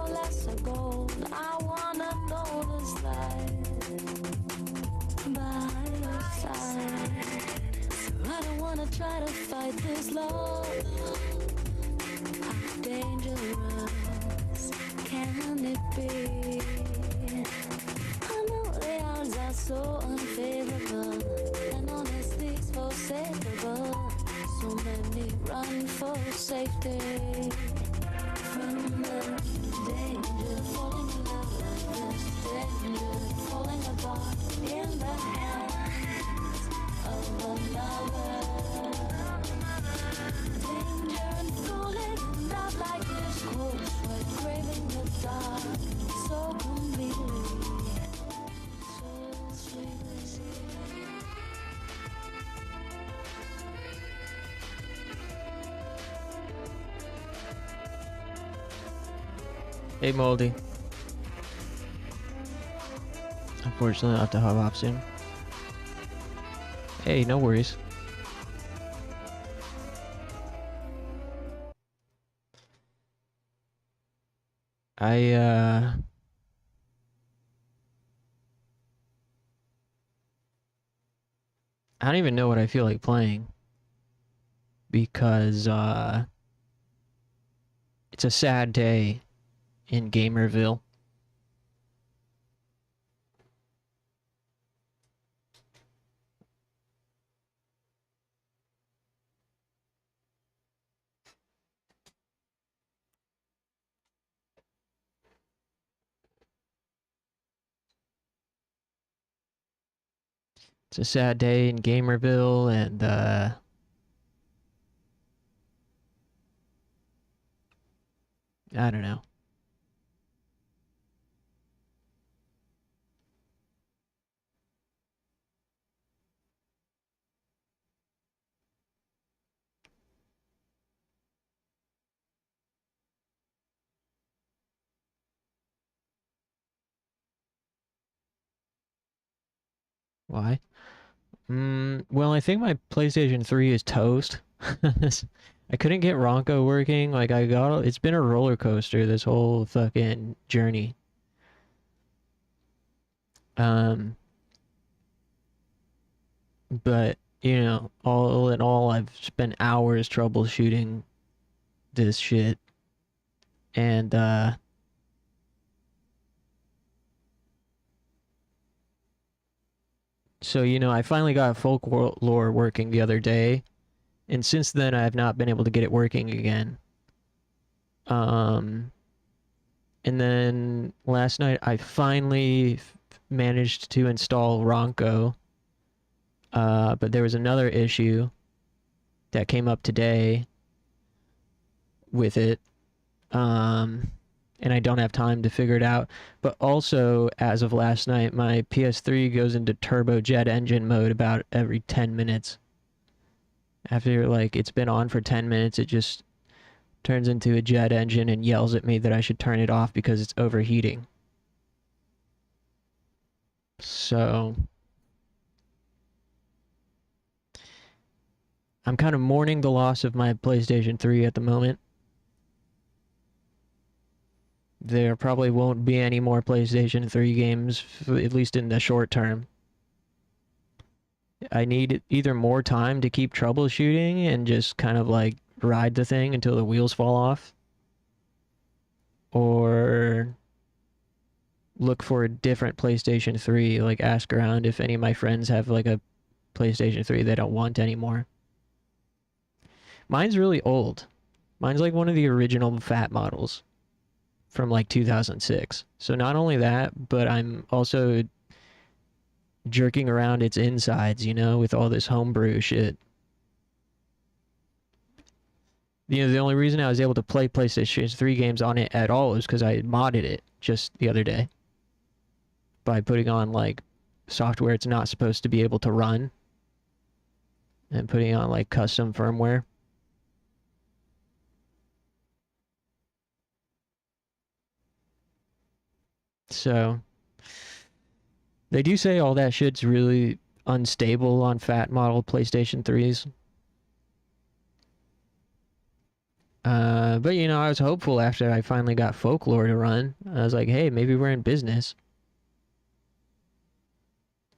for less of gold. I wanna notice that by your side. I don't wanna try to fight this love. How dangerous can it be? I know the odds are so unfavorable, and honestly forsakeable. So many run for safety from the danger, falling in love like this, danger, falling apart in the hands of another. Danger and falling in love like this, cold sweat, craving the dark, so completely, so sweetly. Hey, Moldy. Unfortunately, I'll have to hop off soon. Hey, no worries. I don't even know what I feel like playing. Because, it's a sad day in Gamerville. It's a sad day in Gamerville, and, I don't know. Why? Well, I think my PlayStation 3 is toast. I couldn't get Ronco working. Like, it's been a roller coaster, this whole fucking journey. But, you know, all in all, I've spent hours troubleshooting this shit. And, so, you know, I finally got Folklore working the other day. And since then, I have not been able to get it working again. And then last night, I finally managed to install Ronco. But there was another issue that came up today with it. And I don't have time to figure it out. But also, as of last night, my PS3 goes into turbojet engine mode about every 10 minutes. After, like, it's been on for 10 minutes, it just turns into a jet engine and yells at me that I should turn it off because it's overheating. So I'm kind of mourning the loss of my PlayStation 3 at the moment. There probably won't be any more PlayStation 3 games, at least in the short term. I need either more time to keep troubleshooting and just kind of like ride the thing until the wheels fall off, or look for a different PlayStation 3, like ask around if any of my friends have like a PlayStation 3 they don't want anymore. Mine's really old. Mine's like one of the original fat models from like 2006. So not only that, but I'm also jerking around its insides, you know, with all this homebrew shit. You know, the only reason I was able to play PlayStation 3 games on it at all is because I modded it just the other day by putting on like software it's not supposed to be able to run and putting on like custom firmware. So they do say all that shit's really unstable on fat model PlayStation 3s. But you know, I was hopeful after I finally got Folklore to run. I was like, hey, maybe we're in business.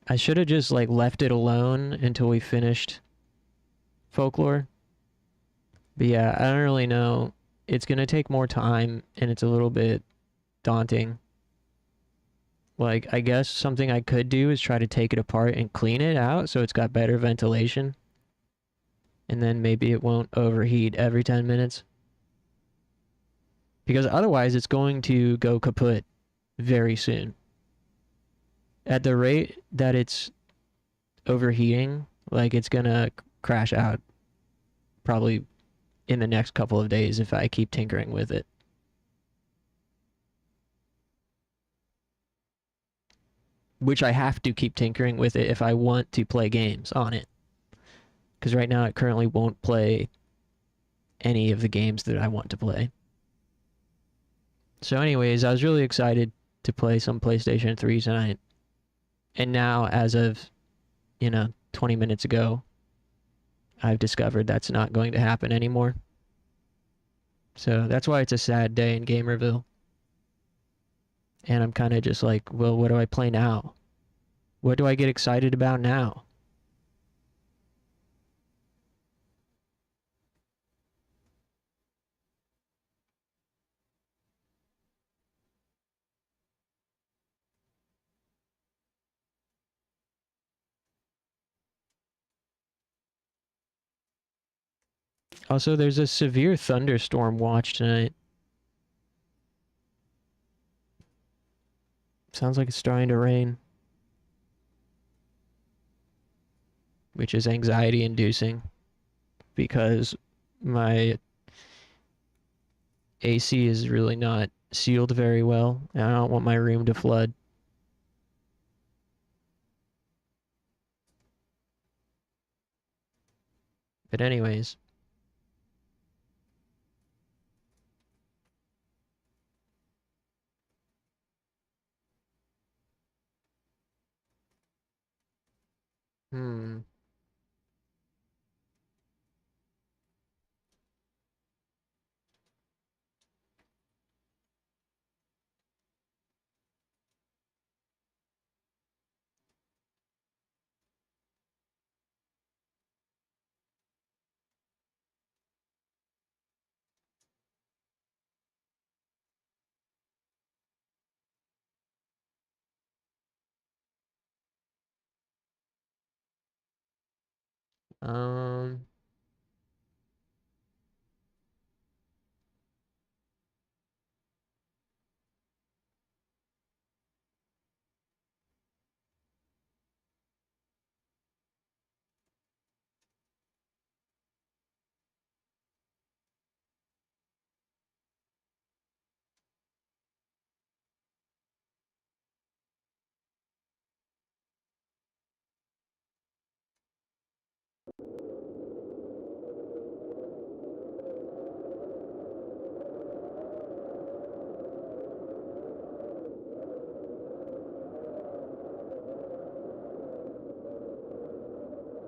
I should have just like left it alone until we finished Folklore. But yeah, I don't really know. It's gonna take more time and it's a little bit daunting. Like, I guess something I could do is try to take it apart and clean it out so it's got better ventilation. And then maybe it won't overheat every 10 minutes. Because otherwise it's going to go kaput very soon. At the rate that it's overheating, like it's gonna crash out probably in the next couple of days if I keep tinkering with it. Which I have to keep tinkering with it if I want to play games on it. Because right now it currently won't play any of the games that I want to play. So anyways, I was really excited to play some PlayStation 3 tonight. And now, as of, 20 minutes ago, I've discovered that's not going to happen anymore. So that's why it's a sad day in Gamerville. And I'm kind of just like, well, what do I play now? What do I get excited about now? Also, there's a severe thunderstorm watch tonight. Sounds like it's starting to rain. Which is anxiety inducing. Because my AC is really not sealed very well. And I don't want my room to flood. But anyways. Hmm. Um.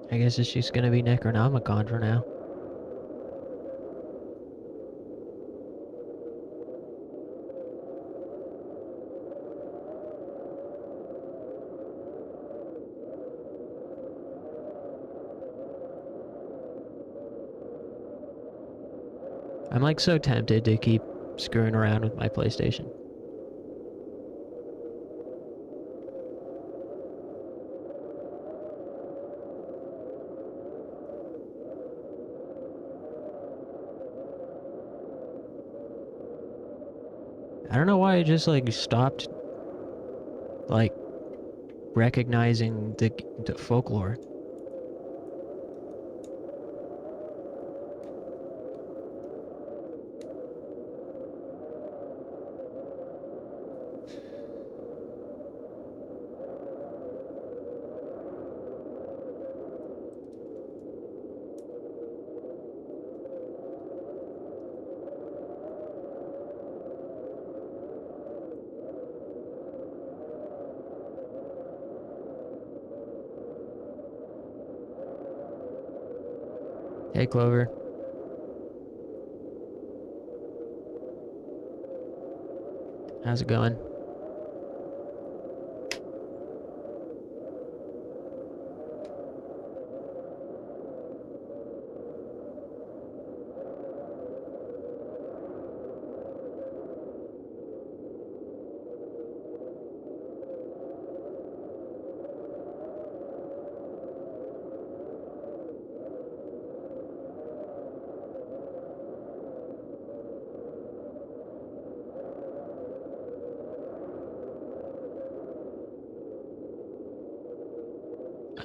I guess it's just gonna be Necronomicon for now. I'm like so tempted to keep screwing around with my PlayStation. I don't know why I just like stopped like recognizing the folklore. Hey Clover. How's it going?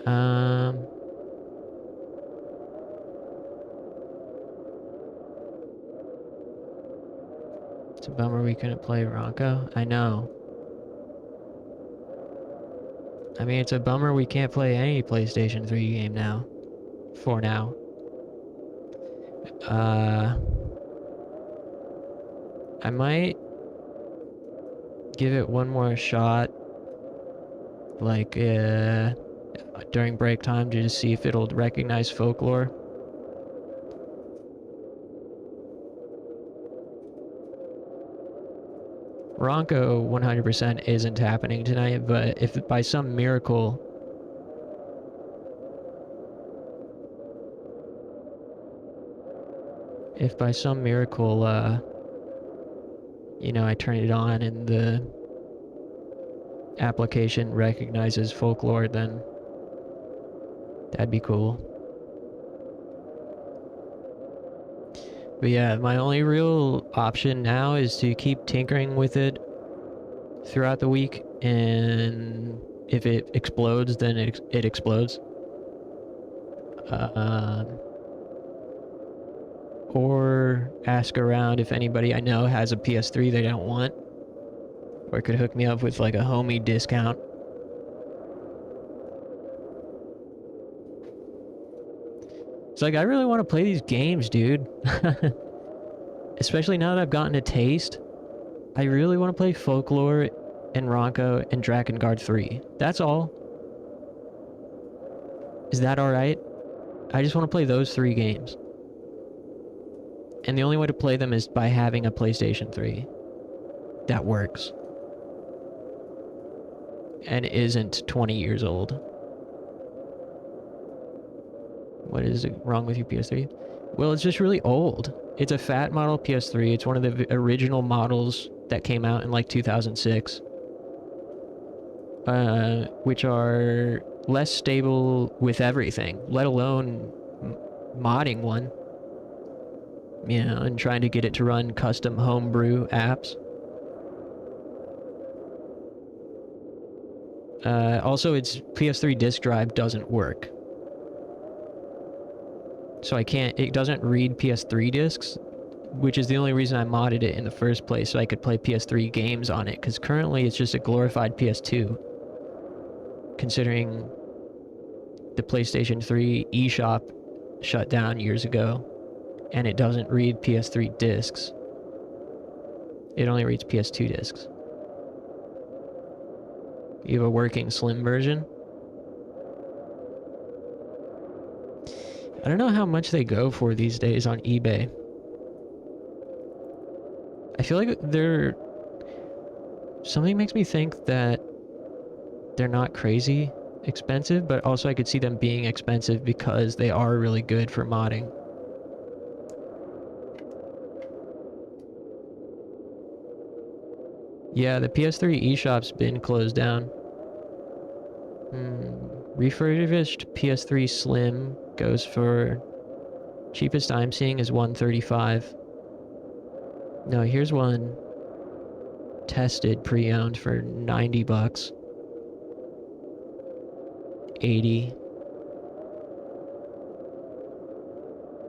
Um, it's a bummer we couldn't play Ronco. I know. I mean, it's a bummer we can't play any PlayStation 3 game now. For now. I might give it one more shot, like, during break time to just see if it'll recognize folklore. Ronco 100% isn't happening tonight, but if by some miracle you know, I turn it on and the application recognizes folklore, then that'd be cool. But yeah, my only real option now is to keep tinkering with it throughout the week, and if it explodes, then it explodes. Or ask around if anybody I know has a PS3 they don't want, or could hook me up with like a homie discount. It's like, I really want to play these games, dude. Especially now that I've gotten a taste. I really want to play Folklore and Ronco and Drakengard 3. That's all. Is that alright? I just want to play those 3 games. And the only way to play them is by having a PlayStation 3. That works. And isn't 20 years old. What is wrong with your PS3? Well, it's just really old. It's a fat model PS3. It's one of the original models that came out in like 2006. Which are less stable with everything, let alone modding one. You know, and trying to get it to run custom homebrew apps. Also, its PS3 disk drive doesn't work. So it doesn't read PS3 discs, which is the only reason I modded it in the first place, so I could play PS3 games on it, because currently it's just a glorified PS2. Considering the PlayStation 3 eShop shut down years ago, and it doesn't read PS3 discs. It only reads PS2 discs. You have a working slim version? I don't know how much they go for these days on eBay. I feel like something makes me think that they're not crazy expensive, but also I could see them being expensive because they are really good for modding. Yeah, the PS3 eShop's been closed down. Refurbished PS3 Slim goes for... cheapest I'm seeing is $135. No, here's one tested pre-owned for $90. 80.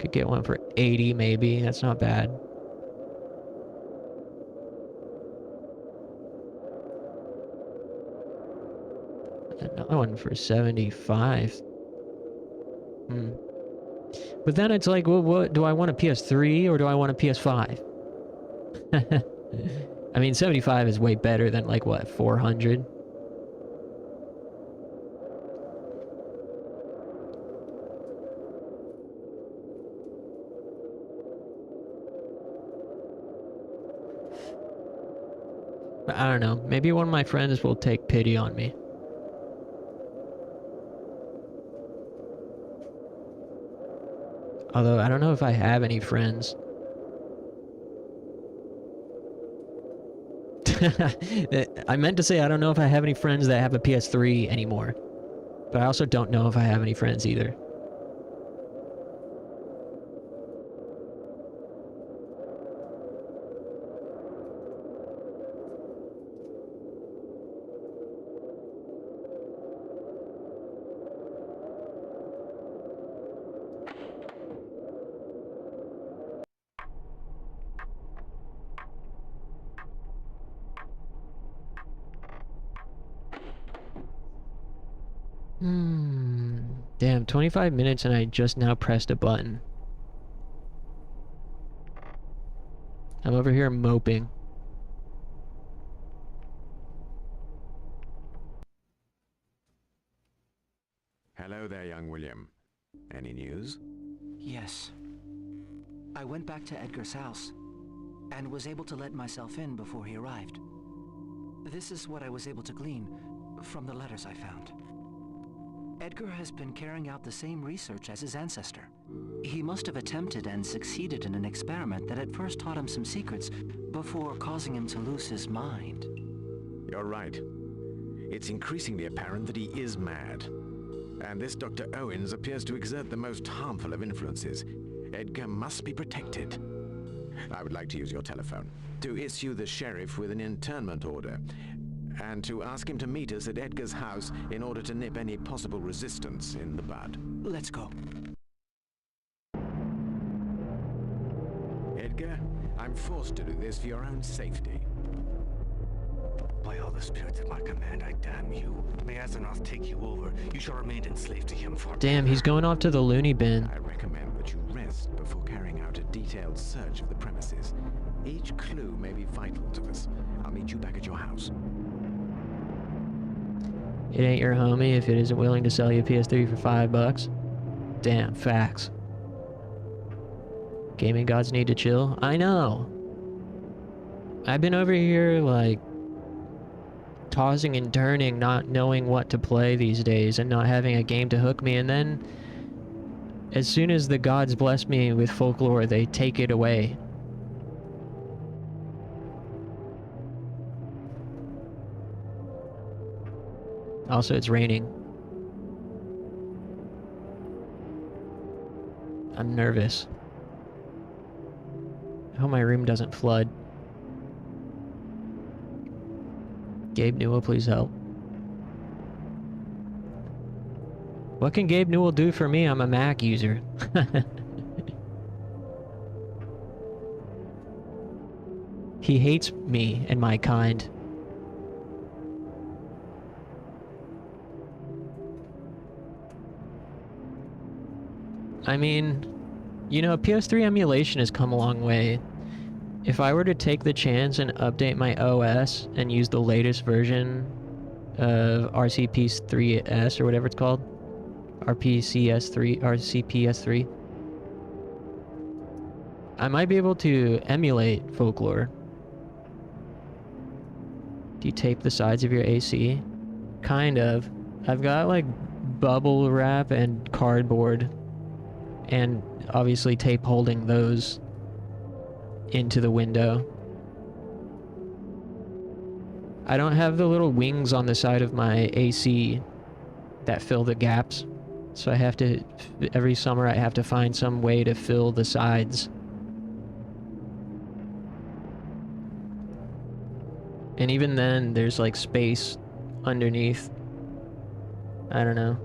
Could get one for 80 maybe. That's not bad. Another one for 75. But then it's like, well, what do I want, a PS3 or do I want a PS5? I mean, 75 is way better than like what, 400? I don't know. Maybe one of my friends will take pity on me. Although, I don't know if I have any friends. I meant to say I don't know if I have any friends that have a PS3 anymore. But I also don't know if I have any friends either. Damn, 25 minutes and I just now pressed a button. I'm over here moping. Hello there, young William. Any news? Yes. I went back to Edgar's house, and was able to let myself in before he arrived. This is what I was able to glean from the letters I found. Edgar has been carrying out the same research as his ancestor. He must have attempted and succeeded in an experiment that at first taught him some secrets before causing him to lose his mind. You're right. It's increasingly apparent that he is mad. And this Dr. Owens appears to exert the most harmful of influences. Edgar must be protected. I would like to use your telephone to issue the sheriff with an internment order, and to ask him to meet us at Edgar's house in order to nip any possible resistance in the bud. Let's go. Edgar, I'm forced to do this for your own safety. By all the spirits at my command, I damn you. May Azeroth take you over. You shall remain enslaved to him for... Damn, he's going off to the loony bin. I recommend that you rest before carrying out a detailed search of the premises. Each clue may be vital to us. I'll meet you back at your house. It ain't your homie if it isn't willing to sell you a PS3 for $5. Damn, facts. Gaming gods need to chill. I know. I've been over here, like, tossing and turning, not knowing what to play these days, and not having a game to hook me, and then as soon as the gods bless me with folklore, they take it away. Also, it's raining. I'm nervous. I hope my room doesn't flood. Gabe Newell, please help. What can Gabe Newell do for me? I'm a Mac user. He hates me and my kind. I mean, you know, PS3 emulation has come a long way. If I were to take the chance and update my OS and use the latest version of RCP3S or whatever it's called, RCPS3, I might be able to emulate folklore. Do you tape the sides of your AC? Kind of. I've got like bubble wrap and cardboard, and obviously tape holding those into the window. I don't have the little wings on the side of my AC that fill the gaps, so I have to, every summer I have to find some way to fill the sides. And even then, there's like space underneath. I don't know.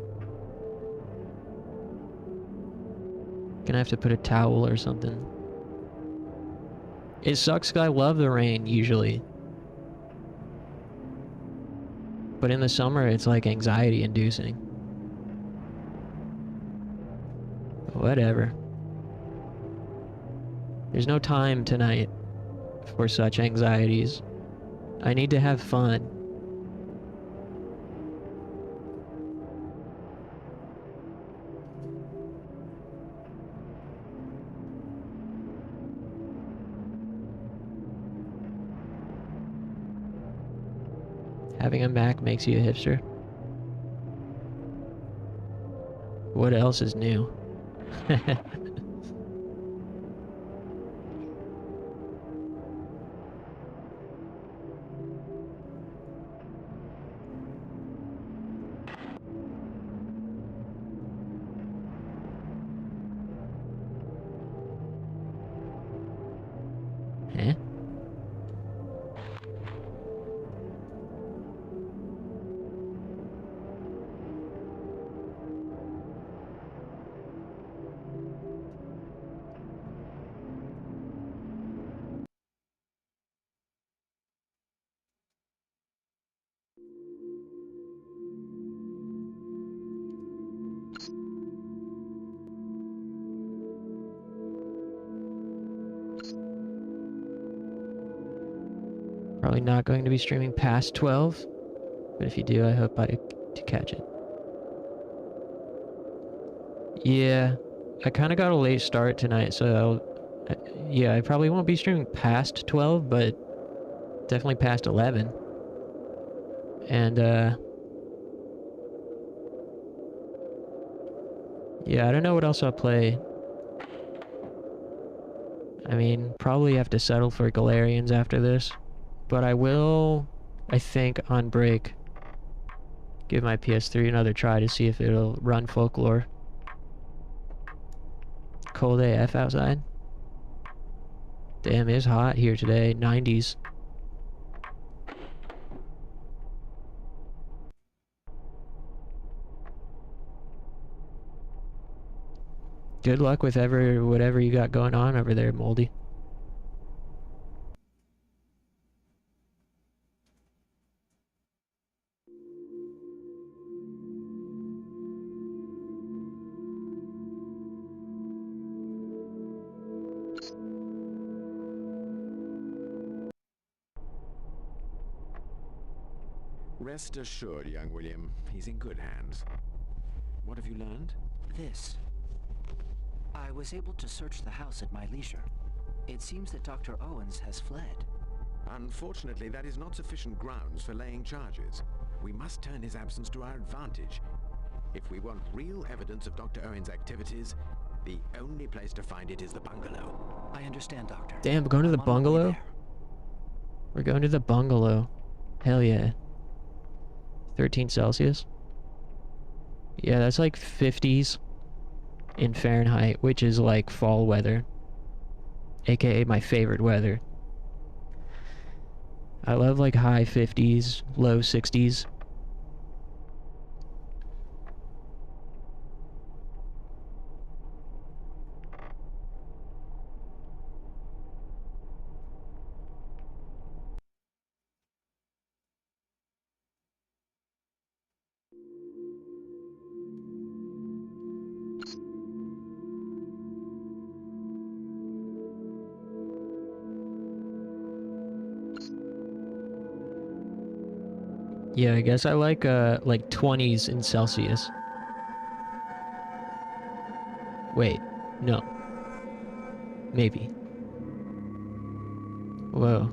Gonna have to put a towel or something. It sucks because I love the rain, usually. But in the summer, it's like anxiety-inducing. Whatever. There's no time tonight for such anxieties. I need to have fun. Having a Mac makes you a hipster. What else is new? Eh? Probably not going to be streaming past 12, but if you do, I hope to catch it. Yeah, I kind of got a late start tonight, so yeah, I probably won't be streaming past 12, but definitely past 11. And yeah, I don't know what else I'll play. I mean, probably have to settle for Galarians after this. But I will, I think, on break, give my PS3 another try to see if it'll run Folklore. Cold AF outside. Damn, it's hot here today. 90s. Good luck with whatever you got going on over there, Moldy. Rest assured, young William, he's in good hands. What have you learned? This. I was able to search the house at my leisure. It seems that Dr. Owens has fled. Unfortunately, that is not sufficient grounds for laying charges. We must turn his absence to our advantage. If we want real evidence of Dr. Owens' activities, the only place to find it is the bungalow. I understand, Doctor. Damn, we're going to the I'm on my way bungalow? there. We're going to the bungalow. Hell yeah. 13 Celsius. Yeah, that's like 50s in Fahrenheit, which is like fall weather. AKA my favorite weather. I love like high 50s, low 60s. Yeah, I guess I like 20s in Celsius. Wait, no. Maybe. Whoa.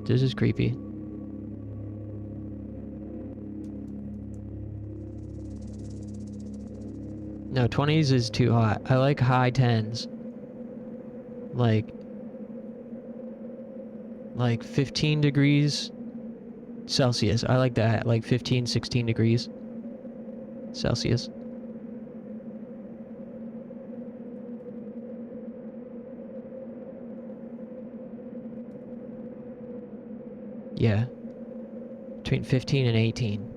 This is creepy. No, 20s is too hot. I like high 10s. Like 15 degrees Celsius. I like that. Like 15, 16 degrees Celsius. Yeah. Between 15 and 18.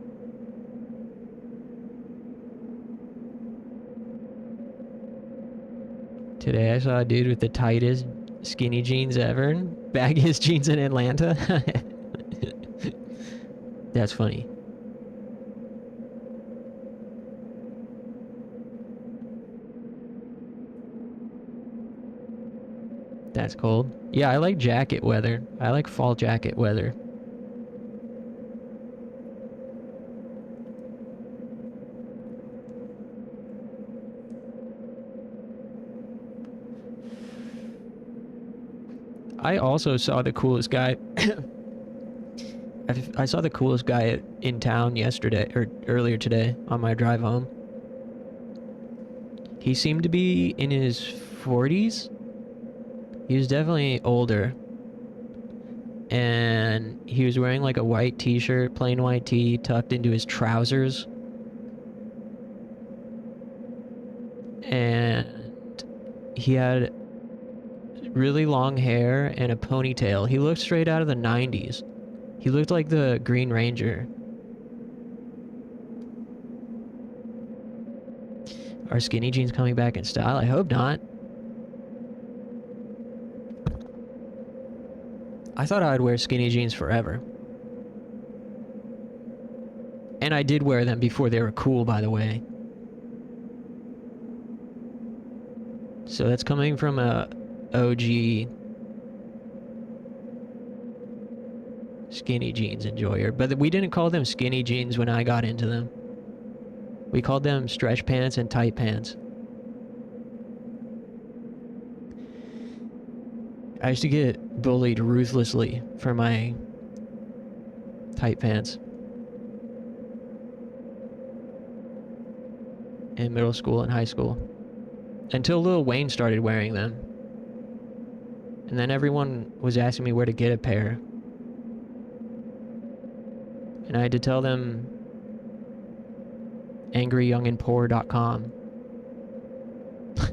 Today I saw a dude with the tightest skinny jeans ever and baggiest jeans in Atlanta. That's funny. That's cold. Yeah, I like jacket weather. I like fall jacket weather. I also saw the coolest guy. I saw the coolest guy in town yesterday, or earlier today, on my drive home. He seemed to be in his 40s. He was definitely older. And he was wearing like a white t-shirt, plain white tee, tucked into his trousers. And he had really long hair and a ponytail. He looked straight out of the 90s. He looked like the Green Ranger. Are skinny jeans coming back in style? I hope not. I thought I would wear skinny jeans forever. And I did wear them before they were cool, by the way. So that's coming from a OG skinny jeans enjoyer. But we didn't call them skinny jeans when I got into them. We called them stretch pants and tight pants. I used to get bullied ruthlessly for my tight pants in middle school and high school. Until Lil Wayne started wearing them. And then everyone was asking me where to get a pair. And I had to tell them angryyoungandpoor.com.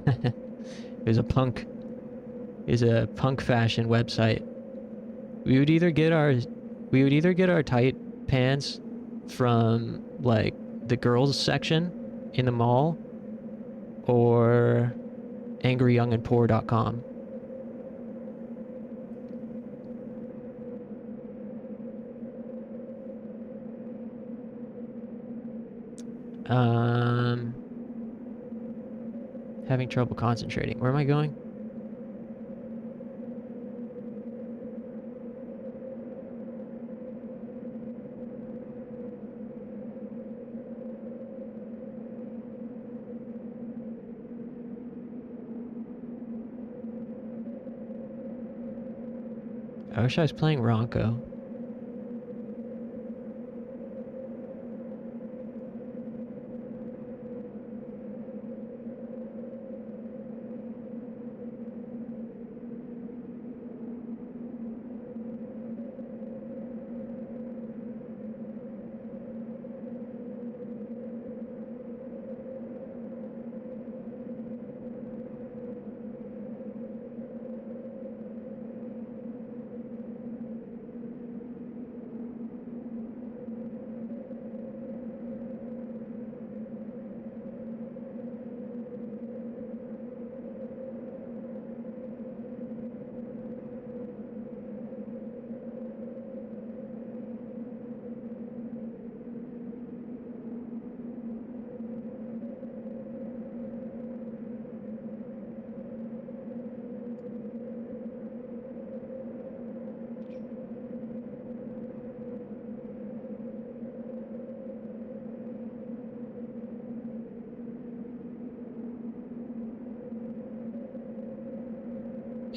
It was a punk fashion website. We would either get our tight pants from like the girls section in the mall or angryyoungandpoor.com. Having trouble concentrating. Where am I going? I wish I was playing Ronco.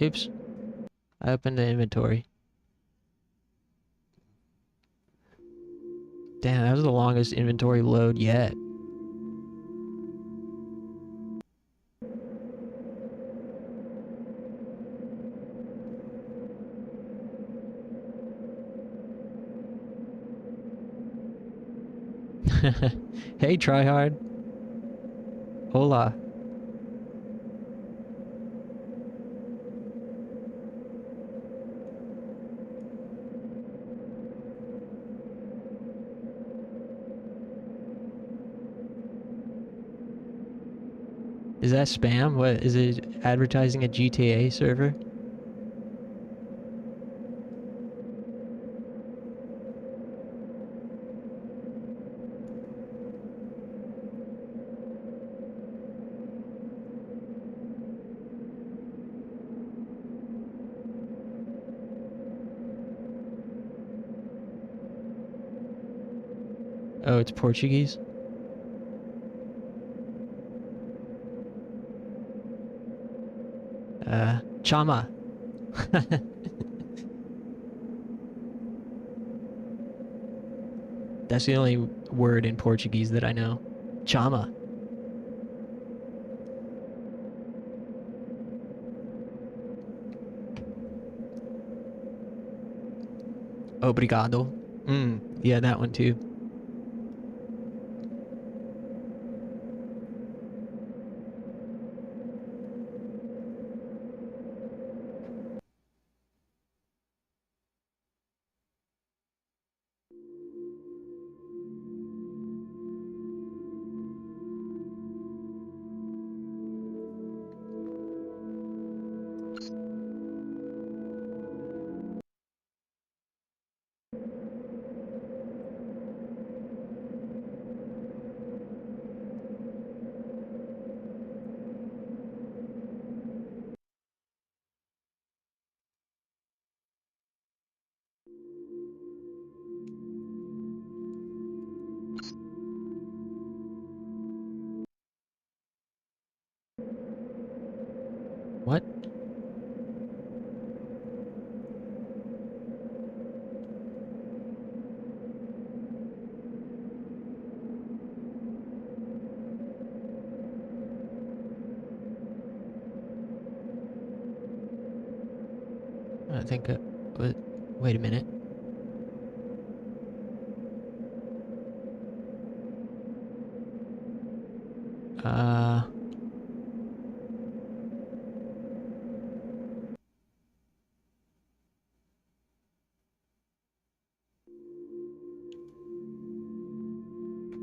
Oops. I opened the inventory. Damn, that was the longest inventory load yet. Hey, tryhard. Hola. Is that spam? What is it? Advertising a GTA server? Oh, it's Portuguese? Chama. That's the only word in Portuguese that I know. Chama. Obrigado. Yeah, that one too. What? I think wait a minute.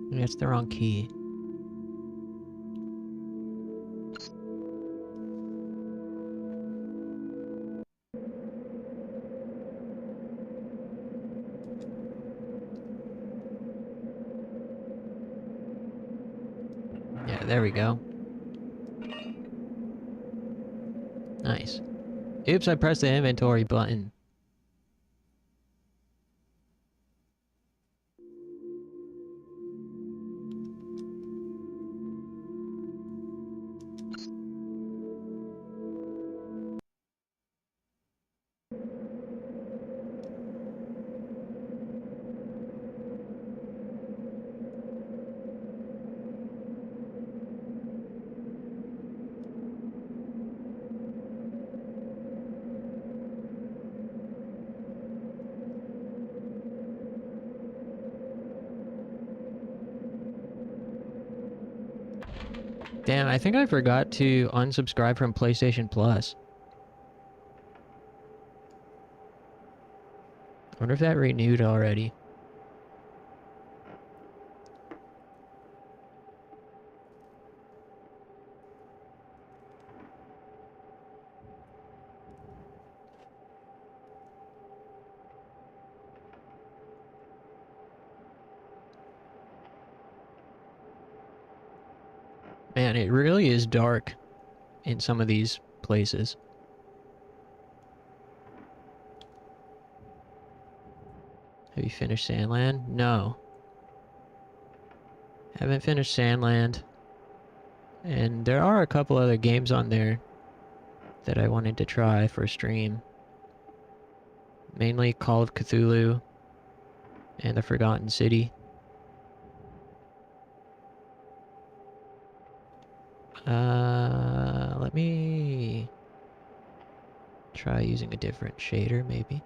That's the wrong key. Yeah, there we go. Nice. Oops, I pressed the inventory button. Damn, I think I forgot to unsubscribe from PlayStation Plus. I wonder if that renewed already. Man, it really is dark in some of these places. Have you finished Sandland? No. Haven't finished Sandland. And there are a couple other games on there that I wanted to try for stream. Mainly Call of Cthulhu and The Forgotten City. Let me try using a different shader, maybe.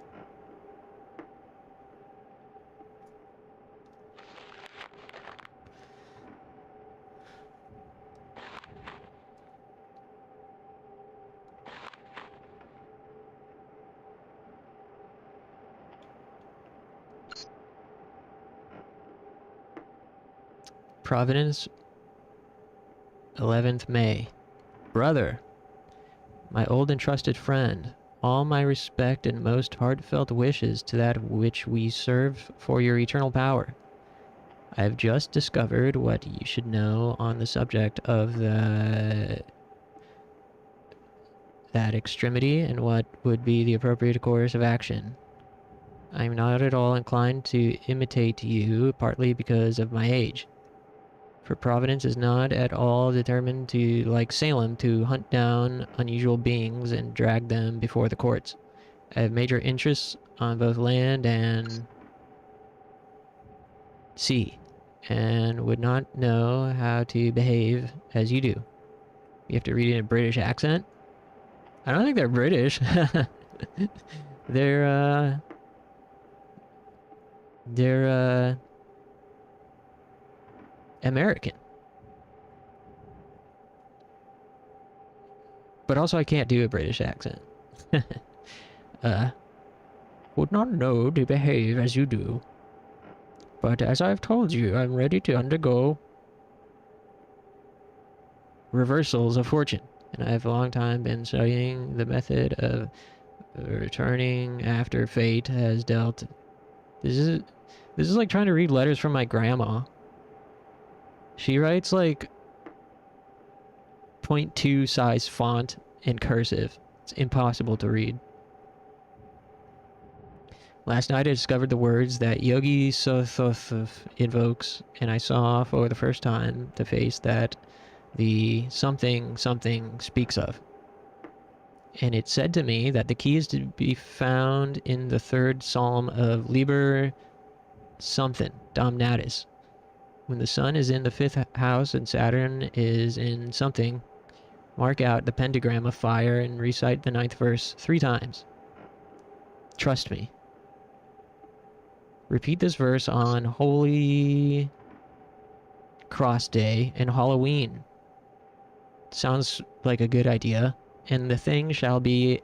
Providence, 11th May. Brother, my old and trusted friend, all my respect and most heartfelt wishes to that which we serve for your eternal power. I have just discovered what you should know on the subject of that extremity and what would be the appropriate course of action. I am not at all inclined to imitate you, partly because of my age. For Providence is not at all determined to, like Salem, to hunt down unusual beings and drag them before the courts. I have major interests on both land and C, and would not know how to behave as you do. You have to read it in a British accent? I don't think they're British. They're American. But also I can't do a British accent. Would not know to behave as you do. But as I've told you, I'm ready to undergo reversals of fortune. And I have a long time been studying the method of returning after fate has dealt. This is like trying to read letters from my grandma. She writes like 0.2 size font in cursive. It's impossible to read. Last night I discovered the words that Yogi Sothoth invokes, and I saw for the first time the face that the something something speaks of. And it said to me that the key is to be found in the third psalm of Liber something, Damnatus. When the sun is in the fifth house and Saturn is in something, mark out the pentagram of fire and recite the 9th verse 3 times. Trust me. Repeat this verse on Holy Cross Day and Halloween. Sounds like a good idea. And the thing shall be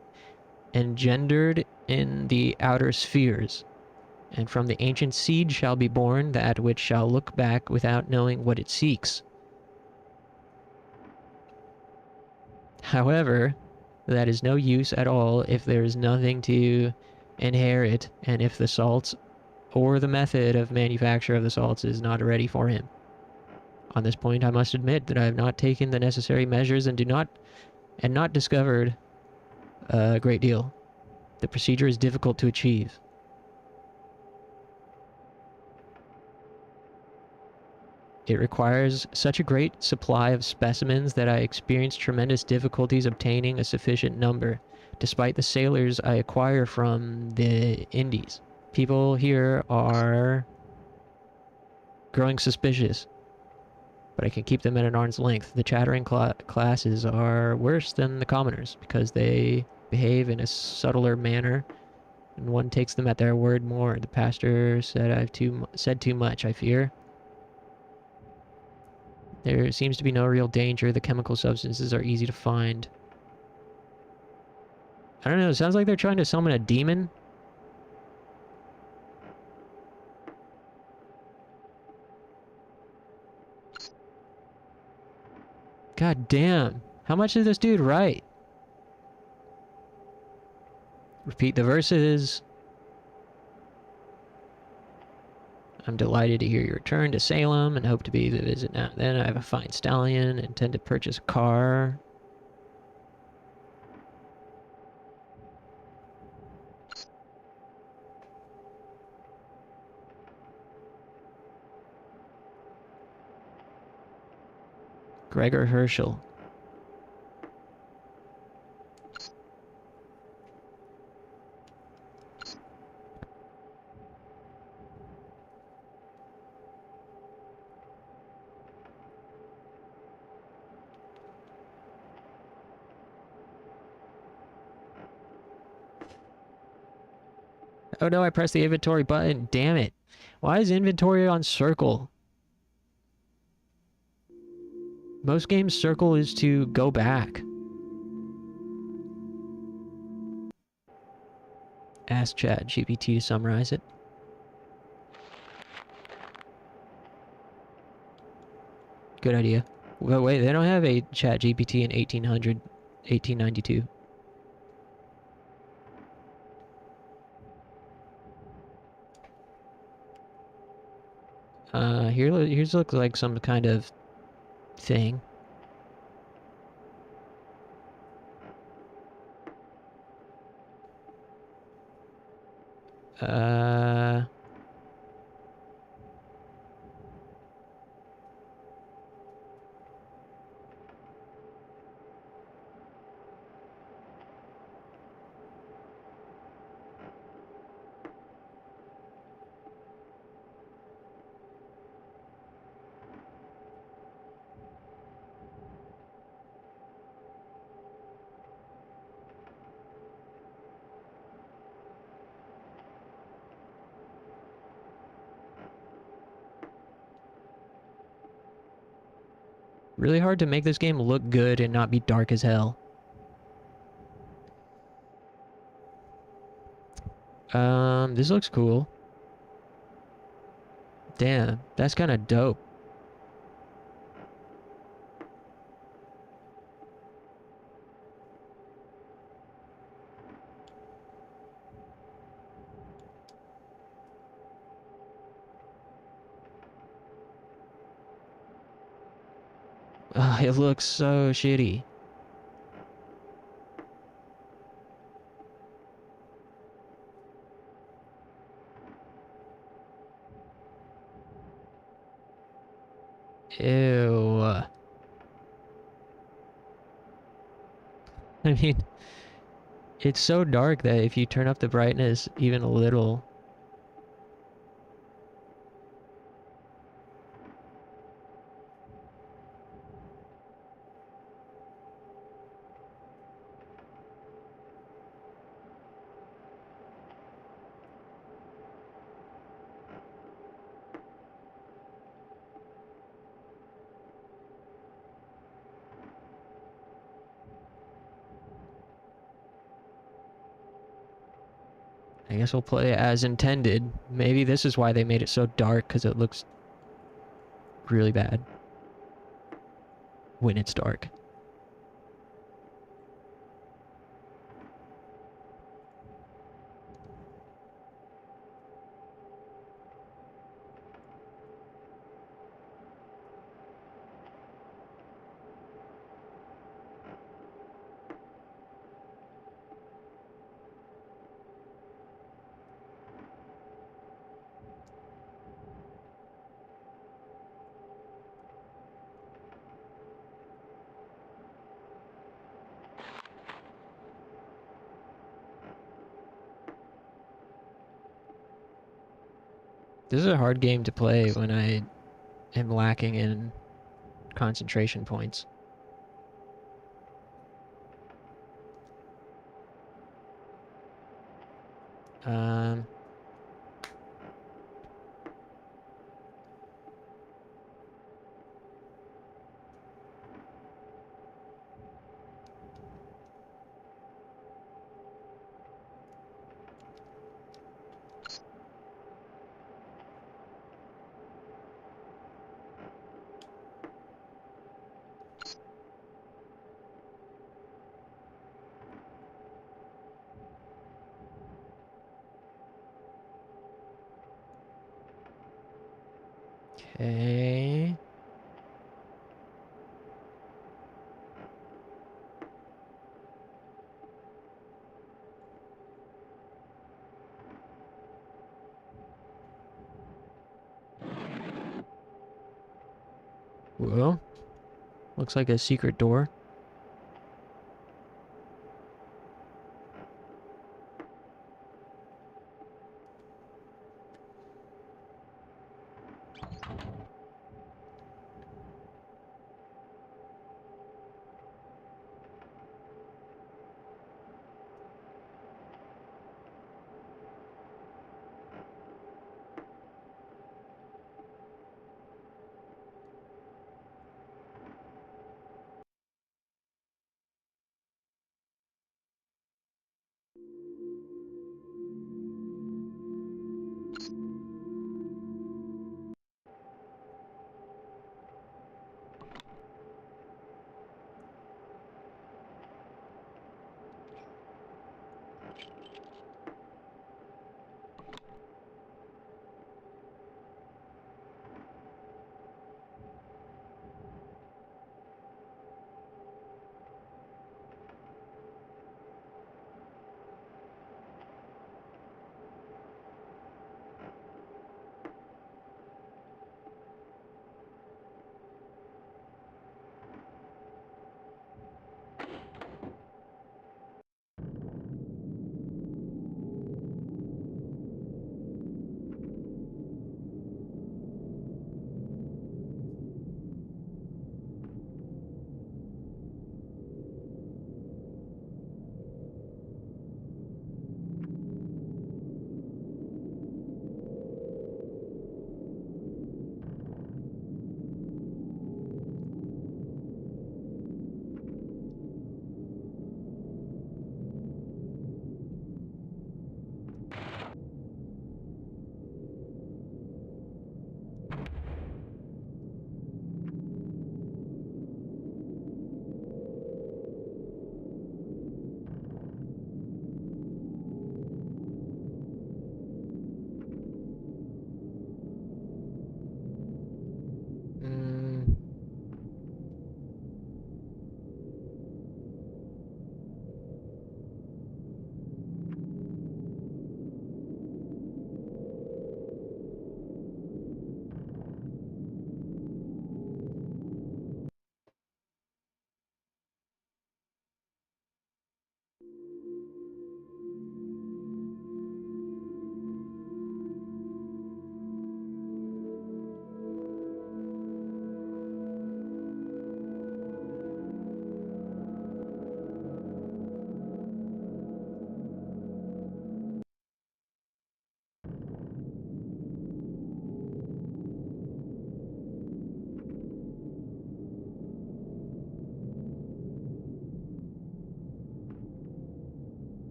engendered in the outer spheres. And from the ancient seed shall be born that which shall look back without knowing what it seeks. However, that is no use at all if there is nothing to inherit, and if the salts or the method of manufacture of the salts is not ready for him. On this point, I must admit that I have not taken the necessary measures and not discovered a great deal. The procedure is difficult to achieve. It requires such a great supply of specimens that I experienced tremendous difficulties obtaining a sufficient number, despite the sailors I acquire from the Indies. People here are growing suspicious, but I can keep them at an arm's length. The chattering classes are worse than the commoners, because they behave in a subtler manner, and one takes them at their word more. The pastor said I've said too much, I fear. There seems to be no real danger. The chemical substances are easy to find. I don't know, it sounds like they're trying to summon a demon. God damn. How much did this dude write? Repeat the verses. I'm delighted to hear your return to Salem and hope to be the visit now. Then I have a fine stallion, intend to purchase a car. Gregor Herschel. Oh no, I pressed the inventory button. Damn it. Why is inventory on circle? Most games circle is to go back. Ask ChatGPT to summarize it. Good idea. But wait, they don't have a ChatGPT in 1892. Here's looks like some kind of thing. Really hard to make this game look good and not be dark as hell. This looks cool. Damn, that's kind of dope. It looks so shitty. Ew. I mean, it's so dark that if you turn up the brightness even a little... I guess we'll play it as intended. Maybe this is why they made it so dark, because it looks really bad when it's dark. This is a hard game to play when I am lacking in concentration points. Um... Okay. Well, looks like a secret door.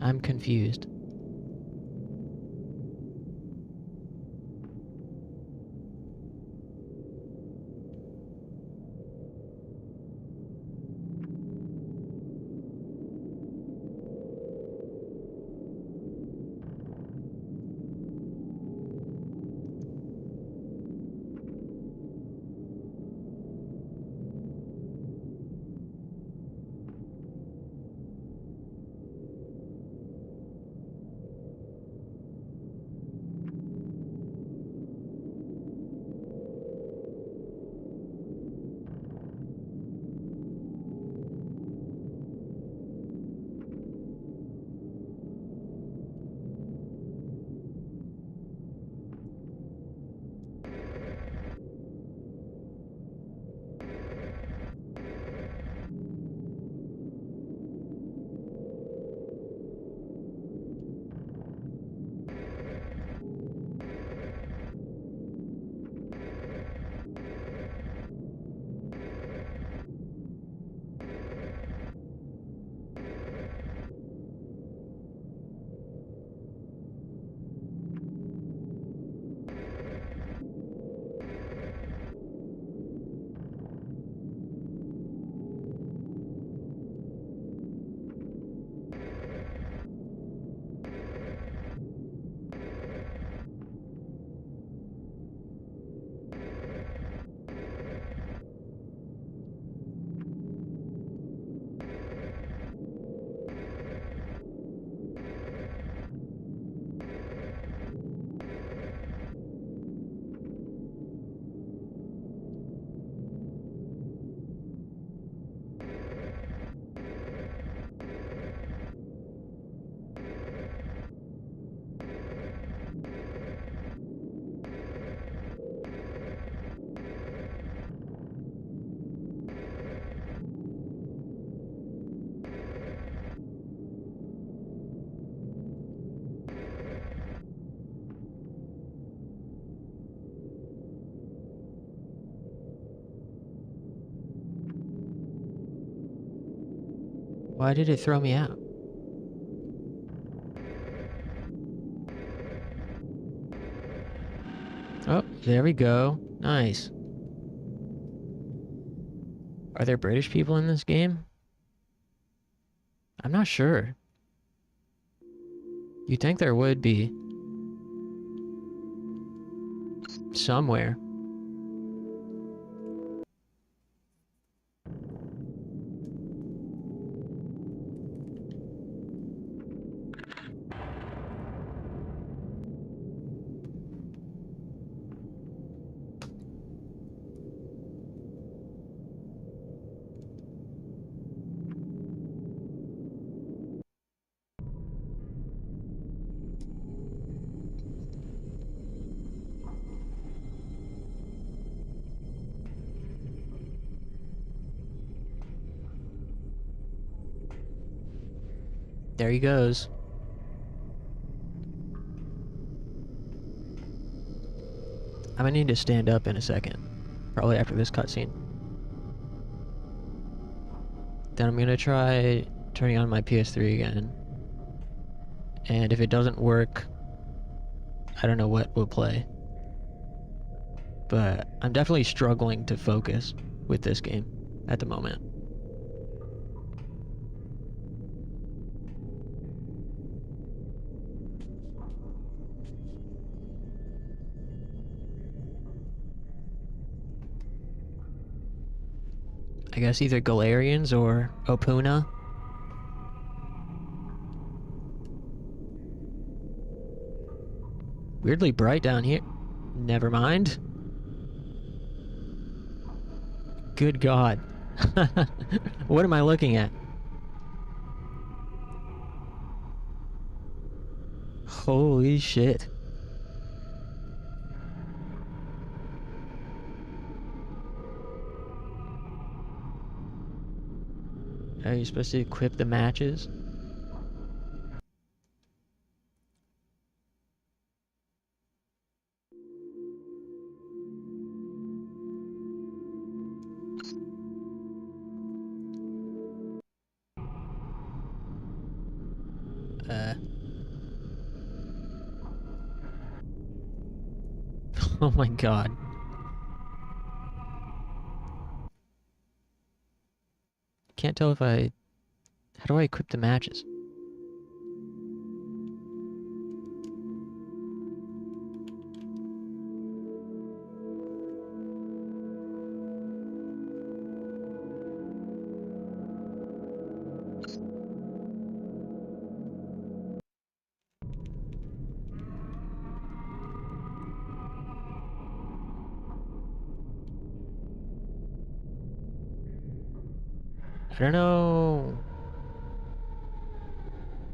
I'm confused. Why did it throw me out? Oh, there we go. Nice. Are there British people in this game? I'm not sure. You'd think there would be. Somewhere. There he goes. I'm gonna need to stand up in a second. Probably after this cutscene. Then I'm gonna try turning on my PS3 again. And if it doesn't work, I don't know what we'll play. But I'm definitely struggling to focus with this game at the moment. I guess either Galarians or OPOONA. Weirdly bright down here. Never mind. Good God. What am I looking at? Holy shit. Are you supposed to equip the matches? Oh my god. Can't tell if I... How do I equip the matches? I don't know.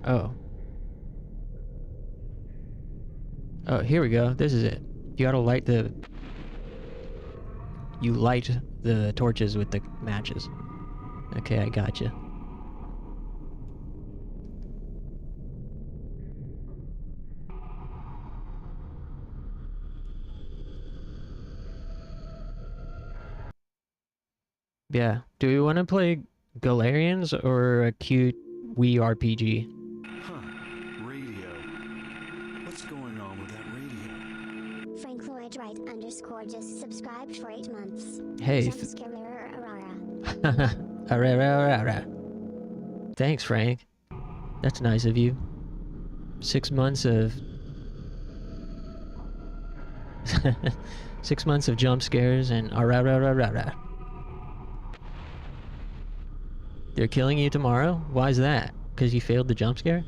Oh. Oh, here we go. This is it. You gotta light the... You light the torches with the matches. Okay, I gotcha. Yeah. Do we want to play Galarians or a cute Wii RPG? Huh. Radio. What's going on with that radio? Frank Lloyd Wright _ just subscribed for 8 months. Hey. Thanks, Frank. That's nice of you. 6 months of... 6 months of jump scares and They're killing you tomorrow? Why is that? Because you failed the jump scare?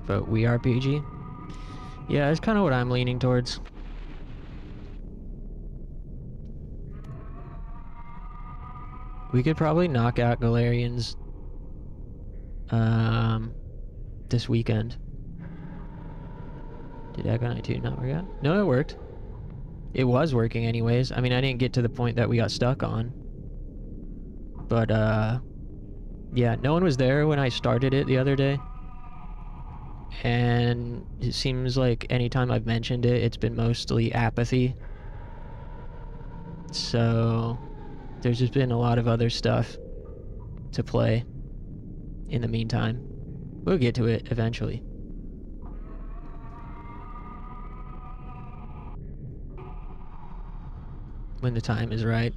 But Wii RPG? Yeah, that's kind of what I'm leaning towards. We could probably knock out Galarians this weekend. Did Echo 2 not work out? No, it worked. It was working anyways. I mean, I didn't get to the point that we got stuck on. But, yeah, no one was there when I started it the other day. And it seems like anytime I've mentioned it, it's been mostly apathy. So there's just been a lot of other stuff to play in the meantime. We'll get to it eventually. When the time is right.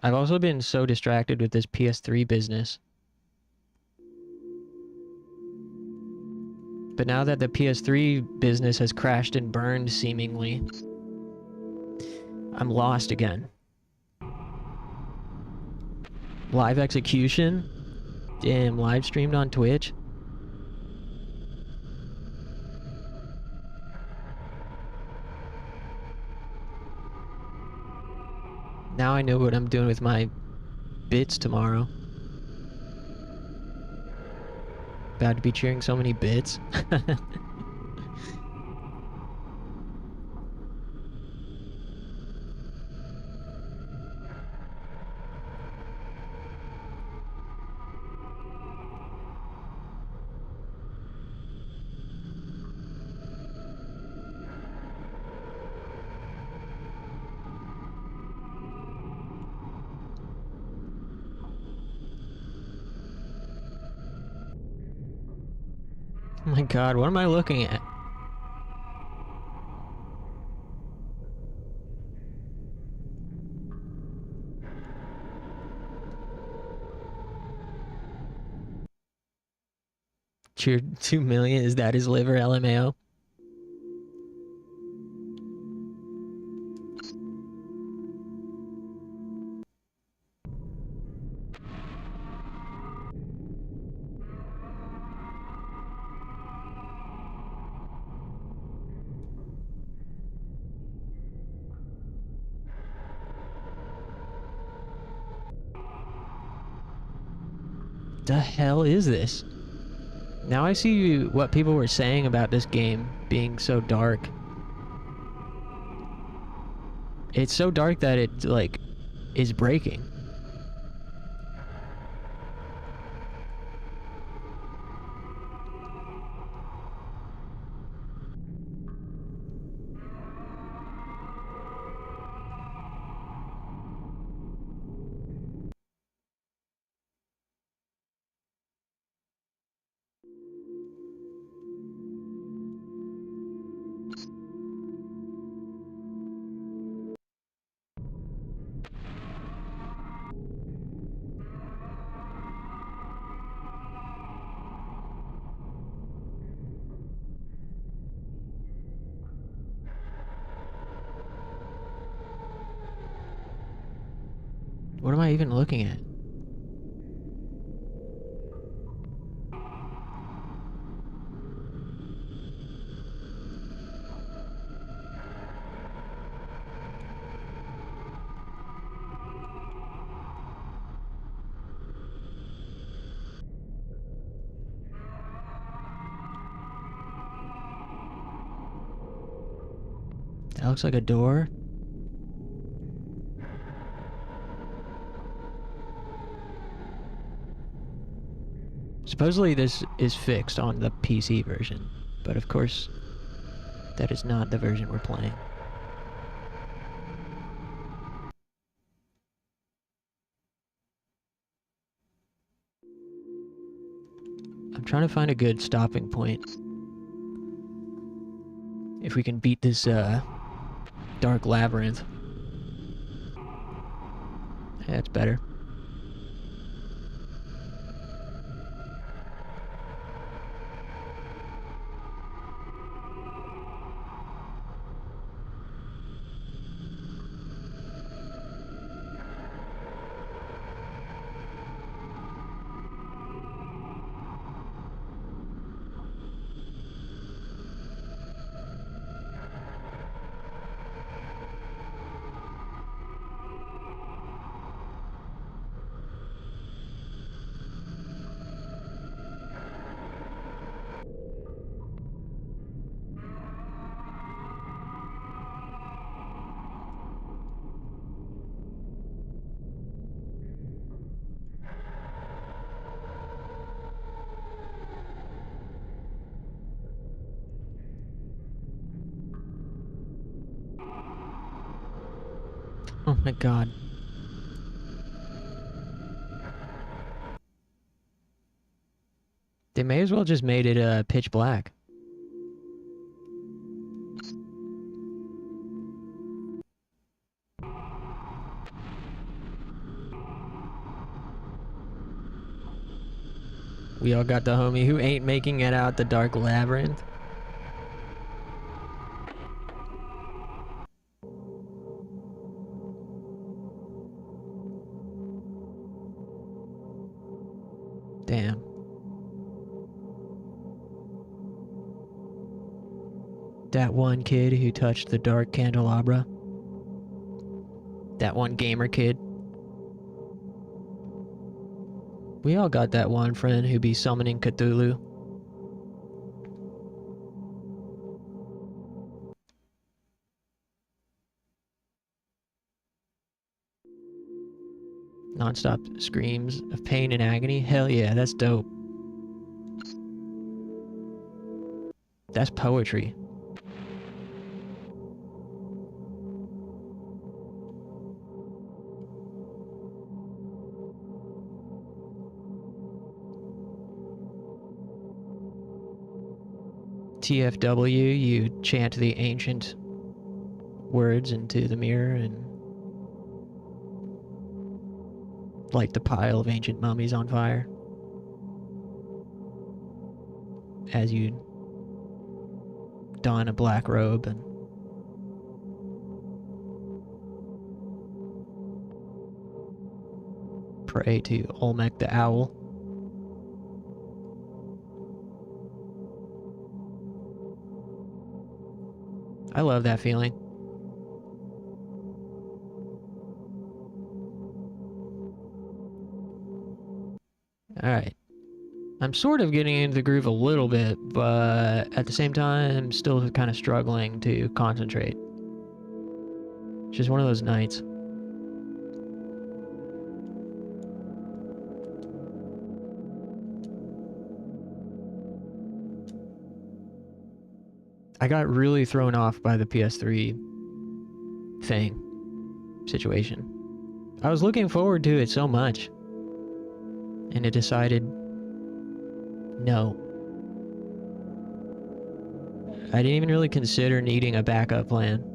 I've also been so distracted with this PS3 business. But now that the PS3 business has crashed and burned, seemingly, I'm lost again. Live execution? Damn, live streamed on Twitch? Now I know what I'm doing with my bits tomorrow. About to be cheering so many bits. Oh my god, what am I looking at? Cheer 2 million, is that his liver, LMAO? The hell is this? Now I see what people were saying about this game being so dark. It's so dark that it, like, is breaking. What am I even looking at? That looks like a door. Supposedly this is fixed on the PC version, but of course that is not the version we're playing. I'm trying to find a good stopping point. If we can beat this dark labyrinth. Yeah, it's better. Oh my god. They may as well just made it pitch black. We all got the homie who ain't making it out the dark labyrinth. Damn. That one kid who touched the dark candelabra. That one gamer kid. We all got that one friend who be summoning Cthulhu. Non-stop screams of pain and agony. Hell yeah, that's dope. That's poetry. TFW, you chant the ancient words into the mirror and light the pile of ancient mummies on fire as you don a black robe and pray to Olmec the Owl. I love that feeling. Alright. I'm sort of getting into the groove a little bit, but at the same time, I'm still kind of struggling to concentrate. Just one of those nights. I got really thrown off by the PS3 situation. I was looking forward to it so much. And it decided no. I didn't even really consider needing a backup plan.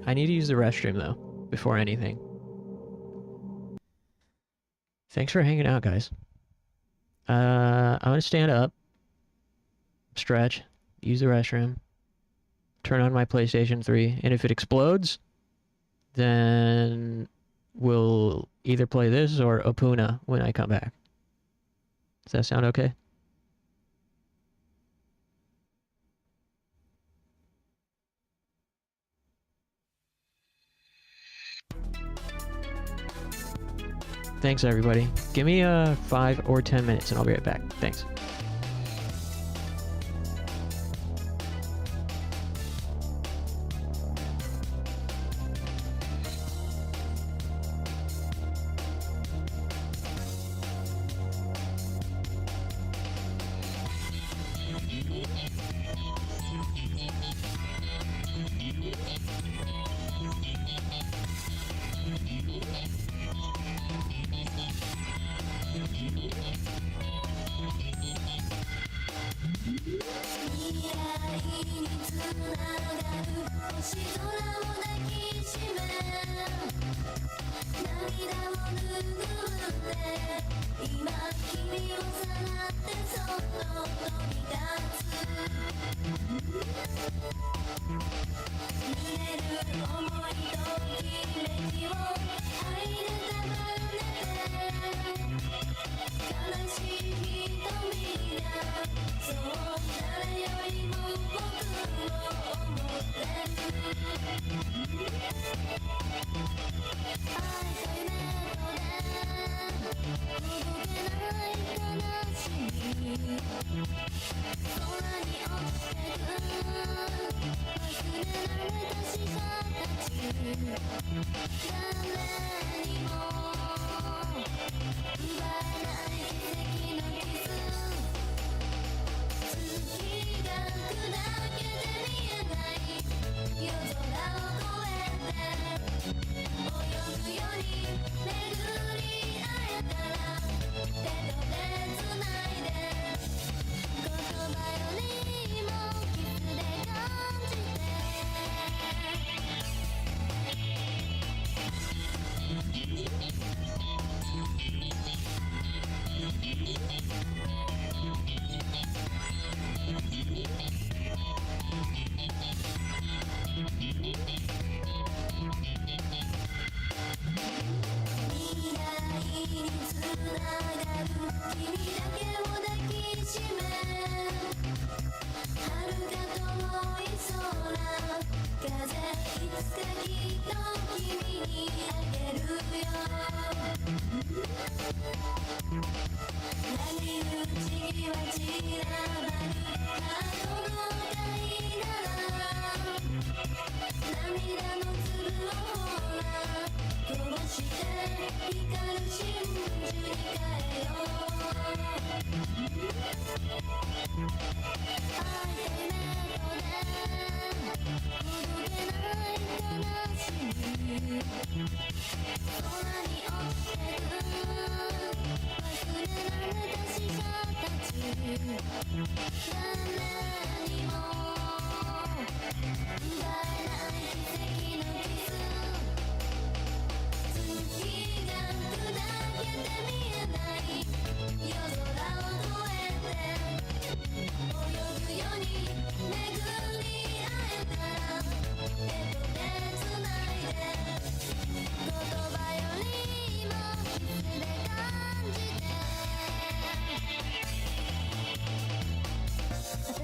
I need to use the restroom though, before anything. Thanks for hanging out, guys. I'm gonna stand up, stretch, use the restroom, turn on my PlayStation 3, and if it explodes, then we'll either play this or OPOONA when I come back. Does that sound okay? Thanks, everybody. Give me 5 or 10 minutes and I'll be right back. Thanks.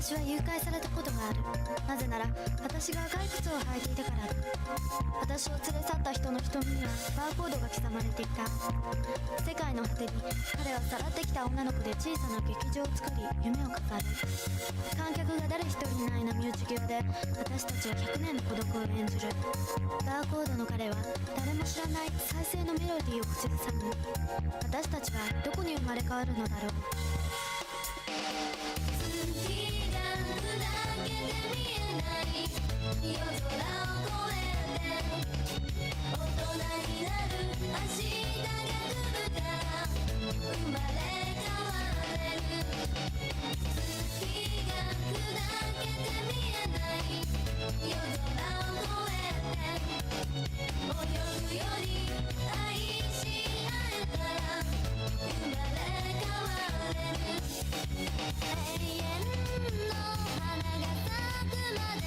私は誘拐されたことがある。なぜなら私が赤い靴を履いていたからだ。私を連れ去った人の瞳にはバーコードが刻まれていた。世界の果てに彼はさらってきた女の子で小さな劇場を作り夢を語る。観客が誰一人いない波打ち際で私たちは100年の孤独を演じる。バーコードの彼は誰も知らない再生のメロディーを口ずさむ。私たちはどこに生まれ変わるのだろう。月が砕けて見えない夜空を越えて大人になる明日が来るから生まれ変われる。月が砕けて見えない夜空を越えて泳ぐより愛し合えたら生まれ変われる。永遠の花が咲くまで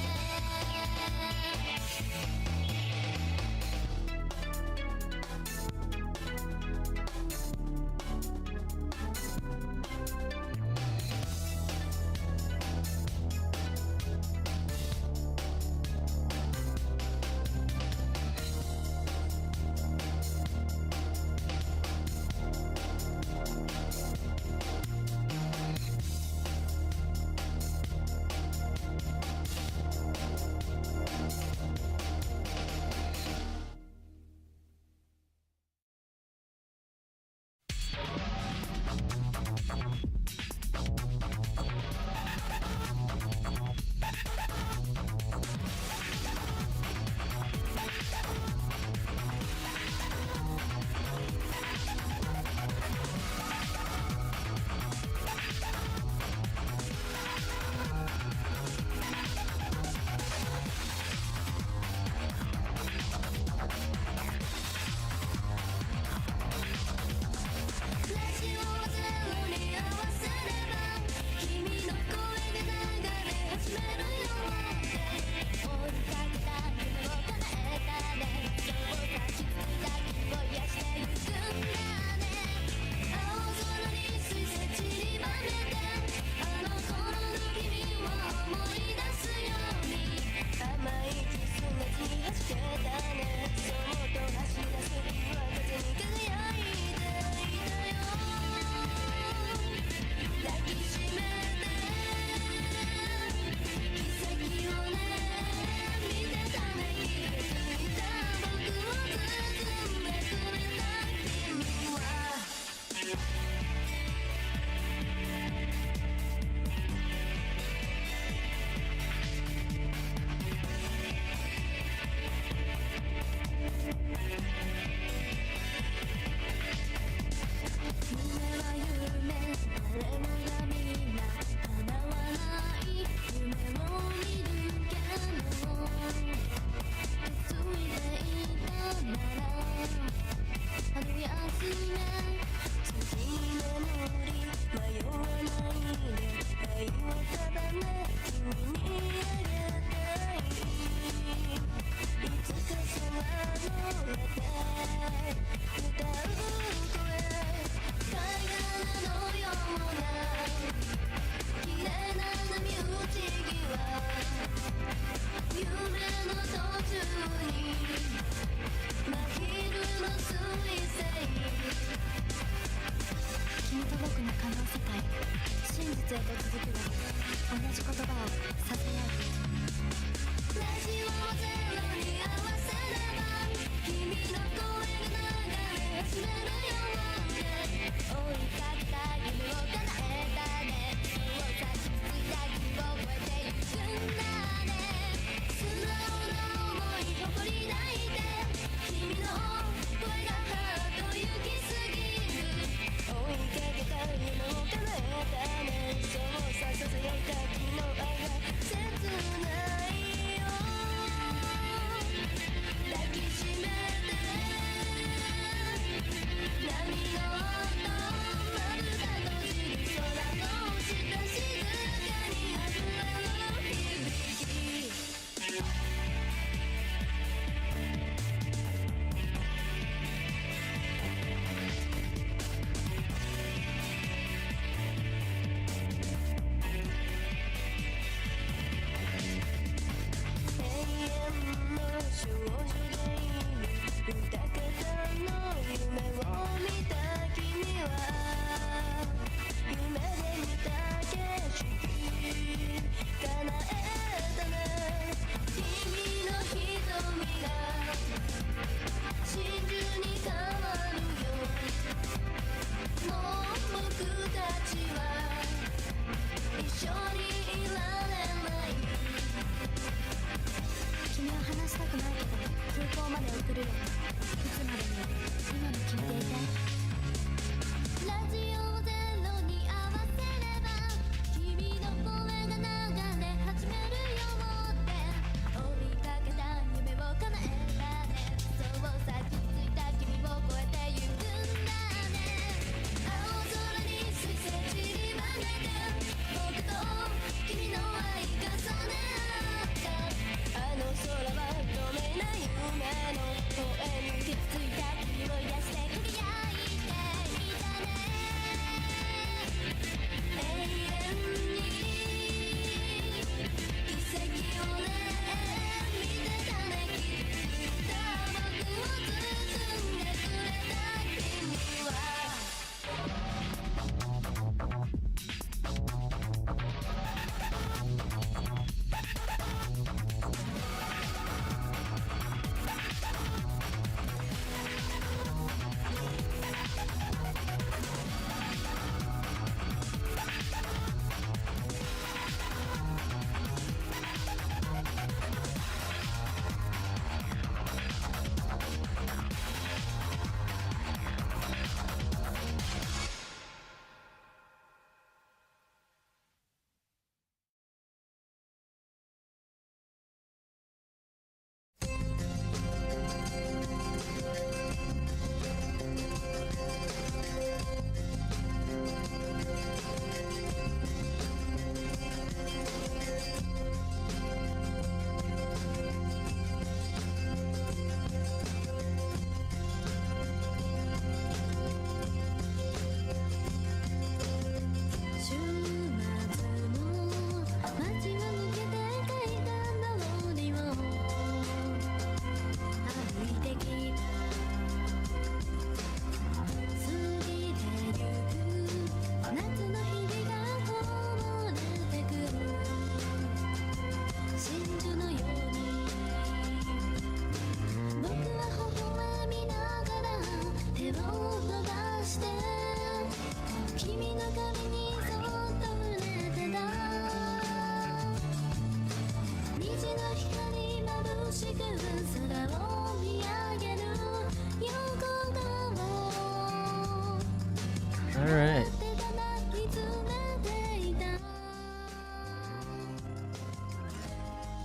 Alright.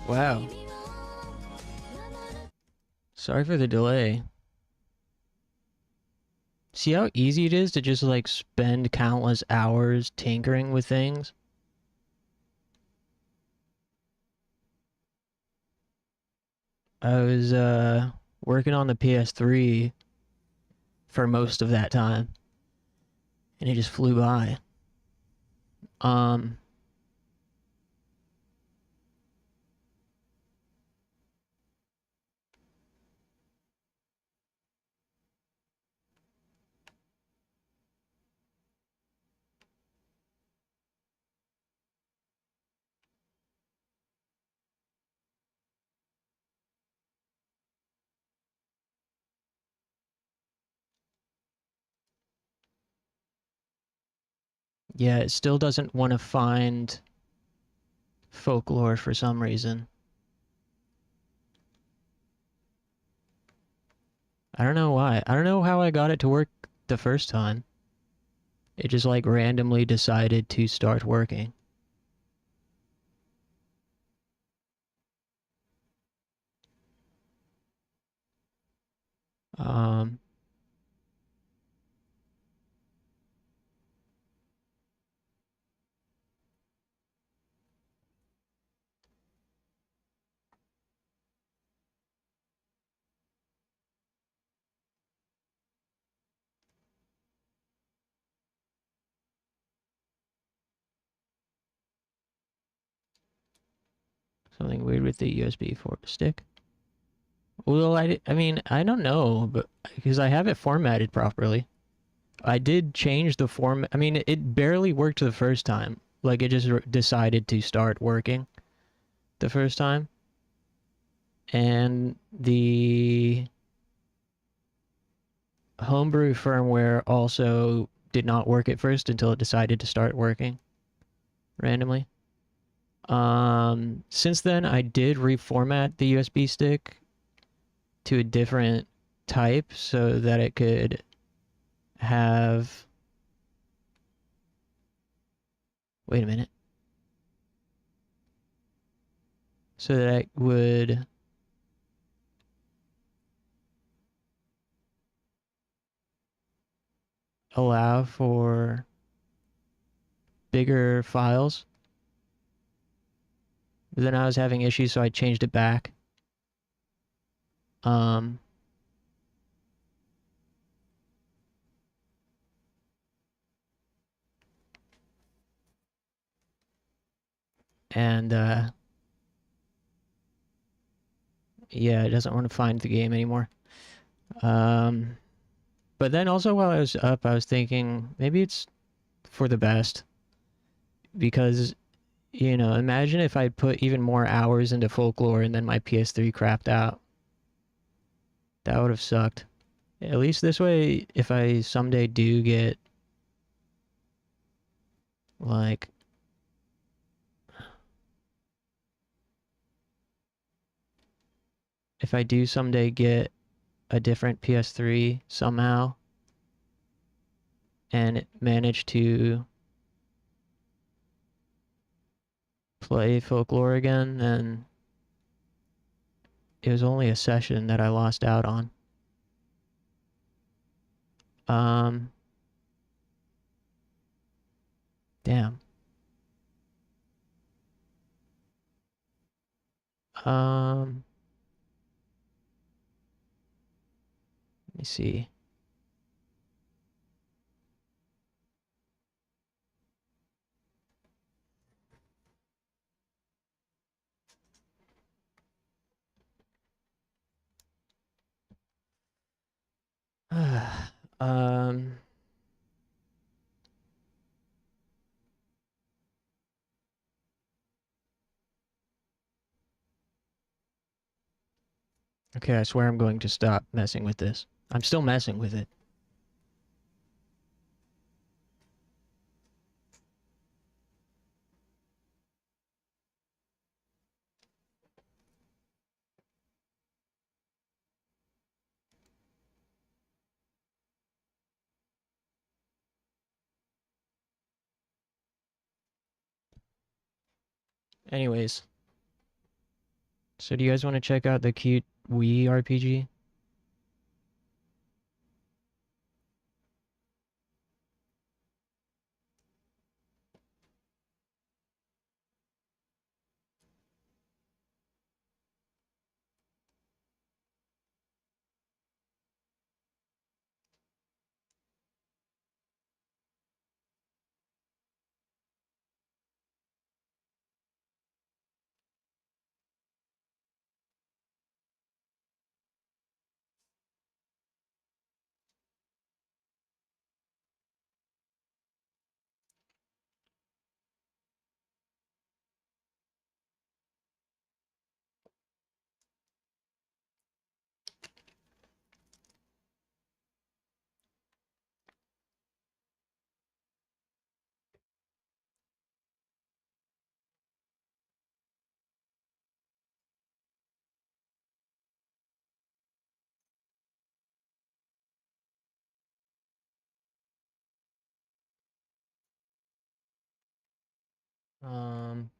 Wow. Sorry for the delay. See how easy it is to just like spend countless hours tinkering with things? I was working on the PS3 for most of that time, and it just flew by. Yeah, it still doesn't want to find folklore for some reason. I don't know why. I don't know how I got it to work the first time. It just like randomly decided to start working. Um, Something weird with the USB stick. Well, I mean, I don't know, but because I have it formatted properly. I did change the format. I mean, it barely worked the first time. Like, it just decided to start working the first time. And the homebrew firmware also did not work at first until it decided to start working randomly. Since then, I did reformat the USB stick to a different type so that it could have... Wait a minute. So that it would allow for bigger files. But then I was having issues, so I changed it back. And yeah, it doesn't want to find the game anymore. But then also while I was up, I was thinking maybe it's for the best. Because, you know, imagine if I put even more hours into Folklore and then my PS3 crapped out. That would have sucked. At least this way, if I someday do get, like... If I do someday get a different PS3 somehow, and manage to play Folklore again, then it was only a session that I lost out on. Damn. Let me see. Okay, I swear I'm going to stop messing with this. I'm still messing with it. Anyways. So do you guys want to check out the cute Wii RPG? Um,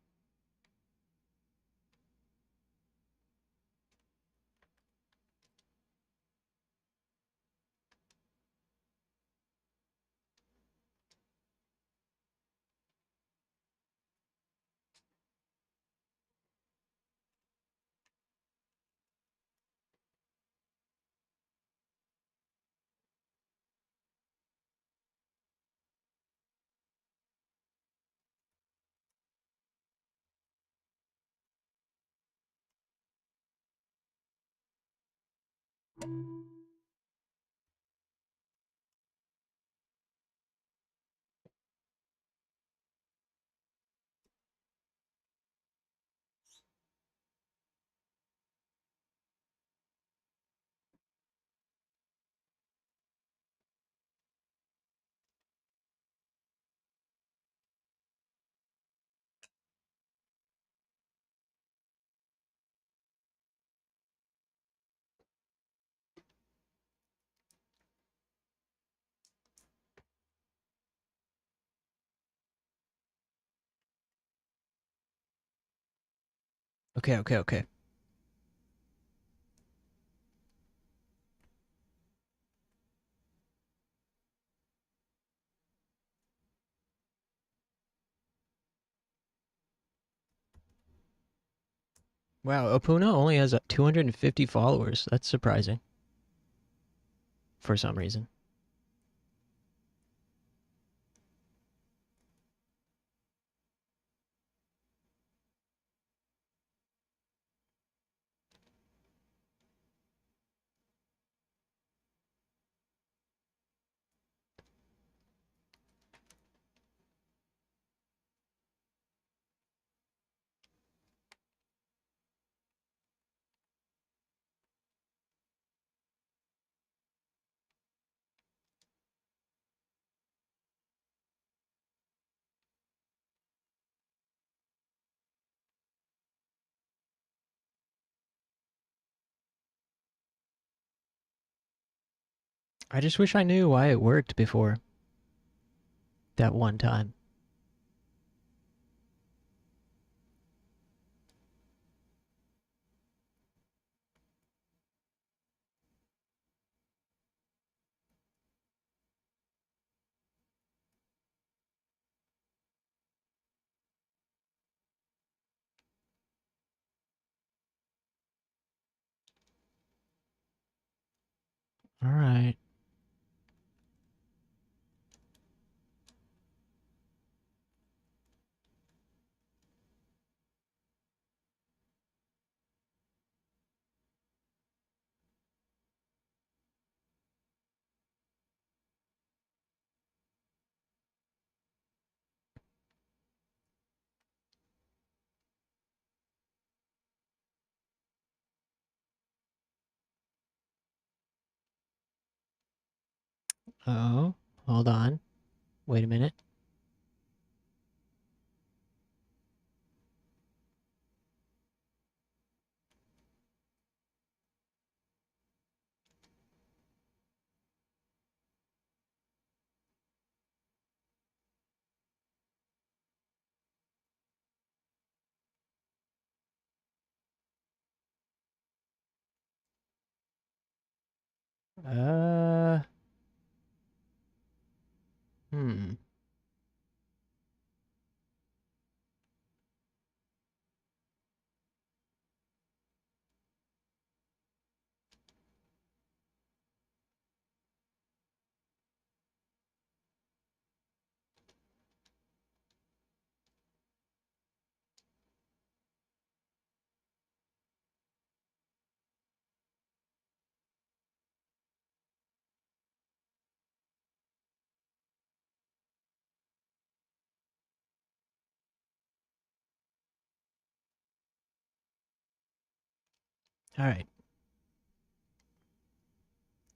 okay. Wow, OPOONA only has 250 followers. That's surprising. For some reason. I just wish I knew why it worked before. That one time. Alright. Oh, hold on. Wait a minute. Hmm. All right.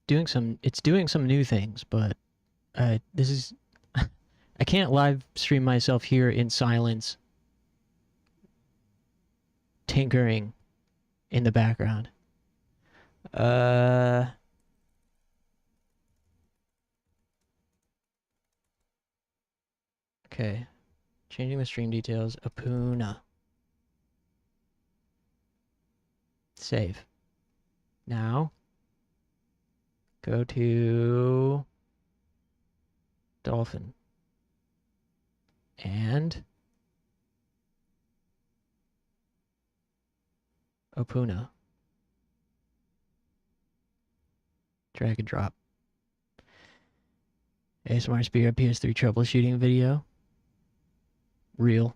It's doing some new things, but this is I can't live stream myself here in silence tinkering in the background. Okay. Changing the stream details. OPOONA. Save. Now, go to Dolphin. And OPOONA. Drag and drop. ASMR Spirit PS3 troubleshooting video. Real.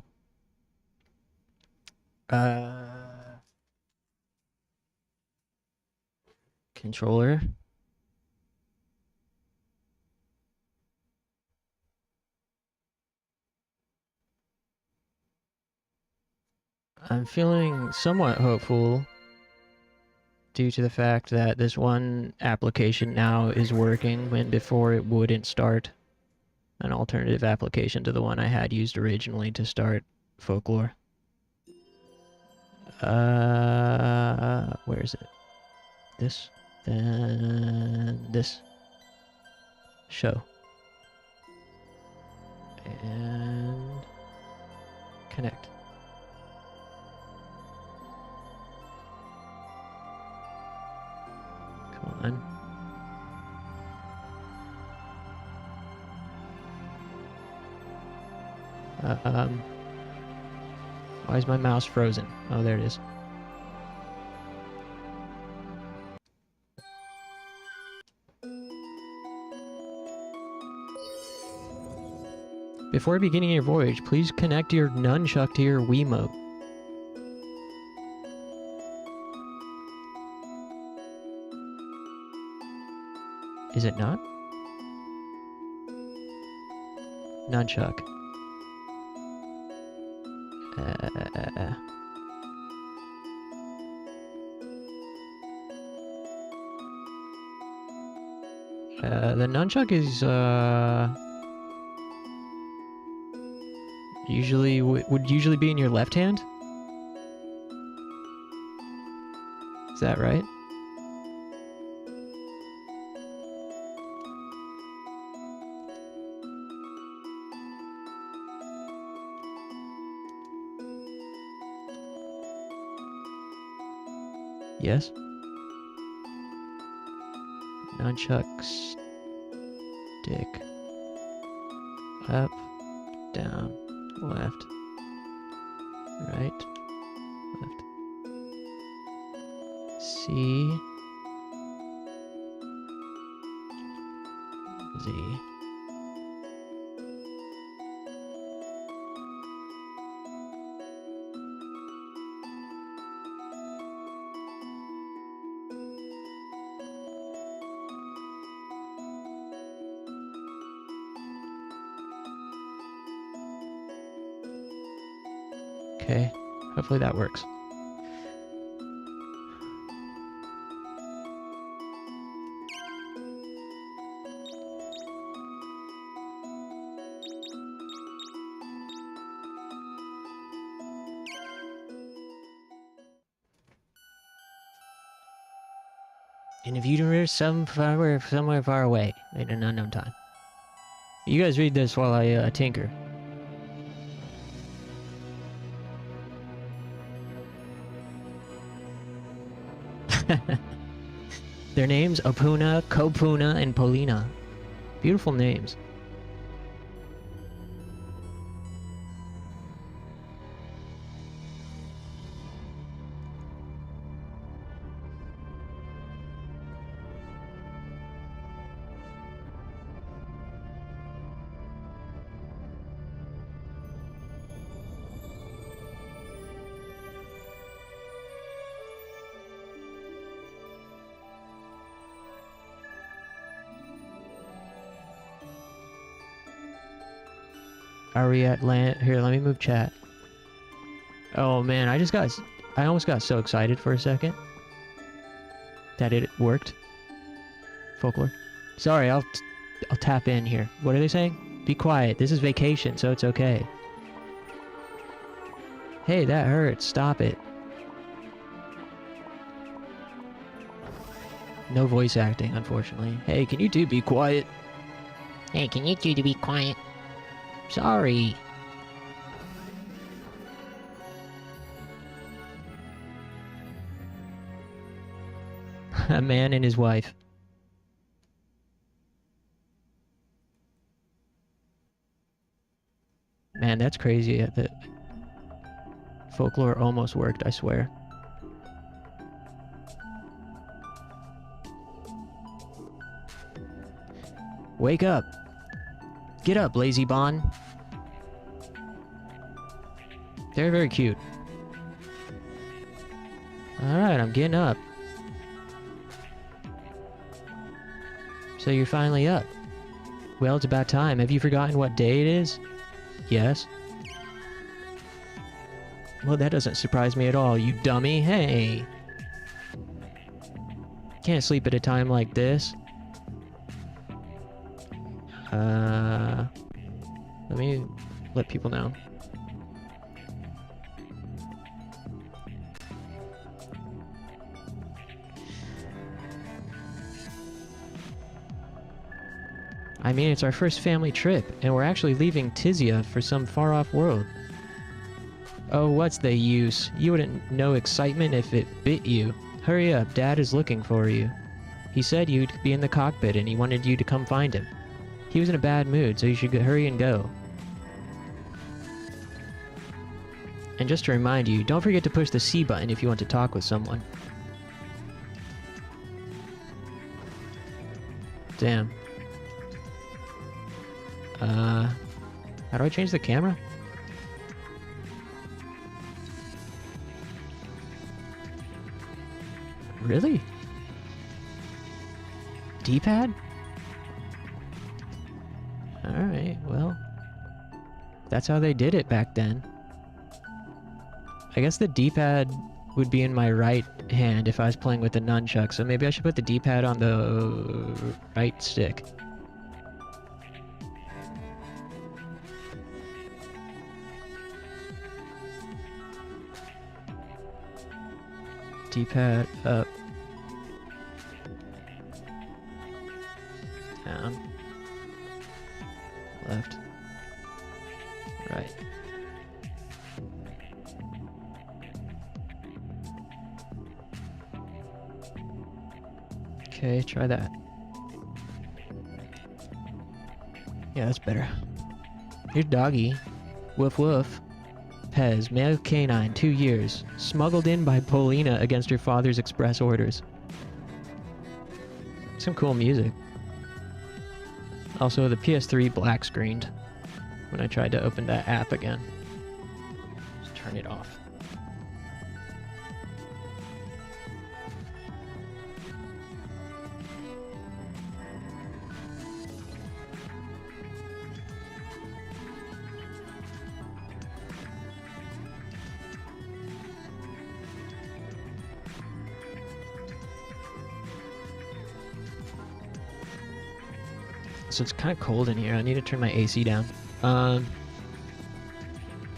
Controller. I'm feeling somewhat hopeful due to the fact that this one application now is working when before it wouldn't start. An alternative application to the one I had used originally to start Folklore. Where is it? This, then this. Show. And connect. Come on. Why is my mouse frozen? Oh, there it is. Before beginning your voyage, please connect your nunchuck to your Wiimote. Is it not? Nunchuck. The nunchuck is, usually, would usually be in your left hand? Is that right? Yes? Nunchuck stick. Up, down, left, right, left. C, Z. Okay, hopefully that works. In a universe somewhere far away, in an unknown time. You guys read this while I tinker. Their names, OPOONA, COPOONA, and POONA. Beautiful names. Are we at land? Here, let me move chat. Oh man, I almost got so excited for a second that it worked. Folklore. Sorry, I'll tap in here. What are they saying? Be quiet. This is vacation, so it's okay. Hey, that hurts. Stop it. No voice acting, unfortunately. Hey, can you two be quiet? Hey, can you two be quiet? Sorry. A man and his wife. Man, that's crazy that folklore almost worked, I swear. Wake up! Get up, lazy Bon. They're very cute. Alright, I'm getting up. So you're finally up. Well, it's about time. Have you forgotten what day it is? Yes. Well, that doesn't surprise me at all, you dummy. Hey! Can't sleep at a time like this. Let me let people know. I mean, it's our first family trip, and we're actually leaving Tizia for some far-off world. Oh, what's the use? You wouldn't know excitement if it bit you. Hurry up, Dad is looking for you. He said you'd be in the cockpit and he wanted you to come find him. He was in a bad mood, so you should hurry and go. And just to remind you, don't forget to push the C button if you want to talk with someone. Damn. How do I change the camera? Really? D-pad? Alright, well. That's how they did it back then. I guess the D-pad would be in my right hand if I was playing with the nunchuck, so maybe I should put the D-pad on the right stick. D-pad up. Down. Left. Right. Okay, try that. Yeah, that's better. Here's Doggy. Woof woof. Pez, male canine, 2 years. Smuggled in by Paulina against her father's express orders. Some cool music. Also, the PS3 black screened when I tried to open that app again. Just turn it off. So it's kind of cold in here. I need to turn my AC down.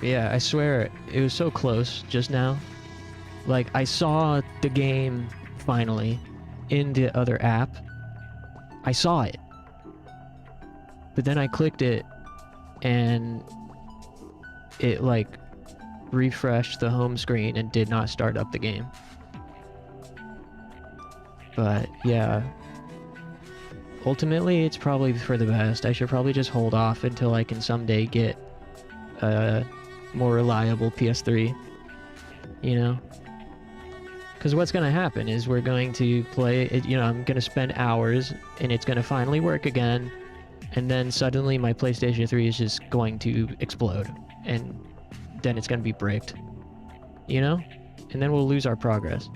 Yeah, I swear it was so close just now. Like, I saw the game finally in the other app. I saw it. But then I clicked it and it like refreshed the home screen and did not start up the game. But yeah, ultimately it's probably for the best. I should probably just hold off until I can someday get a more reliable PS3, you know? Because what's going to happen is we're going to play it, you know, I'm going to spend hours and it's going to finally work again, and then suddenly my PlayStation 3 is just going to explode, and then it's going to be bricked, you know? And then we'll lose our progress.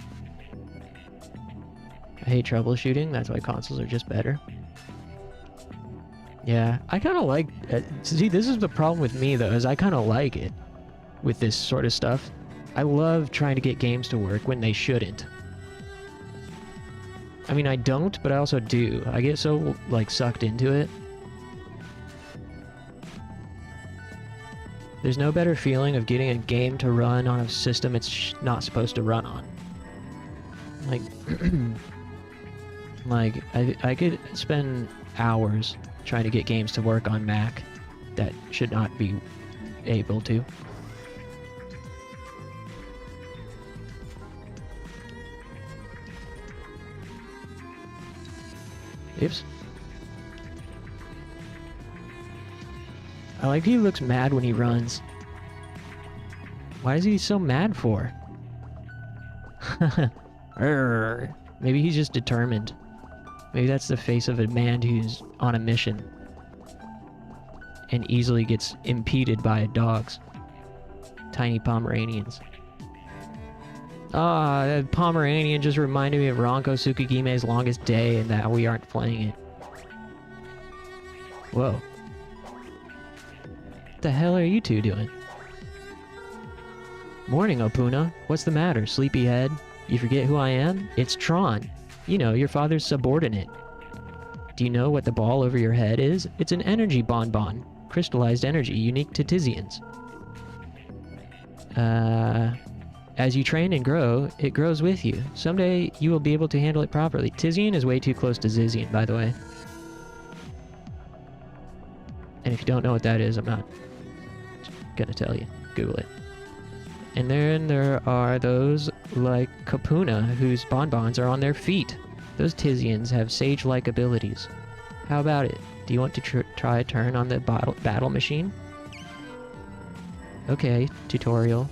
I hate troubleshooting, that's why consoles are just better. Yeah, I kind of like... see, this is the problem with me, though, is I kind of like it with this sort of stuff. I love trying to get games to work when they shouldn't. I mean, I don't, but I also do. I get so, like, sucked into it. There's no better feeling of getting a game to run on a system it's not supposed to run on. Like... like, I could spend hours trying to get games to work on Mac that should not be able to. Oops. I like he looks mad when he runs. Why is he so mad for? Maybe he's just determined. Maybe that's the face of a man who's on a mission and easily gets impeded by dogs. Tiny Pomeranians. Ah, that Pomeranian just reminded me of Ranko Tsukugime's Longest Day and that we aren't playing it. Whoa. What the hell are you two doing? Morning, OPOONA. What's the matter, sleepyhead? You forget who I am? It's Tron. You know, your father's subordinate. Do you know what the ball over your head is? It's an energy bonbon. Crystallized energy unique to Tizians. As you train and grow, it grows with you. Someday, you will be able to handle it properly. Tizian is way too close to Zizian, by the way. And if you don't know what that is, I'm not gonna tell you. Google it. And then there are those like OPOONA, whose bonbons are on their feet. Those Tizians have sage-like abilities. How about it? Do you want to try a turn on the battle machine? Okay, tutorial.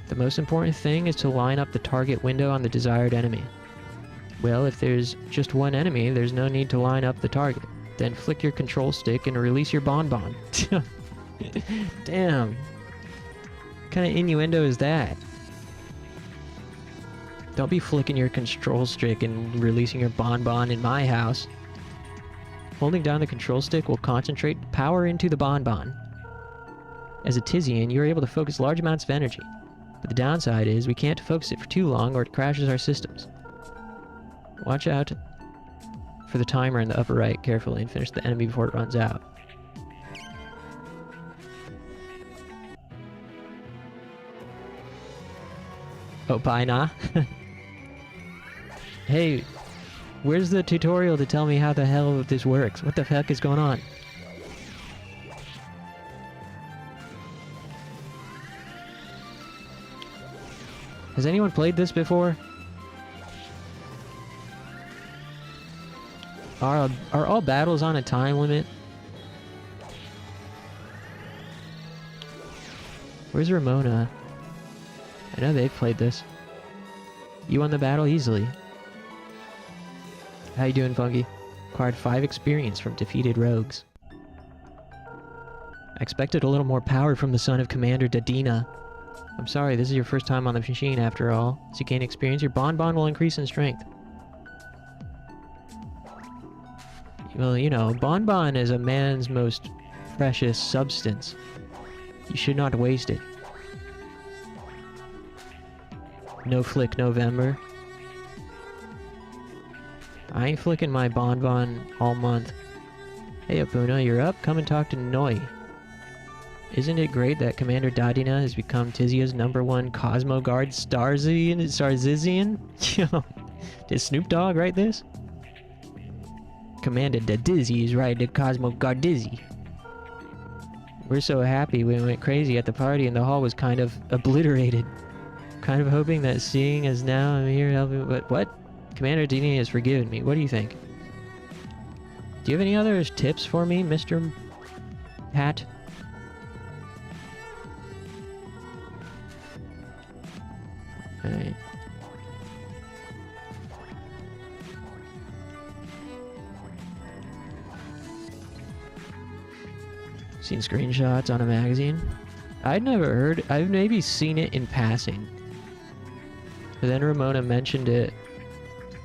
The most important thing is to line up the target window on the desired enemy. Well, if there's just one enemy, there's no need to line up the target. Then flick your control stick and release your bonbon. Damn. What kind of innuendo is that? Don't be flicking your control stick and releasing your bonbon in my house. Holding down the control stick will concentrate power into the bonbon. As a Tizian, you're able to focus large amounts of energy. But the downside is we can't focus it for too long or it crashes our systems. Watch out for the timer in the upper right carefully and finish the enemy before it runs out. OPOONA. Hey, where's the tutorial to tell me how the hell this works? What the heck is going on? Has anyone played this before? Are all battles on a time limit? Where's Ramona? I know they've played this. You won the battle easily. How you doing, Funky? Acquired 5 experience from defeated rogues. I expected a little more power from the son of Commander Dadina. I'm sorry, this is your first time on the machine after all. As you gain experience, your bonbon will increase in strength. Well, you know, bonbon is a man's most precious substance. You should not waste it. No flick November. I ain't flicking my bonbon all month. Hey OPOONA, you're up? Come and talk to Noi. Isn't it great that Commander Dadina has become Tizia's #1 Cosmo Guard Starzizian? Did Snoop Dogg write this? Commander Dadizzy is riding the Cosmo Guardizzy. We're so happy we went crazy at the party and the hall was kind of obliterated. Kind of hoping that seeing as now I'm here helping, but what? Commander Dini has forgiven me. What do you think? Do you have any other tips for me, Mr. Hat? Alright. Seen screenshots on a magazine? I'd never heard. I've maybe seen it in passing. But then Ramona mentioned it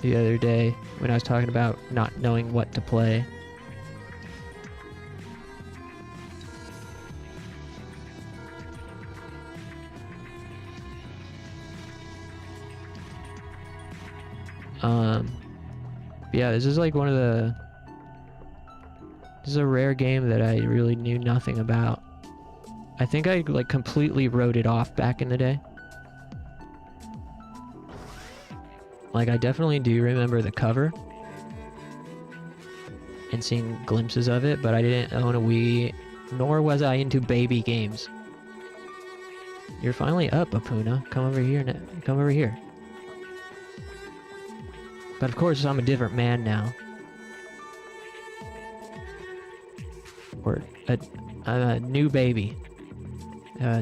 the other day when I was talking about not knowing what to play. Yeah, this is like one of the... This is a rare game that I really knew nothing about. I think I like completely wrote it off back in the day. Like, I definitely do remember the cover and seeing glimpses of it, but I didn't own a Wii, nor was I into baby games. You're finally up, OPOONA. Come over here. Come over here. But of course, I'm a different man now. Or I'm a new baby.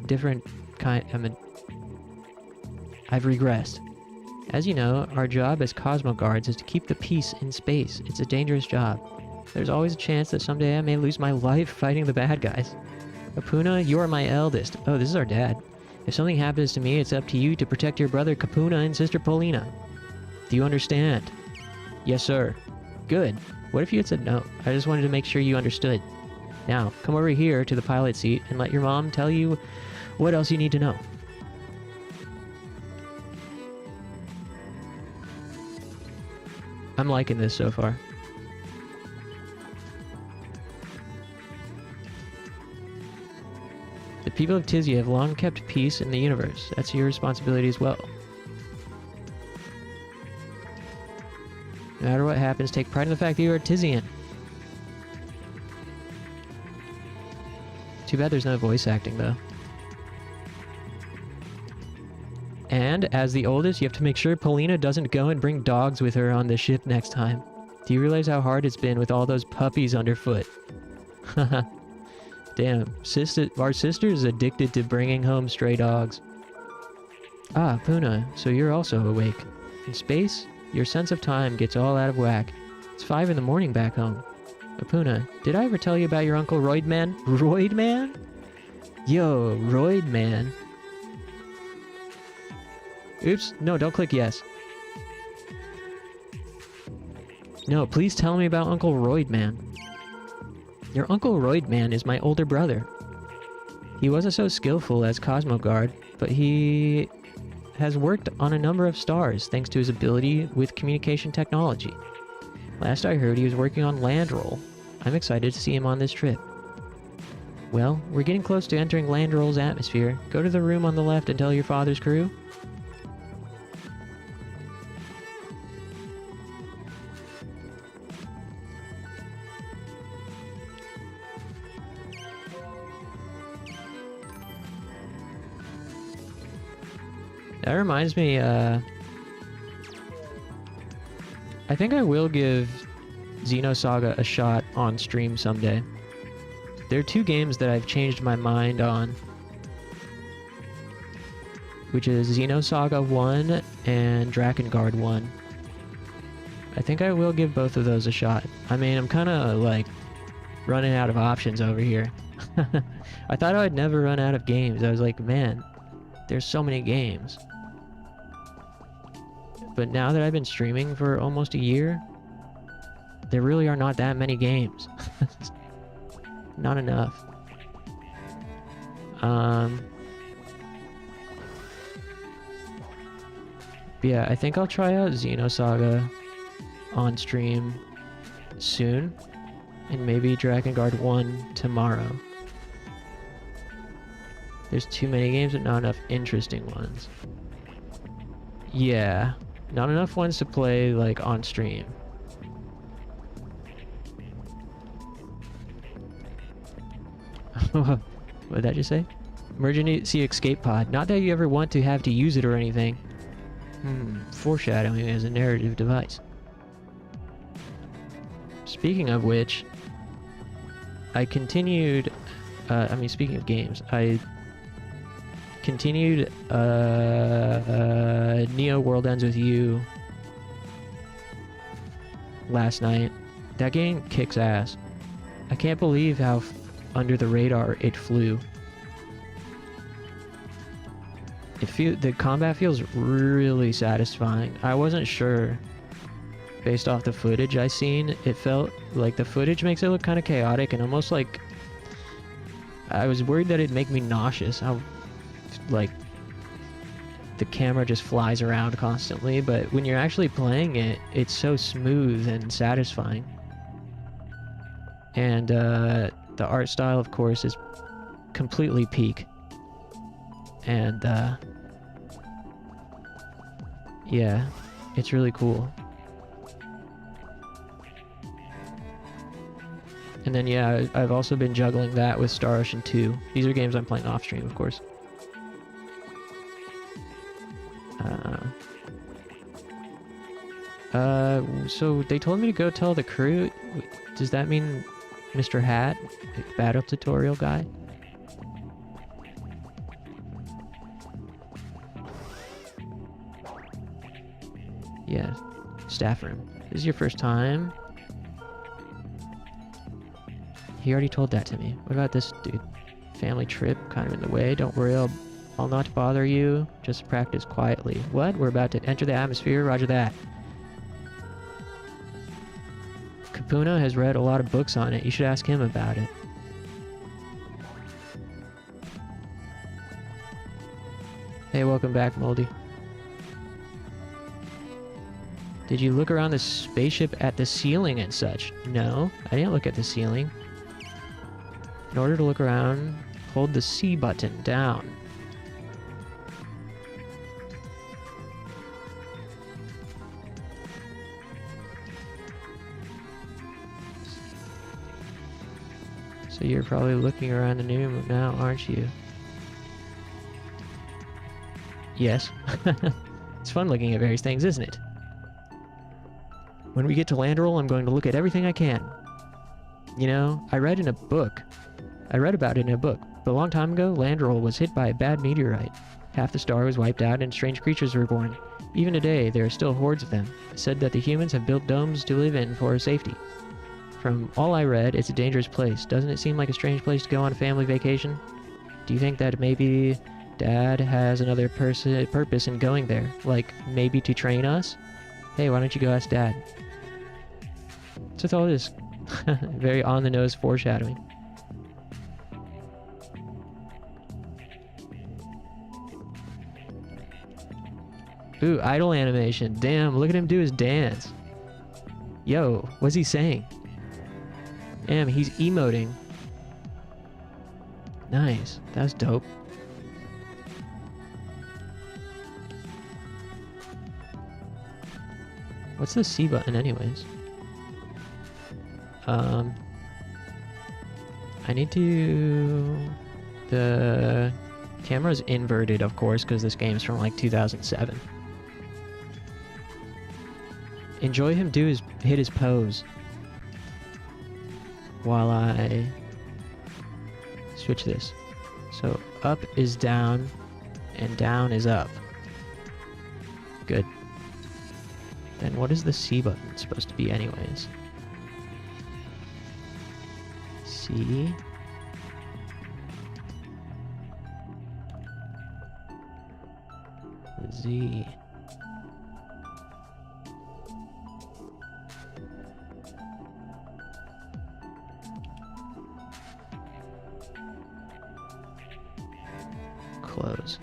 Different kind. I've regressed. As you know, our job as Cosmo Guards is to keep the peace in space. It's a dangerous job. There's always a chance that someday I may lose my life fighting the bad guys. OPOONA, you are my eldest. Oh, this is our dad. If something happens to me, it's up to you to protect your brother Capoona and sister Polina. Do you understand? Yes, sir. Good. What if you had said no? I just wanted to make sure you understood. Now, come over here to the pilot seat and let your mom tell you what else you need to know. I'm liking this so far. The people of Tizia have long kept peace in the universe. That's your responsibility as well. No matter what happens, take pride in the fact that you are a Tizian. Too bad there's no voice acting, though. And, as the oldest, you have to make sure Polina doesn't go and bring dogs with her on the ship next time. Do you realize how hard it's been with all those puppies underfoot? Haha. Damn, our sister is addicted to bringing home stray dogs. Ah, Poona, so you're also awake. In space, your sense of time gets all out of whack. It's 5 in the morning back home. Poona, did I ever tell you about your Uncle Roidman? Roidman? Yo, Roidman. Oops, no, don't click yes. No, please tell me about Uncle Roidman. Your Uncle Roidman is my older brother. He wasn't so skillful as Cosmo Guard, but he has worked on a number of stars thanks to his ability with communication technology. Last I heard, he was working on Landroll. I'm excited to see him on this trip. Well, we're getting close to entering Landroll's atmosphere. Go to the room on the left and tell your father's crew. That reminds me, I think I will give Xenosaga a shot on stream someday. There are 2 games that I've changed my mind on, which is Xenosaga 1 and Drakengard 1. I think I will give both of those a shot. I mean, I'm kind of, like, running out of options over here. I thought I'd never run out of games. I was like, man, there's so many games. But now that I've been streaming for almost a year, there really are not that many games. Not enough. Yeah, I think I'll try out Xenosaga on stream soon. And maybe Drakengard 1 tomorrow. There's too many games but not enough interesting ones. Yeah. Not enough ones to play, like, on stream. What did that just say? Emergency escape pod. Not that you ever want to have to use it or anything. Foreshadowing as a narrative device. Speaking of which, I continued... speaking of games, I continued Neo World Ends With You last night. That game kicks ass. I can't believe how under the radar it flew. The combat feels really satisfying. I wasn't sure based off the footage I seen. It felt like the footage makes it look kind of chaotic and almost like I was worried that it'd make me nauseous. How like the camera just flies around constantly, but when you're actually playing it, it's so smooth and satisfying. And the art style, of course, is completely peak. And yeah, it's really cool. And then yeah, I've also been juggling that with Star Ocean 2. These are games I'm playing off stream, of course. So they told me to go tell the crew. Does that mean Mr. Hat, battle tutorial guy? Yeah, staff room. This is your first time? He already told that to me. What about this dude? Family trip, kind of in the way. Don't worry, I'll not bother you. Just practice quietly. What? We're about to enter the atmosphere? Roger that. OPOONA has read a lot of books on it. You should ask him about it. Hey, welcome back, Moldy. Did you look around the spaceship at the ceiling and such? No, I didn't look at the ceiling. In order to look around, hold the C button down. So you're probably looking around the room now, aren't you? Yes. It's fun looking at various things, isn't it? When we get to Landroll, I'm going to look at everything I can. You know, I read about it in a book, but a long time ago, Landroll was hit by a bad meteorite. Half the star was wiped out and strange creatures were born. Even today, there are still hordes of them. It's said that the humans have built domes to live in for safety. From all I read, it's a dangerous place. Doesn't it seem like a strange place to go on a family vacation? Do you think that maybe Dad has another purpose in going there? Like, maybe to train us? Hey, why don't you go ask Dad? What's with all this very on-the-nose foreshadowing? Ooh, idle animation. Damn, look at him do his dance. Yo, what's he saying? Damn, he's emoting. Nice. That's dope. What's the C button anyways? I need to... The camera's inverted, of course, because this game's from like 2007. Enjoy him hit his pose. While I switch this. So up is down and down is up. Good. Then what is the C button supposed to be anyways? C. Z. Close.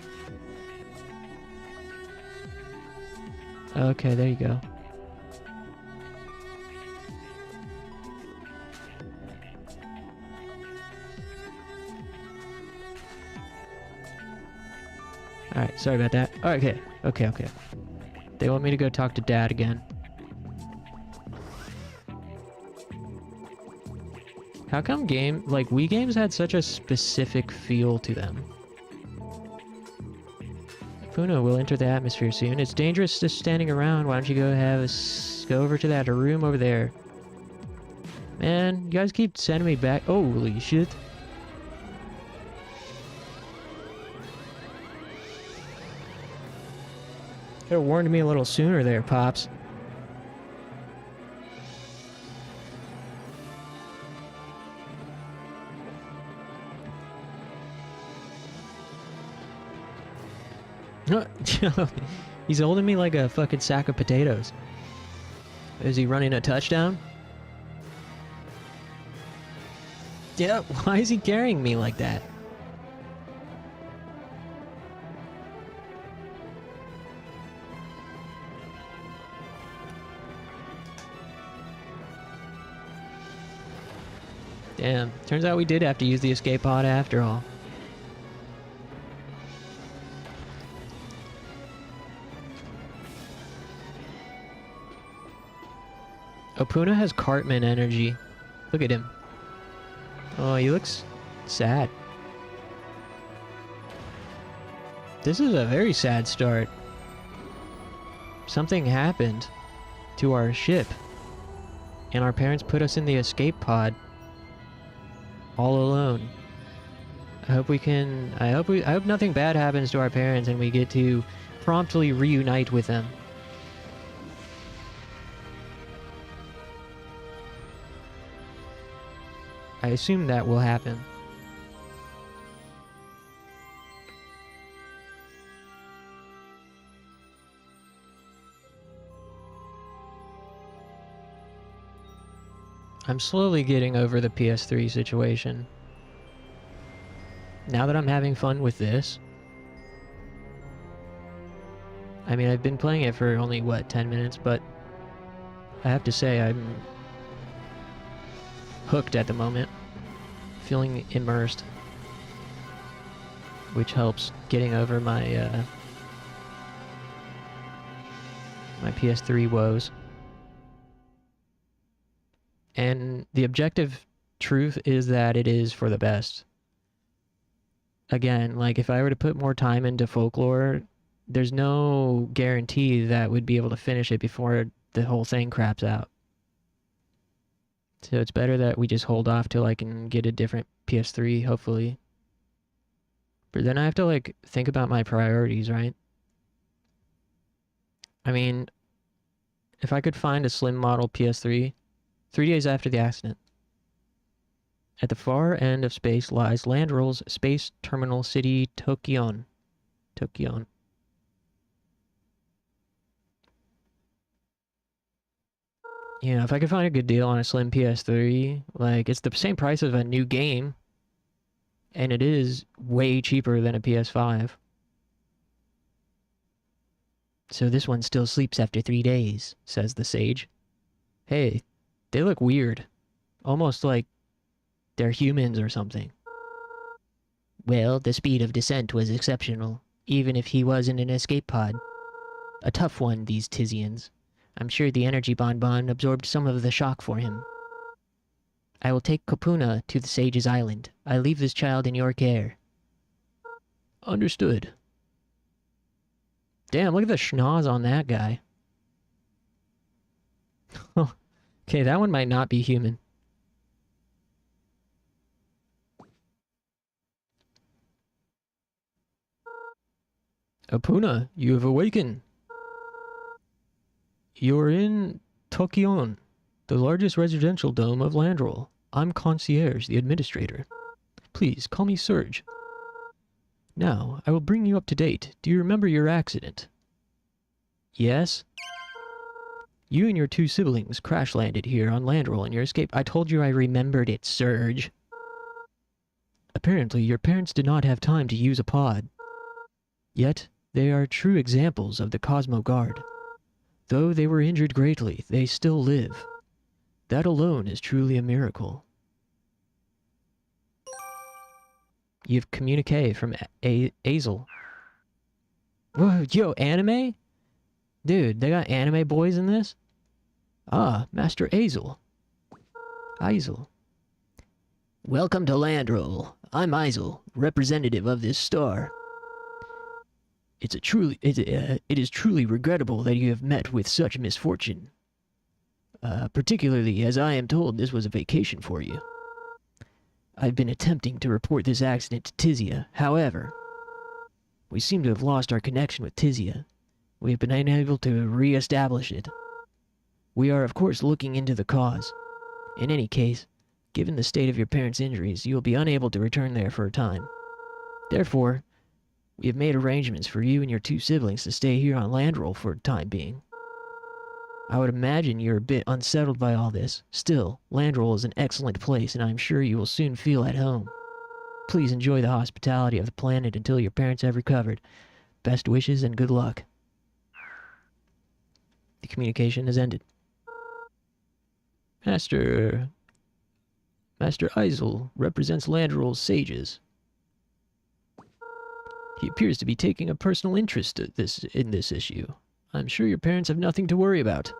Okay, there you go. Alright, sorry about that. Okay. They want me to go talk to Dad again. How come Wii games had such a specific feel to them? Opuna will enter the atmosphere soon. It's dangerous just standing around. Why don't you go over to that room over there? Man, you guys keep sending me back. Holy shit. Could have warned me a little sooner there, Pops. He's holding me like a fucking sack of potatoes. Is he running a touchdown? Yeah, why is he carrying me like that? Damn, turns out we did have to use the escape pod after all. Opuna has Cartman energy. Look at him. Oh, he looks sad. This is a very sad start. Something happened to our ship, and our parents put us in the escape pod all alone. I hope nothing bad happens to our parents and we get to promptly reunite with them. I assume that will happen. I'm slowly getting over the PS3 situation. Now that I'm having fun with this. I mean, I've been playing it for only, what, 10 minutes, but I have to say I'm hooked at the moment. Feeling immersed. Which helps getting over my, my PS3 woes. And the objective truth is that it is for the best. Again, like, if I were to put more time into Folklore, there's no guarantee that we'd be able to finish it before the whole thing craps out. So it's better that we just hold off till I can get a different PS3, hopefully. But then I have to, like, think about my priorities, right? I mean, if I could find a slim model PS3, 3 days after the accident. At the far end of space lies Landroll's space terminal city, Tokyon. Tokyon. You know, if I could find a good deal on a slim PS3, like, it's the same price of a new game. And it is way cheaper than a PS5. So this one still sleeps after 3 days, says the sage. Hey, they look weird. Almost like they're humans or something. Well, the speed of descent was exceptional, even if he was in an escape pod. A tough one, these Tizians. I'm sure the energy bonbon absorbed some of the shock for him. I will take Opuna to the Sage's Island. I leave this child in your care. Understood. Damn, look at the schnoz on that guy. Okay, that one might not be human. Opuna, you have awakened. You're in Tokyon, the largest residential dome of Landroll. I'm Concierge, the administrator. Please, call me Serge. Now, I will bring you up to date. Do you remember your accident? Yes? You and your 2 siblings crash-landed here on Landroll in your escape. I told you I remembered it, Serge. Apparently, your parents did not have time to use a pod. Yet, they are true examples of the Cosmo Guard. Though they were injured greatly, they still live. That alone is truly a miracle. You've communique from Azel. Whoa, yo, anime? Dude, they got anime boys in this? Ah, Master Azel. Azel. Welcome to Landroll. I'm Azel, representative of this star. It is truly regrettable that you have met with such misfortune. Particularly as I am told this was a vacation for you. I've been attempting to report this accident to Tizia. However, we seem to have lost our connection with Tizia. We have been unable to re-establish it. We are, of course, looking into the cause. In any case, given the state of your parents' injuries, you will be unable to return there for a time. Therefore, we have made arrangements for you and your 2 siblings to stay here on Landroll for the time being. I would imagine you're a bit unsettled by all this. Still, Landroll is an excellent place, and I am sure you will soon feel at home. Please enjoy the hospitality of the planet until your parents have recovered. Best wishes and good luck. The communication has ended. Master Eisel represents Landroll's sages. He appears to be taking a personal interest in this issue. I'm sure your parents have nothing to worry about.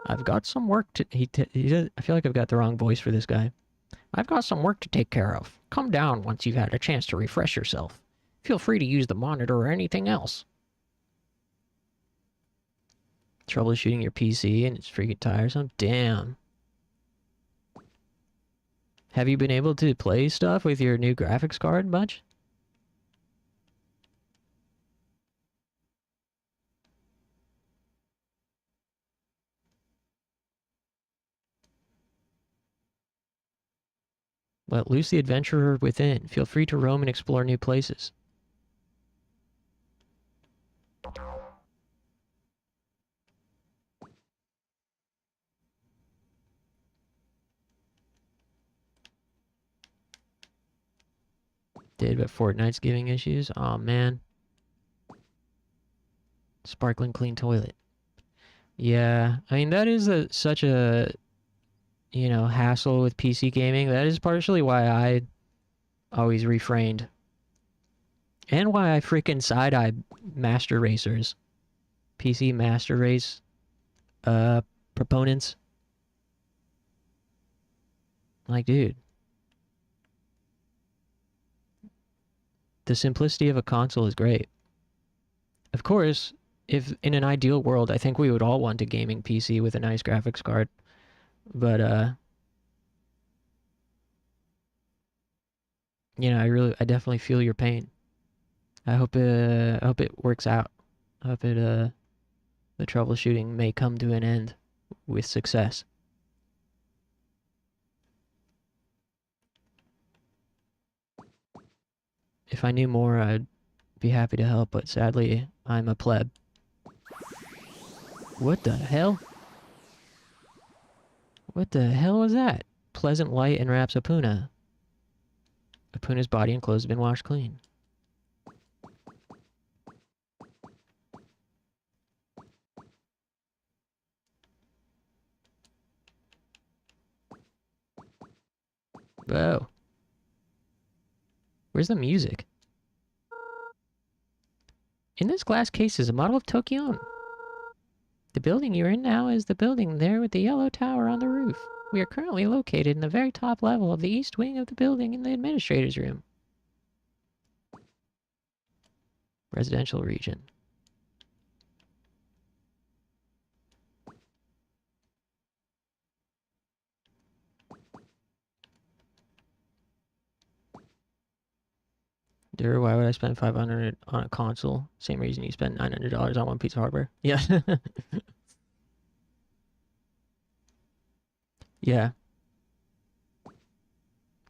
I've got some work to... I feel like I've got the wrong voice for this guy. I've got some work to take care of. Come down once you've had a chance to refresh yourself. Feel free to use the monitor or anything else. Troubleshooting your PC and it's freaking tiresome? Damn. Have you been able to play stuff with your new graphics card much? Let loose the adventurer within. Feel free to roam and explore new places. Did, but Fortnite's giving issues? Aw, man. Sparkling clean toilet. Yeah, I mean, that is such a... you know, hassle with PC gaming. That is partially why I always refrained. And why I freaking side-eye Master Racers. PC Master Race proponents. Like, dude. The simplicity of a console is great. Of course, if in an ideal world, I think we would all want a gaming PC with a nice graphics card. But, you know, I definitely feel your pain. I hope it works out. I hope the troubleshooting may come to an end with success. If I knew more, I'd be happy to help, but sadly, I'm a pleb. What the hell? What the hell was that? Pleasant light enwraps OPOONA. OPOONA's body and clothes have been washed clean. Whoa. Where's the music? In this glass case is a model of Tokyo. The building you're in now is the building there with the yellow tower on the roof. We are currently located in the very top level of the east wing of the building in the administrator's room. Residential region. Why would I spend $500 on a console? Same reason you spend $900 on one piece of hardware. Yeah. Yeah.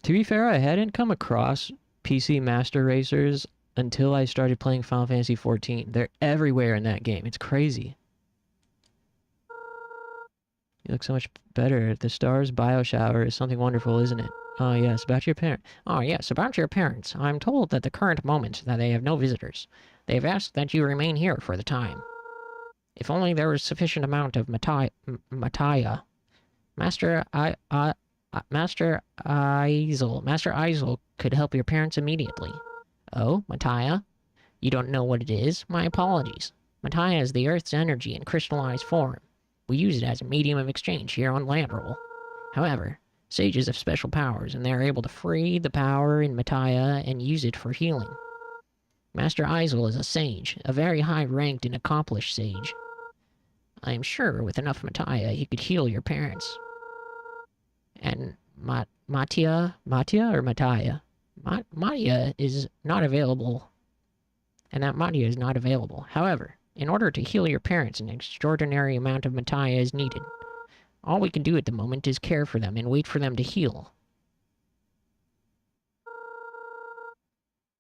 To be fair, I hadn't come across PC Master Racers until I started playing Final Fantasy XIV. They're everywhere in that game. It's crazy. You look so much better. The star's bioshower is something wonderful, isn't it? Oh, yes, about your parents. Oh, yes, about your parents. I'm told at the current moment that they have no visitors. They've asked that you remain here for the time. If only there was sufficient amount of Mataya. Master Eisel could help your parents immediately. Oh, Mataya? You don't know what it is? My apologies. Mataya is the Earth's energy in crystallized form. We use it as a medium of exchange here on Landroll. However, sages have special powers, and they are able to free the power in Mataya and use it for healing. Master Isel is a sage, a very high-ranked and accomplished sage. I am sure with enough Mattia he could heal your parents. And Mattia or Mattia? Mattia is not available. And that Mattia is not available. However, in order to heal your parents, an extraordinary amount of Mattia is needed. All we can do at the moment is care for them and wait for them to heal.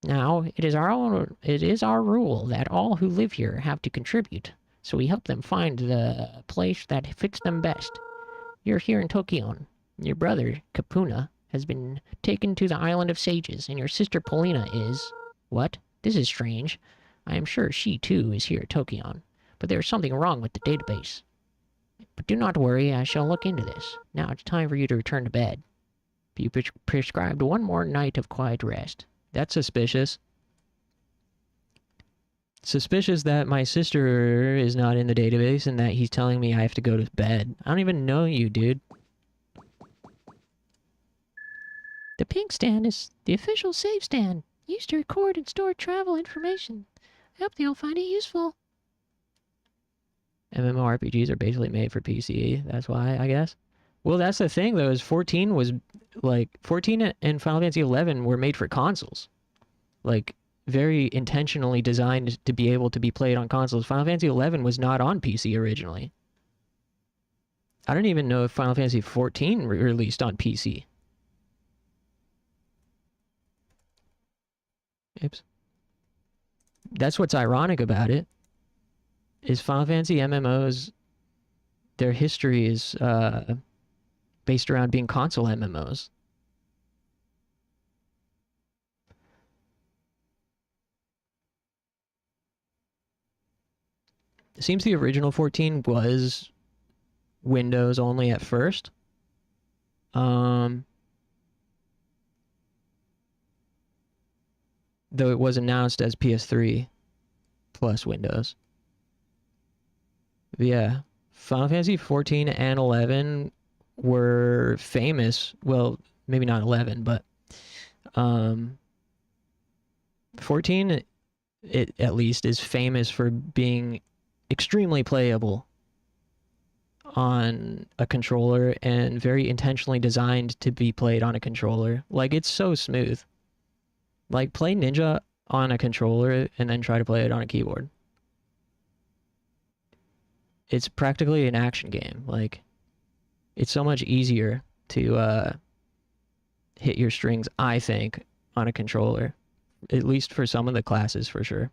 Now, it is our rule that all who live here have to contribute, so we help them find the place that fits them best. You're here in Tokyo. Your brother, Kapuna, has been taken to the Island of Sages, and your sister Polina is... What? This is strange. I am sure she, too, is here at Tokyo, but there is something wrong with the database. But do not worry, I shall look into this. Now it's time for you to return to bed. You prescribed one more night of quiet rest. That's suspicious. Suspicious that my sister is not in the database and that he's telling me I have to go to bed. I don't even know you, dude. The pink stand is the official save stand, used to record and store travel information. I hope you'll find it useful. MMORPGs are basically made for PC. That's why, I guess. Well, that's the thing, though, is 14 was, like, 14 and Final Fantasy 11 were made for consoles. Like, very intentionally designed to be able to be played on consoles. Final Fantasy 11 was not on PC originally. I don't even know if Final Fantasy 14 released on PC. Oops. That's what's ironic about it. Is Final Fantasy MMOs, their history is based around being console MMOs. It seems the original 14 was Windows only at first. Though it was announced as PS3 plus Windows. But yeah, Final Fantasy 14 and 11 were famous. Well, maybe not 11, but 14, it at least is famous for being extremely playable on a controller and very intentionally designed to be played on a controller. Like, it's so smooth. Like, play Ninja on a controller and then try to play it on a keyboard. It's practically an action game. Like, it's so much easier to hit your strings, I think, on a controller. At least for some of the classes, for sure.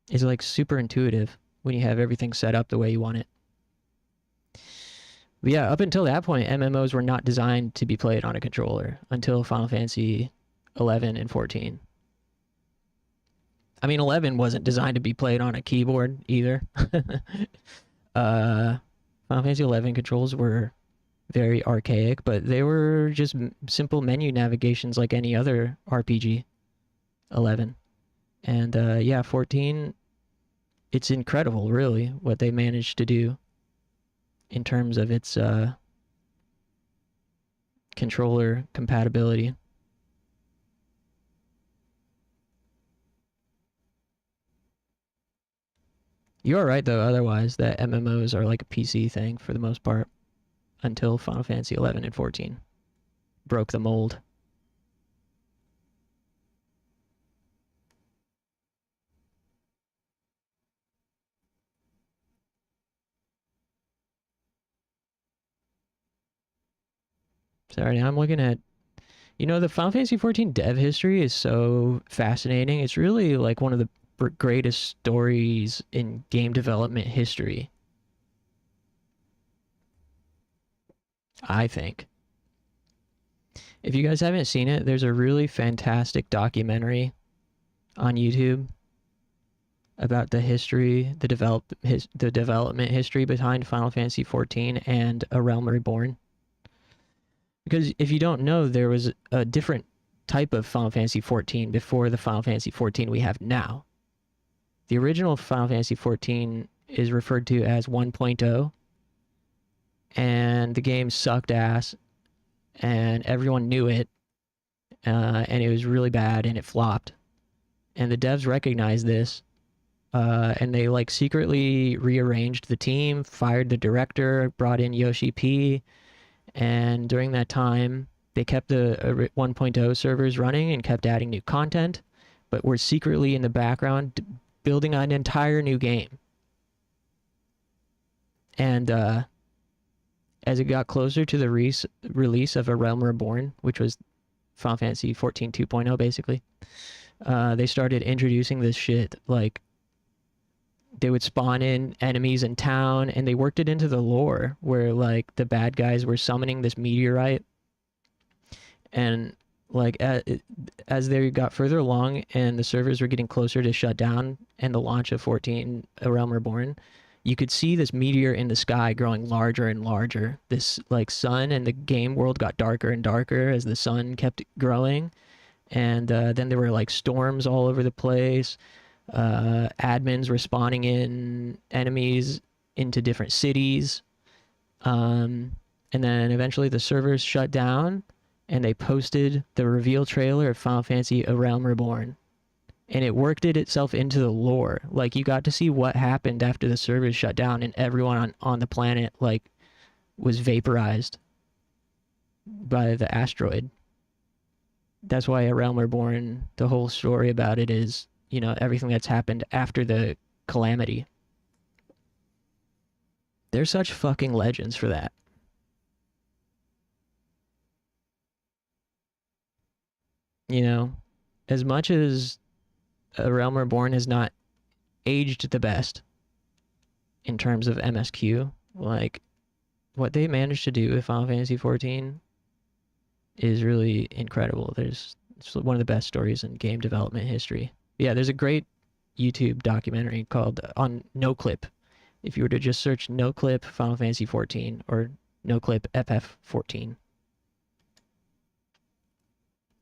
It's, like, super intuitive when you have everything set up the way you want it. But yeah, up until that point, MMOs were not designed to be played on a controller until Final Fantasy 11 and 14. I mean, 11 wasn't designed to be played on a keyboard either. Final Fantasy 11 controls were very archaic, but they were just simple menu navigations like any other RPG. 11. And yeah, 14, it's incredible, really, what they managed to do in terms of its controller compatibility. You are right, though, otherwise, that MMOs are like a PC thing for the most part, until Final Fantasy 11 and 14 broke the mold. Sorry, I'm looking at... You know, the Final Fantasy 14 dev history is so fascinating. It's really like one of the greatest stories in game development history, I think. If you guys haven't seen it, there's a really fantastic documentary on YouTube about the history, the development history behind Final Fantasy 14 and A Realm Reborn. Because if you don't know, there was a different type of Final Fantasy 14 before the Final Fantasy 14 we have now. The original Final Fantasy 14 is referred to as 1.0, and the game sucked ass, and everyone knew it, and it was really bad, and it flopped. And the devs recognized this, and they like secretly rearranged the team, fired the director, brought in Yoshi P, and during that time, they kept the 1.0 servers running and kept adding new content, but were secretly in the background building an entire new game. And as it got closer to the release of A Realm Reborn, which was Final Fantasy 14 2.0 basically, they started introducing this shit. Like, they would spawn in enemies in town, and they worked it into the lore where like the bad guys were summoning this meteorite, and like as they got further along and the servers were getting closer to shut down and the launch of 14 A Realm Reborn, you could see this meteor in the sky growing larger and larger. This like sun, and the game world got darker and darker as the sun kept growing. And then there were like storms all over the place. Admins were spawning in enemies into different cities. And then eventually the servers shut down, and they posted the reveal trailer of Final Fantasy A Realm Reborn. And it worked itself into the lore. Like, you got to see what happened after the servers shut down and everyone on the planet like was vaporized by the asteroid. That's why A Realm Reborn, the whole story about it is, you know, everything that's happened after the calamity. They're such fucking legends for that. You know, as much as A Realm Reborn has not aged the best in terms of MSQ, like, what they managed to do with Final Fantasy 14 is really incredible. It's one of the best stories in game development history. Yeah, there's a great YouTube documentary called on NoClip. If you were to just search NoClip Final Fantasy 14 or NoClip FF14,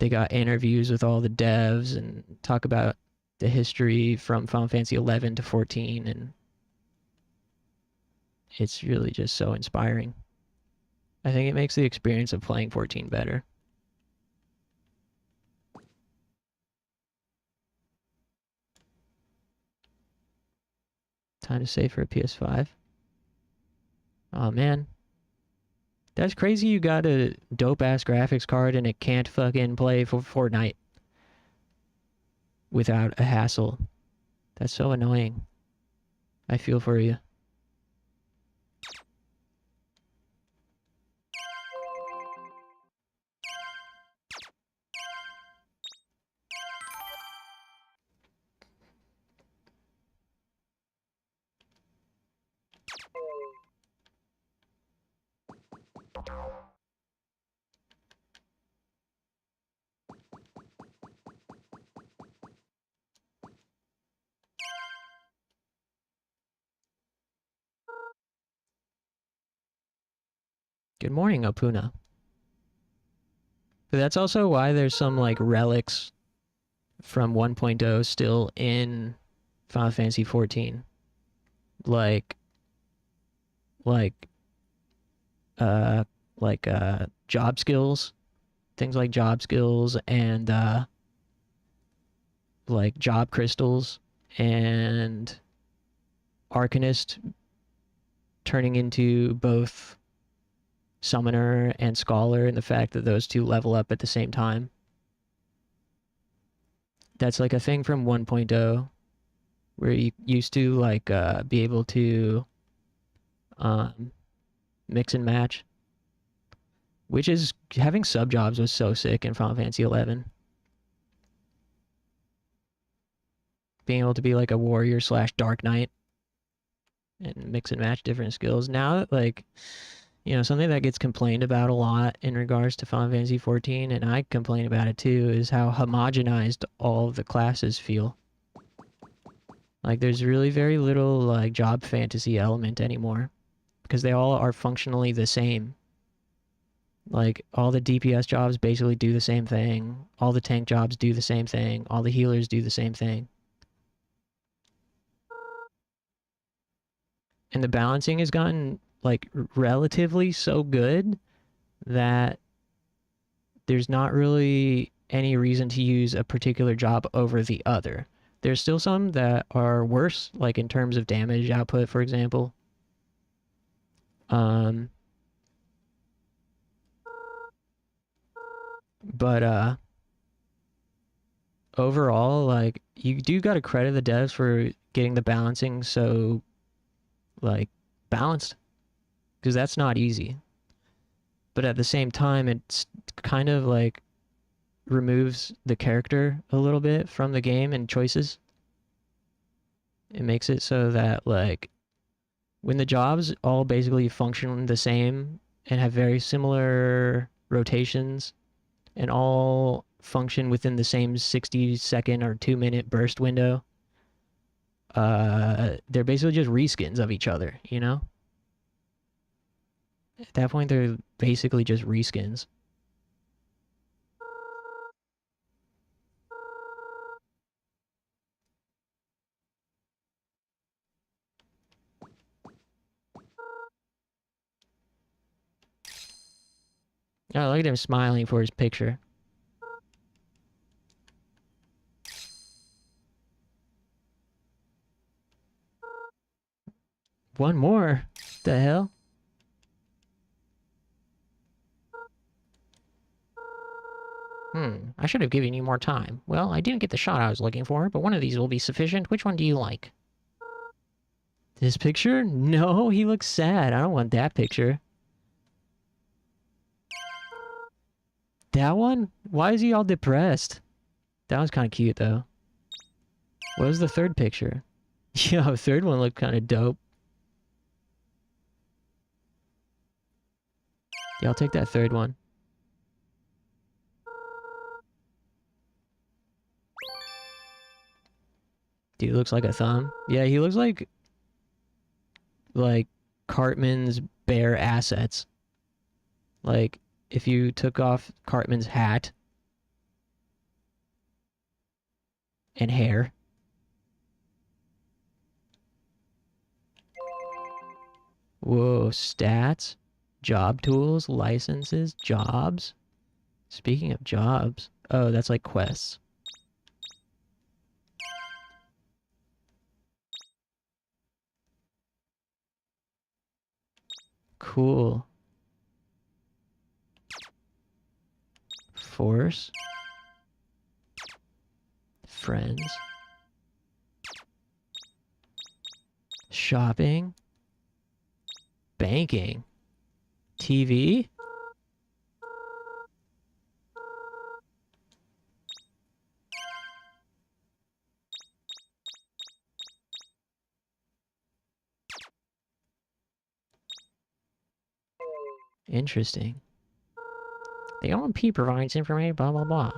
they got interviews with all the devs and talk about the history from Final Fantasy 11 to 14, and it's really just so inspiring. I think it makes the experience of playing 14 better. Time to save for a PS5. Oh man. That's crazy you got a dope-ass graphics card and it can't fucking play for Fortnite without a hassle. That's so annoying. I feel for you. Good morning, OPOONA. But that's also why there's some like relics from 1.0 still in Final Fantasy 14. Like job skills. Things like job skills and like job crystals and Arcanist turning into both Summoner and Scholar, and the fact that those two level up at the same time. That's like a thing from 1.0 where you used to like be able to mix and match, which is having sub jobs was so sick in Final Fantasy 11. Being able to be like a warrior / Dark Knight and mix and match different skills. Now, like, you know, something that gets complained about a lot in regards to Final Fantasy 14, and I complain about it too, is how homogenized all of the classes feel. Like, there's really very little like job fantasy element anymore, because they all are functionally the same. Like, all the DPS jobs basically do the same thing. All the tank jobs do the same thing. All the healers do the same thing. And the balancing has gotten like relatively so good that there's not really any reason to use a particular job over the other. There's still some that are worse, like in terms of damage output, for example. But overall, like, you do gotta credit the devs for getting the balancing so, like, balanced, because that's not easy. But at the same time, it's kind of like removes the character a little bit from the game and choices. It makes it so that, like, when the jobs all basically function the same and have very similar rotations and all function within the same 60-second or 2-minute burst window, they're basically just reskins of each other, you know? At that point, they're basically just reskins. Oh, look at him smiling for his picture. One more? The hell? I should have given you more time. Well, I didn't get the shot I was looking for, but one of these will be sufficient. Which one do you like? This picture? No, he looks sad. I don't want that picture. That one? Why is he all depressed? That one's kind of cute, though. What was the third picture? Yo, the third one looked kind of dope. Yeah, I'll take that third one. Dude looks like a thumb. Yeah, he looks like Cartman's bare assets. Like, if you took off Cartman's hat and hair. Whoa, stats, job tools, licenses, jobs. Speaking of jobs, oh, that's like quests. Cool. Force. Friends. Shopping. Banking. TV. Interesting. The OMP provides information, blah, blah, blah.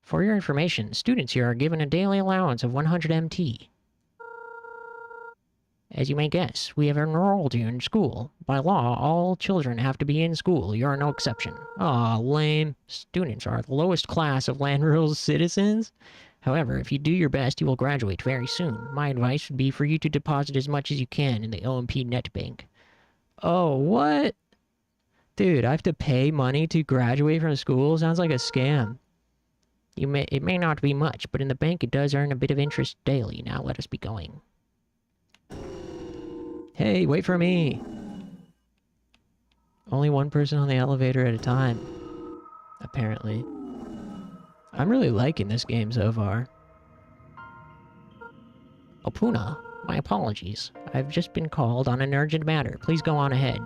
For your information, students here are given a daily allowance of 100 MT. As you may guess, we have enrolled you in school. By law, all children have to be in school. You are no exception. Aw, lame. Students are the lowest class of land rural citizens. However, if you do your best, you will graduate very soon. My advice would be for you to deposit as much as you can in the OMP Net Bank. Oh, what? Dude, I have to pay money to graduate from school? Sounds like a scam. It may not be much, but in the bank it does earn a bit of interest daily. Now let us be going. Hey, wait for me! Only one person on the elevator at a time. Apparently. I'm really liking this game so far. OPOONA, my apologies. I've just been called on an urgent matter. Please go on ahead.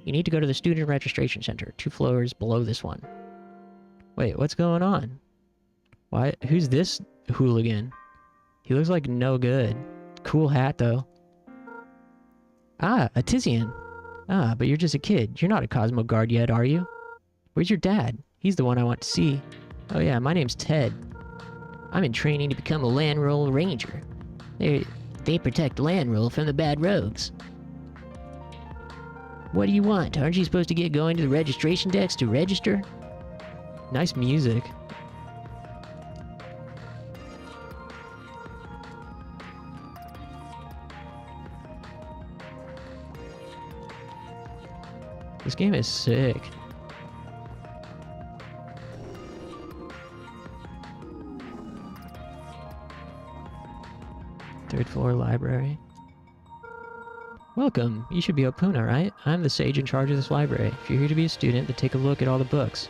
You need to go to the Student Registration Center, 2 floors below this one. Wait, what's going on? Why? Who's this hooligan? He looks like no good. Cool hat, though. Ah, a Tizian. Ah, but you're just a kid. You're not a Cosmo Guard yet, are you? Where's your dad? He's the one I want to see. Oh yeah, my name's Ted. I'm in training to become a land roll ranger. They protect land roll from the bad rogues. What do you want? Aren't you supposed to get going to the registration desk to register? Nice music. This game is sick. Third floor library. Welcome. You should be OPOONA, right? I'm the sage in charge of this library. If you're here to be a student, then take a look at all the books.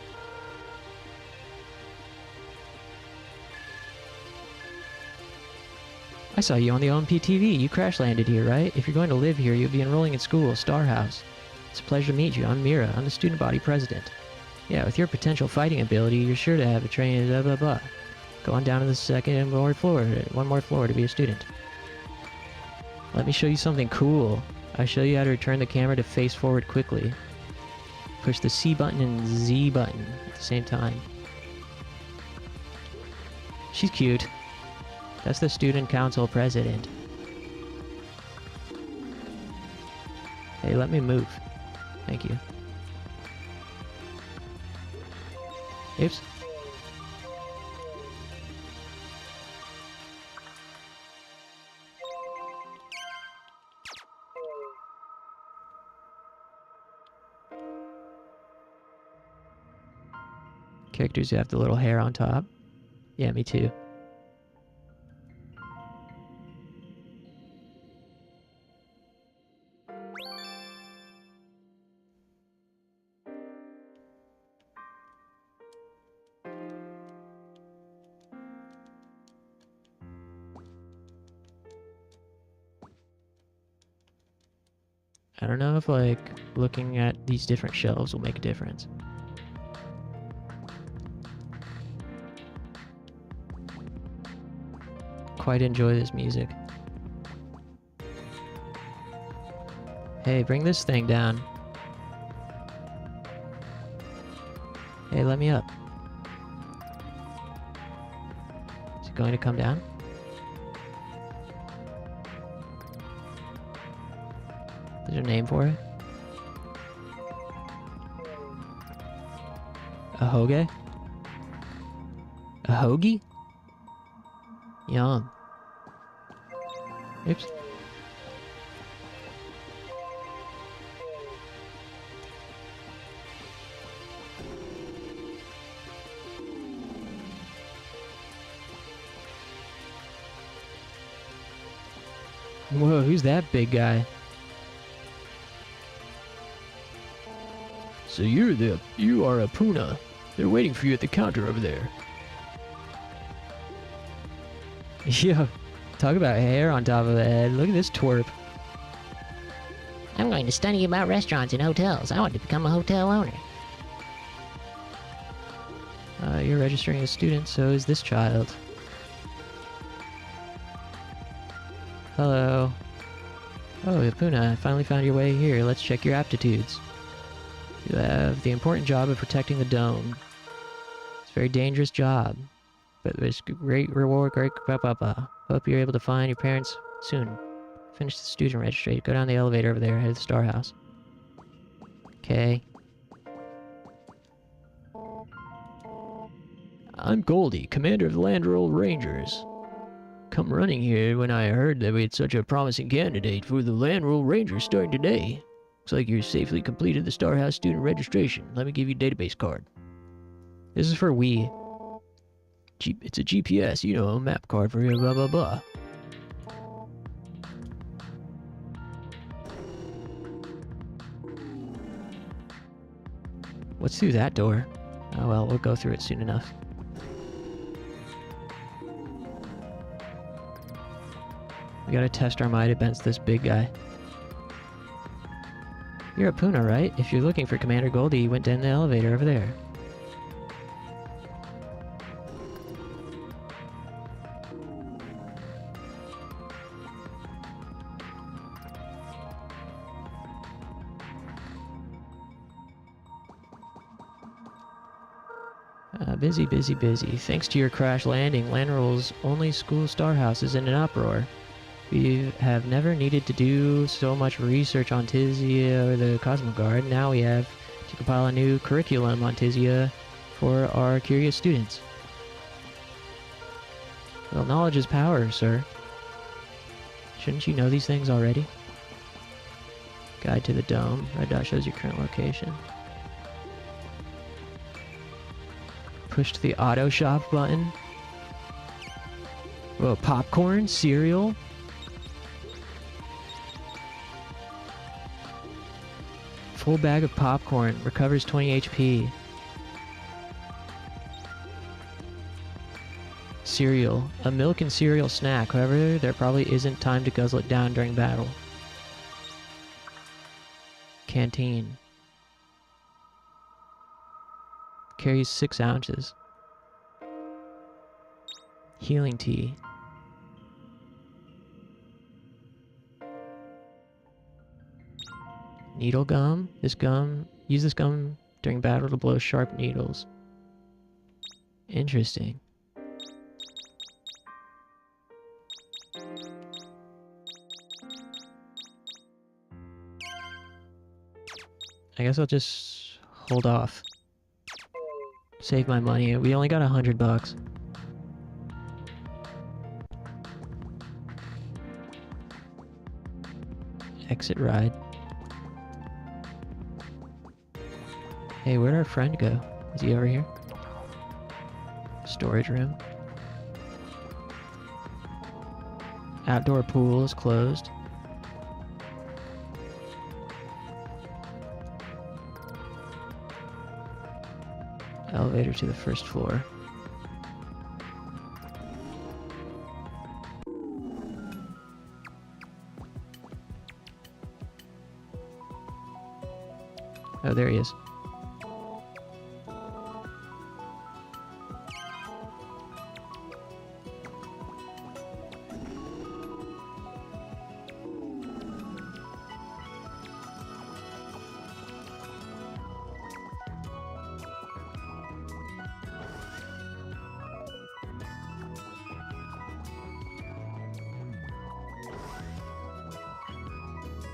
I saw you on the OMP TV. You crash landed here, right? If you're going to live here, you'll be enrolling in school, Star House. It's a pleasure to meet you. I'm Mira. I'm the student body president. Yeah, with your potential fighting ability, you're sure to have a training, blah, blah, blah. Go on down to the second more floor, one more floor to be a student. Let me show you something cool. I show you how to return the camera to face forward quickly. Push the C button and Z button at the same time. She's cute. That's the student council president. Hey, let me move. Thank you. Oops. Characters who have the little hair on top. Yeah, me too. I don't know if, like, looking at these different shelves will make a difference. Quite enjoy this music. Hey, bring this thing down. Hey, let me up. Is it going to come down? Is there a name for it? A hoagie? A hoagie? Yum. Oops. Whoa, who's that big guy? So you are OPOONA. They're waiting for you at the counter over there. Yo, talk about hair on top of the head. Look at this twerp. I'm going to study about restaurants and hotels. I want to become a hotel owner. You're registering as a student, so is this child. Hello. Oh, OPOONA, I finally found your way here. Let's check your aptitudes. You have the important job of protecting the dome. It's a very dangerous job, but there's great reward, great blah. Hope you're able to find your parents soon. Finish the student registry. Go down the elevator over there, head to the Star House. Okay. I'm Goldie, commander of the Landroll Rangers. Come running here when I heard that we had such a promising candidate for the Landroll Rangers starting today. Looks like you safely completed the Star House student registration. Let me give you a database card. This is for Wii. It's a GPS, you know, a map card for blah blah blah. What's through that door? Oh well, we'll go through it soon enough. We gotta test our might against this big guy. You're OPOONA, right? If you're looking for Commander Goldie, you went down the elevator over there. Busy. Thanks to your crash landing, Landroll's only school Star House is in an uproar. We have never needed to do so much research on Tizia or the Cosmoguard. Now we have to compile a new curriculum on Tizia for our curious students. Well, knowledge is power, sir. Shouldn't you know these things already? Guide to the dome. Red dot shows your current location. Push to the auto shop button. Whoa, popcorn? Cereal? Full bag of popcorn. Recovers 20 HP. Cereal. A milk and cereal snack. However, there probably isn't time to guzzle it down during battle. Canteen. Carries 6 ounces. Healing tea. Needle gum. Use this gum during battle to blow sharp needles. Interesting. I guess I'll just hold off. Save my money. We only got $100. Exit ride. Hey, where'd our friend go? Is he over here? Storage room. Outdoor pool is closed. Elevator to the first floor. Oh, there he is.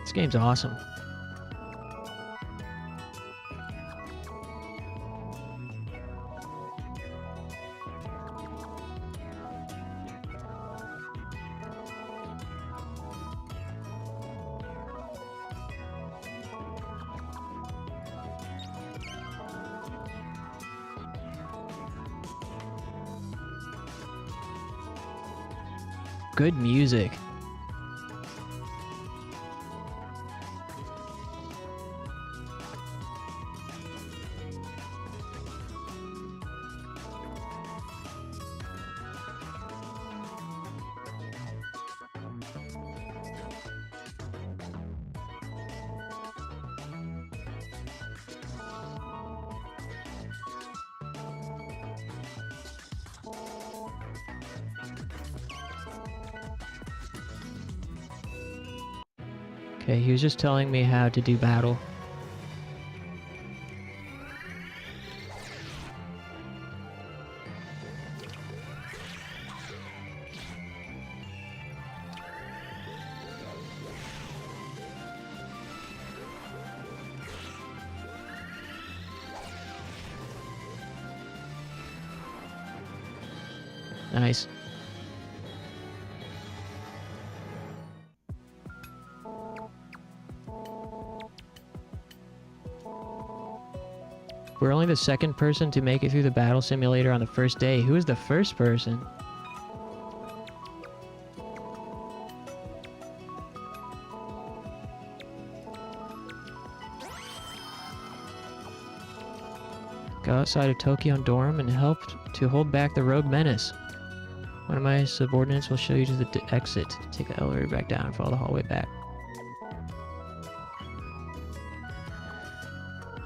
This game's awesome. Good music. Okay, he was just telling me how to do battle. Nice. We're only the second person to make it through the battle simulator on the first day. Who is the first person? Go outside of Tokyo Dorm and helped to hold back the rogue menace. One of my subordinates will show you to the exit. Take the elevator back down and follow the hallway back.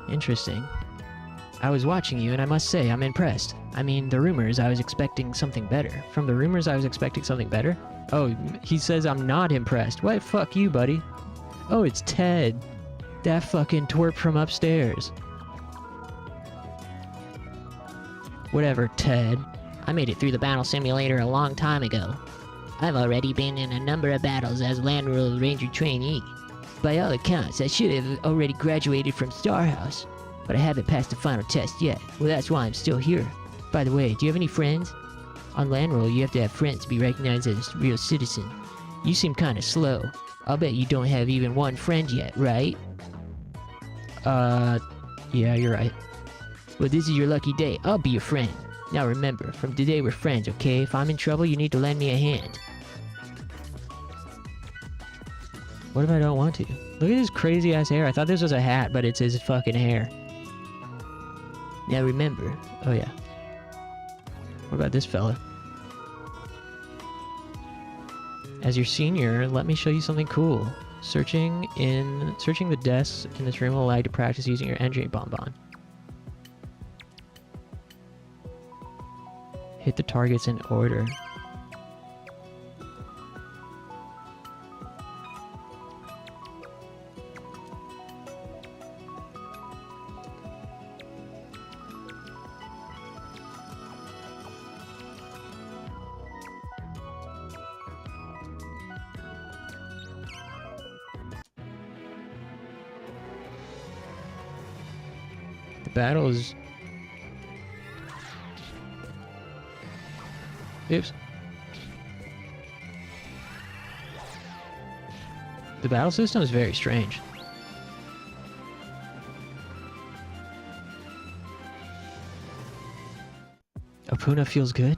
Interesting. I was watching you and I must say I'm impressed. I mean, the rumors, I was expecting something better. From the rumors, I was expecting something better? Oh, he says I'm not impressed. What? Fuck you, buddy. Oh, it's Ted. That fucking twerp from upstairs. Whatever, Ted. I made it through the battle simulator a long time ago. I've already been in a number of battles as Land Royal Ranger trainee. By all accounts, I should have already graduated from Star House, but I haven't passed the final test yet. Well, that's why I'm still here. By the way, do you have any friends? On Land Royal, you have to have friends to be recognized as a real citizen. You seem kinda slow. I'll bet you don't have even one friend yet, right? Yeah, you're right. Well, this is your lucky day. I'll be your friend. Now remember, from today we're friends, okay? If I'm in trouble, you need to lend me a hand. What if I don't want to? Look at his crazy ass hair. I thought this was a hat, but it's his fucking hair. Now remember. Oh yeah. What about this fella? As your senior, let me show you something cool. Searching the desks in this room will allow you to practice using your entry bonbon. Hit the targets in order. The battle is... Oops. The battle system is very strange. OPOONA feels good.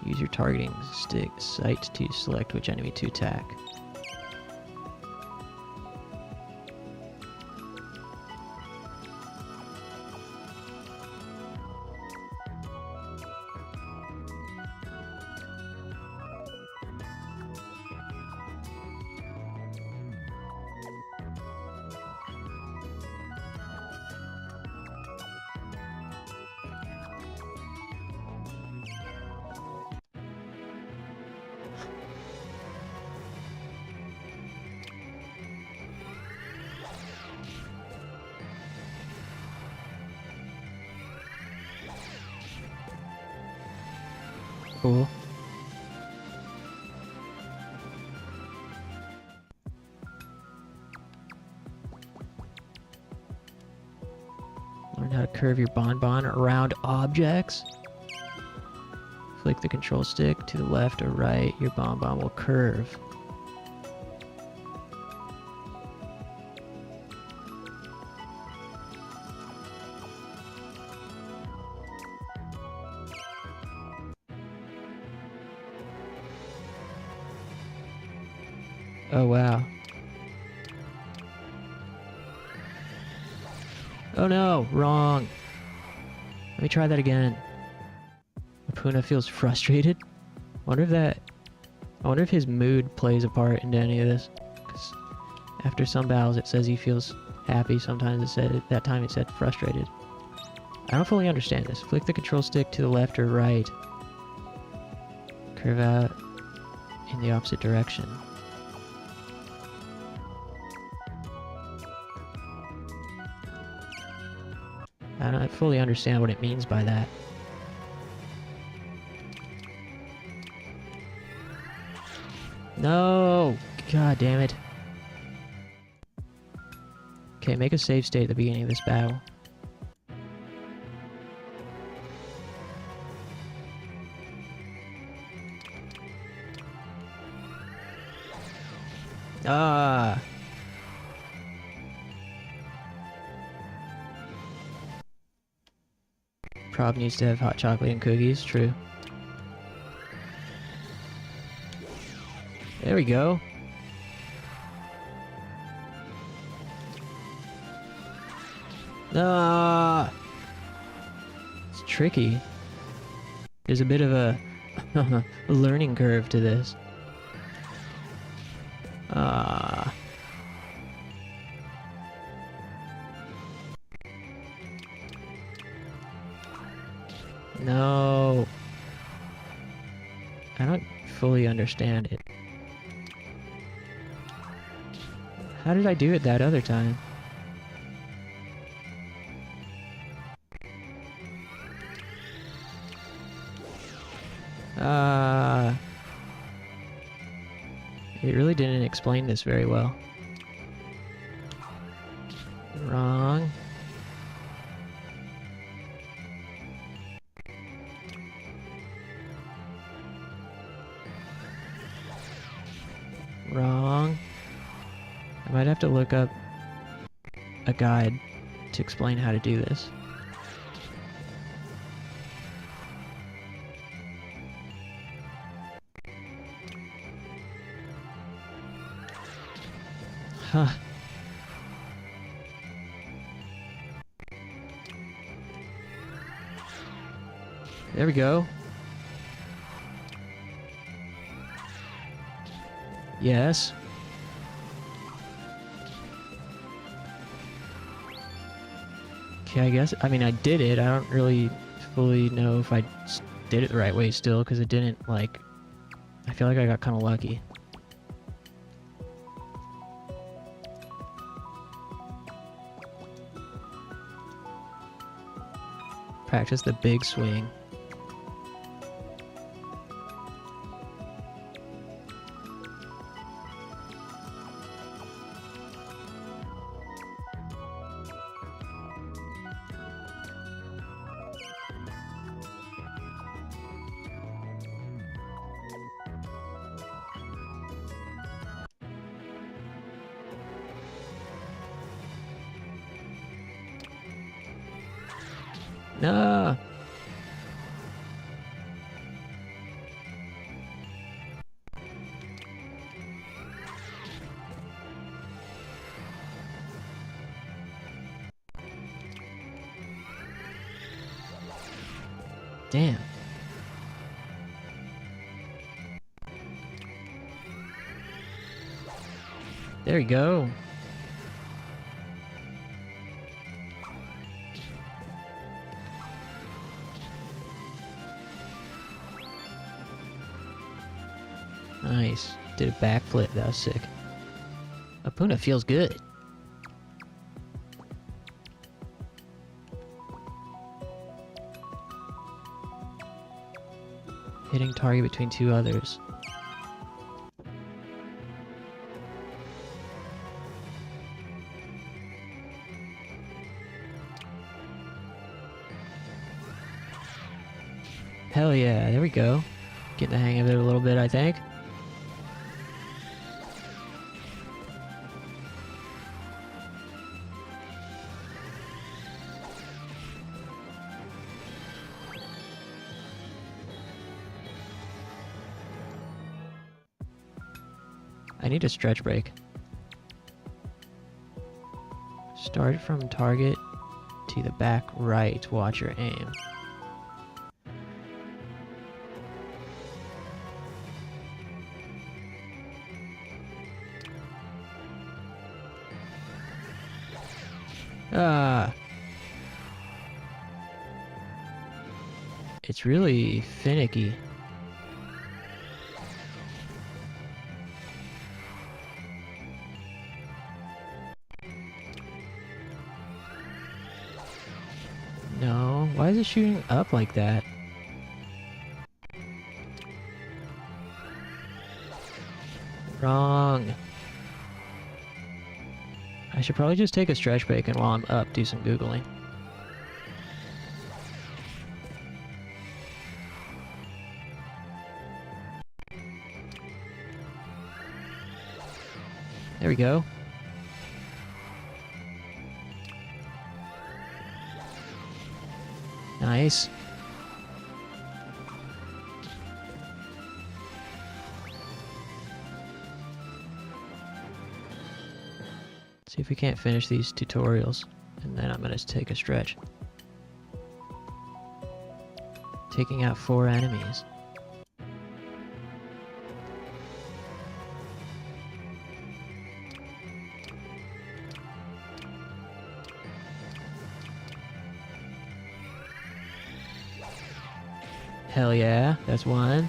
Use your targeting stick sight to select which enemy to attack. Cool. Learn how to curve your bonbon around objects. Flick the control stick to the left or right, your bonbon will curve. Oh wow. Oh no, wrong. Let me try that again. OPOONA feels frustrated. I wonder if his mood plays a part into any of this. Because after some battles it says he feels happy, sometimes that time it said frustrated. I don't fully understand this. Flick the control stick to the left or right. Curve out in the opposite direction. I don't fully understand what it means by that. No! God damn it. Okay, make a save state at the beginning of this battle. Ah! Prob needs to have hot chocolate and cookies, true. There we go. Ah! It's tricky. There's a bit of a learning curve to this. Ah. No. I don't fully understand it. How did I do it that other time? It really didn't explain this very well. Wrong. might have to look up a guide to explain how to do this. Huh. There we go. Yes. Okay, I guess, I mean, I did it. I don't really fully know if I did it the right way still, because it didn't, like, I feel like I got kind of lucky. Practice the big swing. No. Damn. There you go. Nice. Did a backflip. That was sick. OPOONA feels good. Hitting target between two others. Hell yeah, there we go. Getting the hang of it a little bit, I think. I need a stretch break. Start from target to the back right. Watch your aim. Ah. It's really finicky. No, why is it shooting up like that? Wrong. I should probably just take a stretch break and while I'm up do some Googling. There we go. Nice. See if we can't finish these tutorials, and then I'm gonna take a stretch. Taking out 4 enemies. Hell yeah, that's one.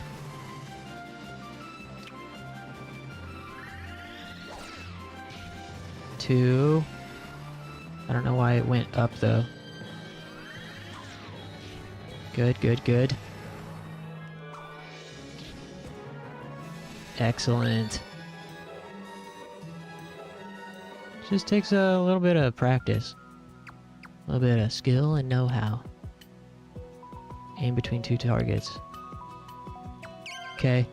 Two. I don't know why it went up though. Good, good, good. Excellent. Just takes a little bit of practice. A little bit of skill and know-how. Aim between 2 targets. Okay.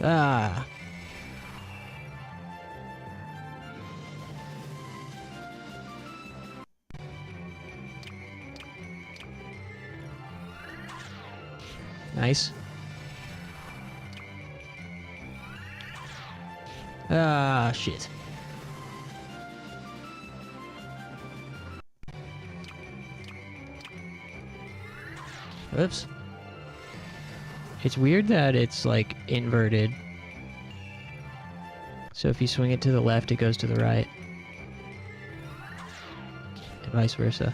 Ah. Nice. Ah, shit. Oops. It's weird that it's like inverted. So if you swing it to the left, it goes to the right. And vice versa.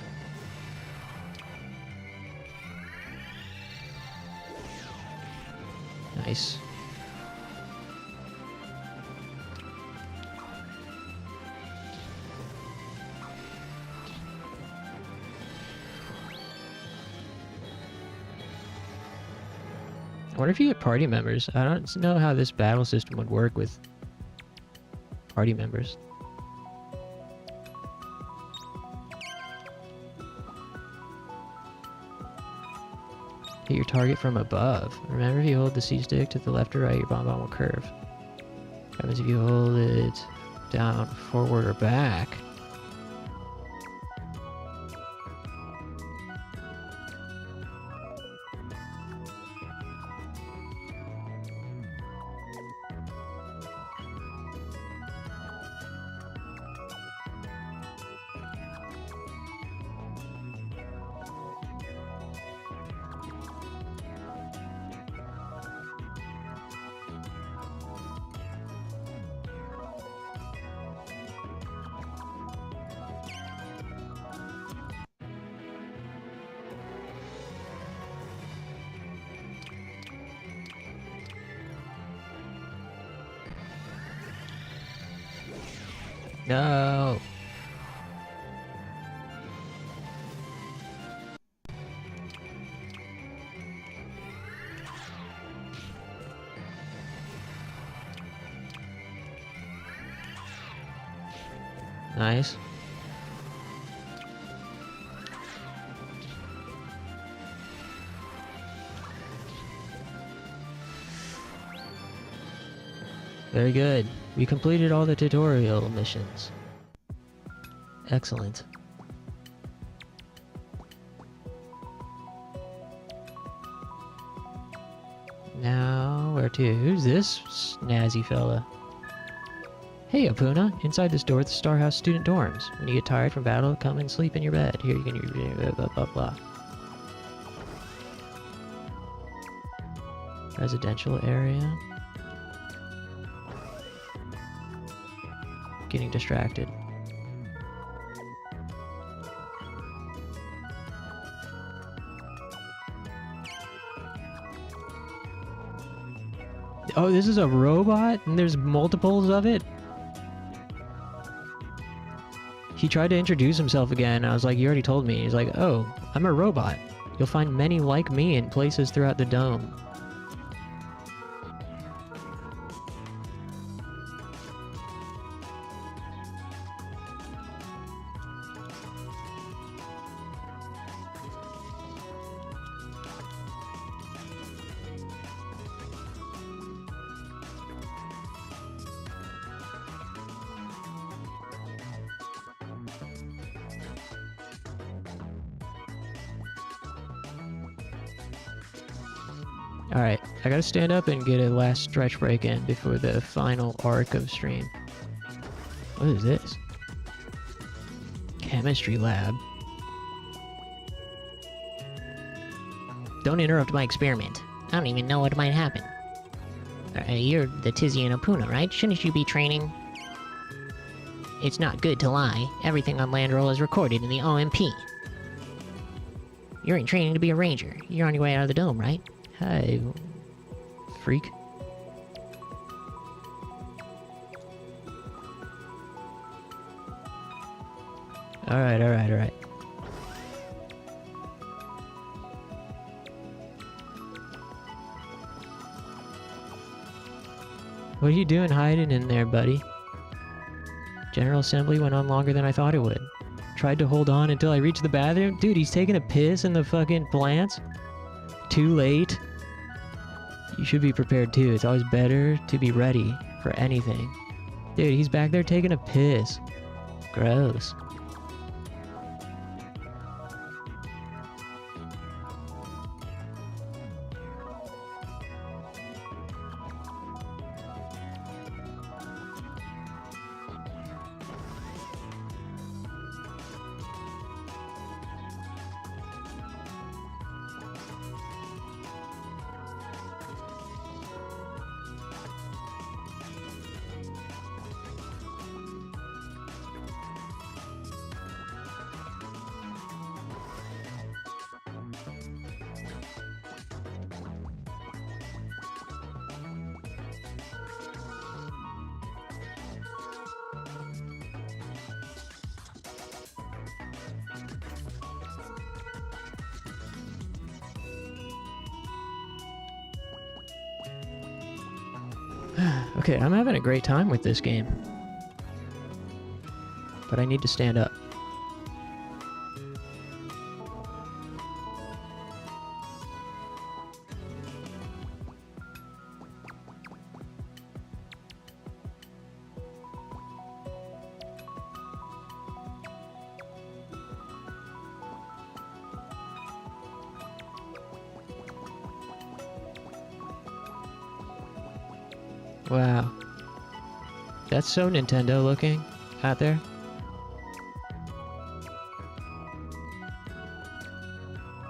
Nice. I wonder if you get party members. I don't know how this battle system would work with party members. Hit your target from above. Remember, if you hold the C stick to the left or right, your bomb will curve. What happens if you hold it down, forward, or back? No. Nice. Very good. We completed all the tutorial missions. Excellent. Now, where to? Who's this snazzy fella? Hey, OPOONA. Inside this door, the Star House student dorms. When you get tired from battle, come and sleep in your bed. Here you can blah blah blah blah. Residential area. Getting distracted. Oh, this is a robot and there's multiples of it? He tried to introduce himself again. I was like, you already told me. He's like, oh, I'm a robot. You'll find many like me in places throughout the dome. Alright, I gotta stand up and get a last stretch break in before the final arc of stream. What is this? Chemistry lab. Don't interrupt my experiment. I don't even know what might happen. You're the Tizian OPOONA, right? Shouldn't you be training? It's not good to lie. Everything on Landroll is recorded in the OMP. You're in training to be a ranger. You're on your way out of the dome, right? Hi, freak. Alright, alright, alright. What are you doing hiding in there, buddy? General Assembly went on longer than I thought it would. Tried to hold on until I reached the bathroom. Dude, he's taking a piss in the fucking plants. Too late. You should be prepared too. It's always better to be ready for anything. Dude, he's back there taking a piss. Gross. Okay, I'm having a great time with this game. But I need to stand up. Wow. That's so Nintendo looking out there.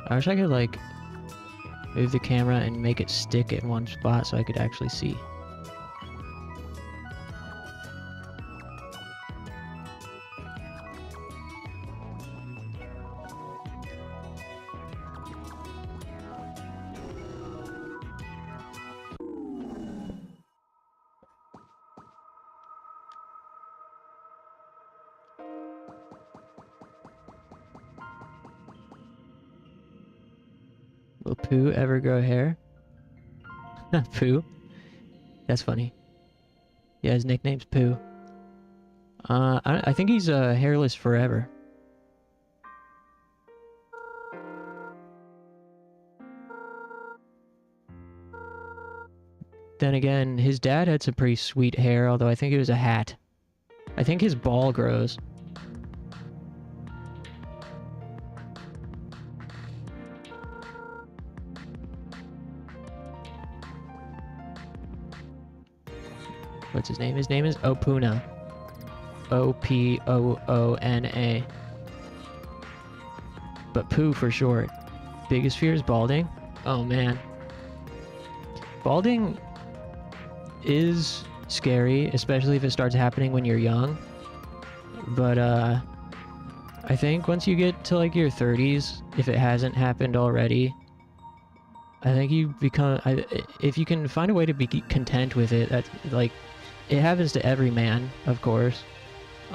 I wish I could like move the camera and make it stick in one spot so I could actually see. Will Pooh ever grow hair? Pooh? That's funny. Yeah, his nickname's Pooh. I think he's hairless forever. Then again, his dad had some pretty sweet hair, although I think it was a hat. I think his ball grows. What's his name? His name is OPOONA. O-P-O-O-N-A. But Pooh for short. Biggest fear is balding? Oh man. Balding is scary, especially if it starts happening when you're young. But I think once you get to like your 30s, if it hasn't happened already, I think you become... if you can find a way to be content with it, that's like... It happens to every man, of course.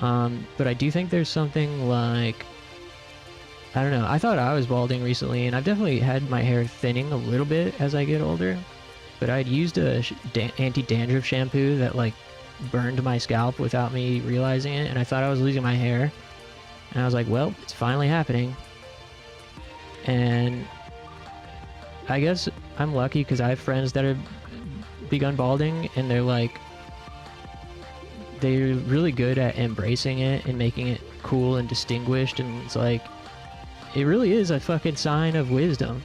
But I do think there's something like... I don't know. I thought I was balding recently, and I've definitely had my hair thinning a little bit as I get older. But I'd used a anti-dandruff shampoo that, like, burned my scalp without me realizing it, and I thought I was losing my hair. And I was like, well, it's finally happening. And I guess I'm lucky because I have friends that have begun balding, and they're like... They're really good at embracing it and making it cool and distinguished, and it's like... It really is a fucking sign of wisdom.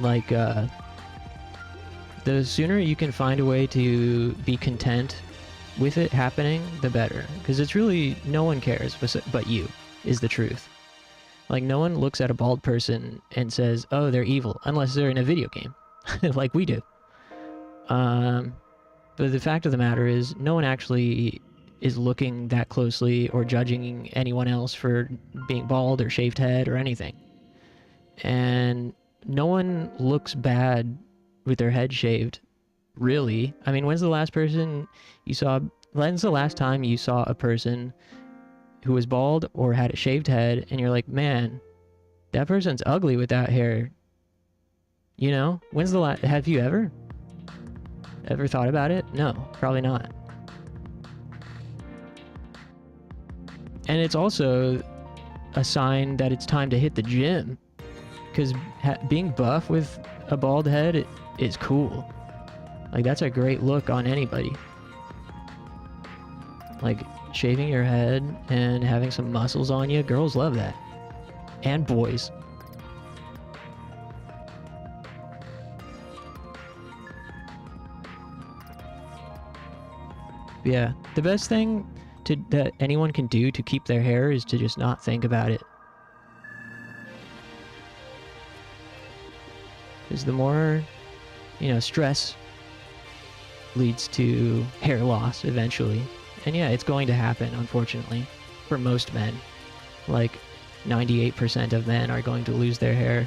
Like, the sooner you can find a way to be content with it happening, the better. Because it's really... No one cares but you, is the truth. Like, no one looks at a bald person and says, oh, they're evil, unless they're in a video game. Like we do. But the fact of the matter is, no one actually is looking that closely or judging anyone else for being bald or shaved head or anything. And no one looks bad with their head shaved, really. I mean, when's the last time you saw a person who was bald or had a shaved head and you're like, man, that person's ugly with that hair? You know? When's the last... Have you ever thought about it? No, probably not. And it's also a sign that it's time to hit the gym, because being buff with a bald head is cool. Like, that's a great look on anybody. Like, shaving your head and having some muscles on you, girls love that. And boys. Yeah, the best thing that anyone can do to keep their hair is to just not think about it. Because the more, stress leads to hair loss eventually. And yeah, it's going to happen, unfortunately, for most men. Like, 98% of men are going to lose their hair.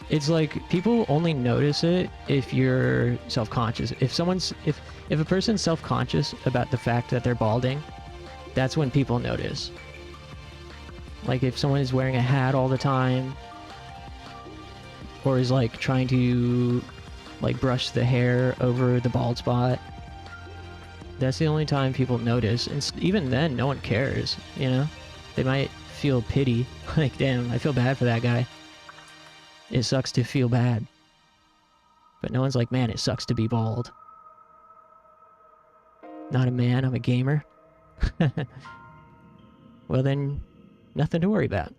It's like, people only notice it if you're self-conscious. If a person's self-conscious about the fact that they're balding, that's when people notice. Like, if someone is wearing a hat all the time, or is like trying to like brush the hair over the bald spot, that's the only time people notice. And even then, no one cares, They might feel pity, like, damn, I feel bad for that guy. It sucks to feel bad. But no one's like, man, it sucks to be bald. Not a man, I'm a gamer. Well then, nothing to worry about.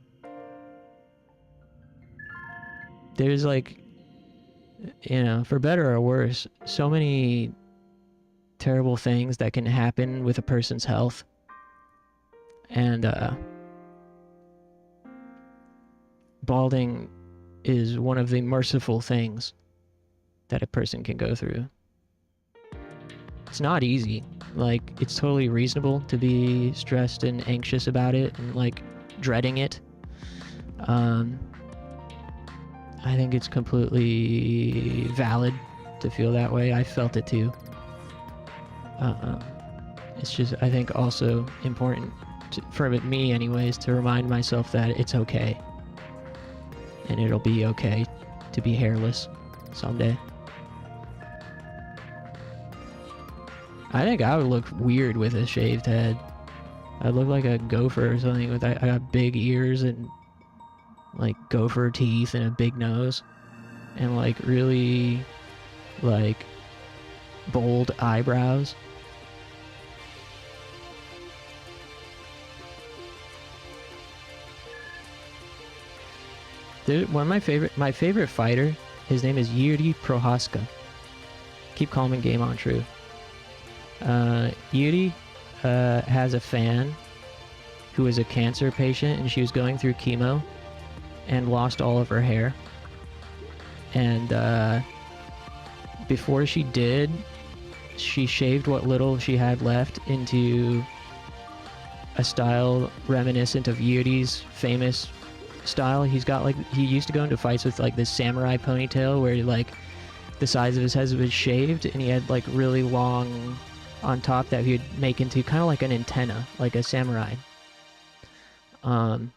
There's like, for better or worse, so many terrible things that can happen with a person's health. And, balding is one of the merciful things that a person can go through. It's not easy. Like, it's totally reasonable to be stressed and anxious about it and, like, dreading it. I think it's completely valid to feel that way. I felt it too. It's just, I think, also important for me anyways, to remind myself that it's okay. And it'll be okay to be hairless someday. I think I would look weird with a shaved head. I'd look like a gopher or something. I got big ears and like gopher teeth and a big nose. And like really like bold eyebrows. One of my favorite fighter, his name is Yuri Prohaska. Keep calm and game on true. Yuri has a fan who is a cancer patient, and she was going through chemo and lost all of her hair. And before she did, she shaved what little she had left into a style reminiscent of Yuri's famous style. He used to go into fights with like this samurai ponytail where like the size of his head was shaved, and he had like really long on top that he would make into kind of like an antenna, like a samurai. And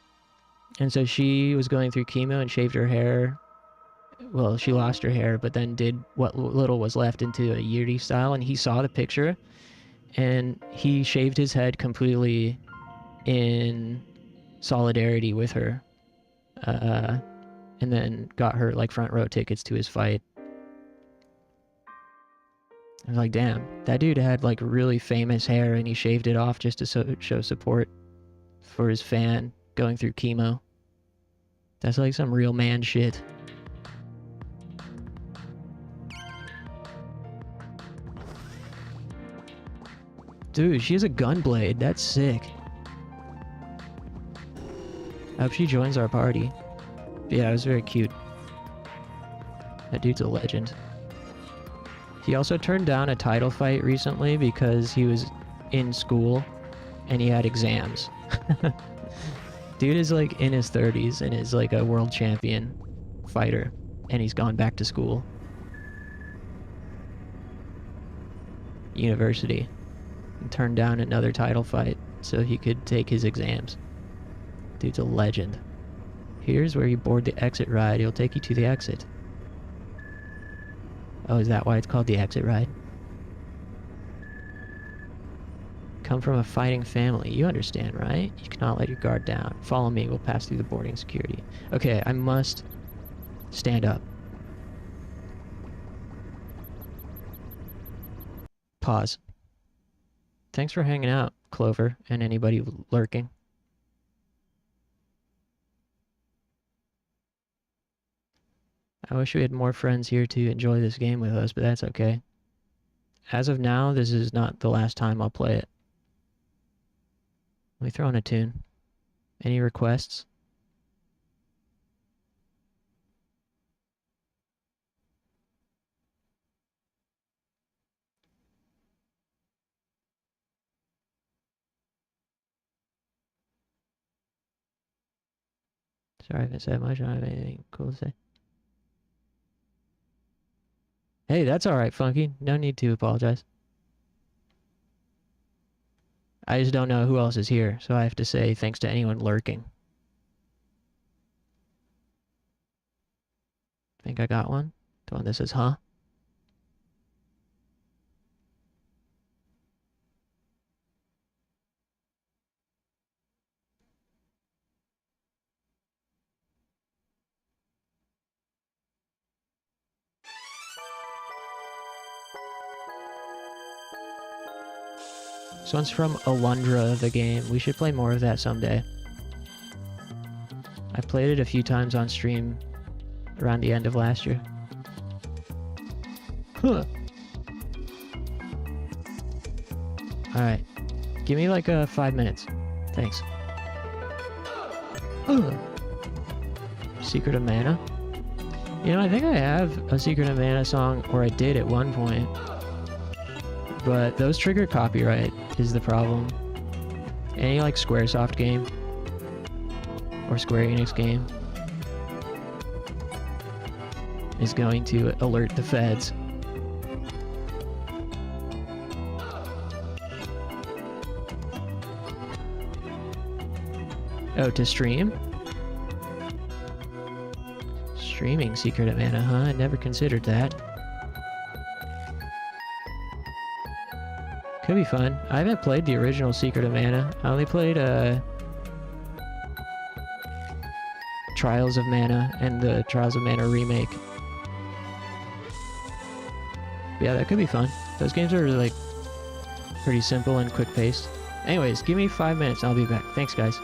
so she was going through chemo and shaved her hair. Well, she lost her hair, but then did what little was left into a Yuri style, and he saw the picture, and he shaved his head completely in solidarity with her. And then got her like front row tickets to his fight. I was like, damn, that dude had like really famous hair and he shaved it off just to show support for his fan going through chemo. That's like some real man shit. Dude, she has a gun blade. That's sick. I hope she joins our party. Yeah, it was very cute. That dude's a legend. He also turned down a title fight recently because he was in school and he had exams. Dude is like in his 30s and is like a world champion fighter, and he's gone back to school. University. And turned down another title fight so he could take his exams. Dude's a legend. Here's where you board the exit ride. It'll take you to the exit. Oh, is that why it's called the exit ride? come from a fighting family. You understand, right? You cannot let your guard down. Follow me. We'll pass through the boarding security. Okay, I must stand up. Pause. Thanks for hanging out, Clover, and anybody lurking. I wish we had more friends here to enjoy this game with us, but that's okay. As of now, this is not the last time I'll play it. Let me throw in a tune. Any requests? Sorry I haven't said much. I don't have anything cool to say. Hey, that's alright, Funky. No need to apologize. I just don't know who else is here, so I have to say thanks to anyone lurking. Think I got one? The one that says, huh? This one's from Alundra, the game. We should play more of that someday. I played it a few times on stream around the end of last year. Huh. Alright. Give me like 5 minutes. Thanks. Secret of Mana? You know, I think I have a Secret of Mana song, or I did at one point. But those trigger copyright is the problem. Any like Squaresoft game or Square Enix game is going to alert the feds. Oh, to stream? Streaming Secret of Mana, huh? I never considered that. Could be fun. I haven't played the original Secret of Mana. I only played Trials of Mana and the Trials of Mana remake. But yeah, that could be fun. Those games are like pretty simple and quick paced. Anyways, give me 5 minutes and I'll be back. Thanks, guys.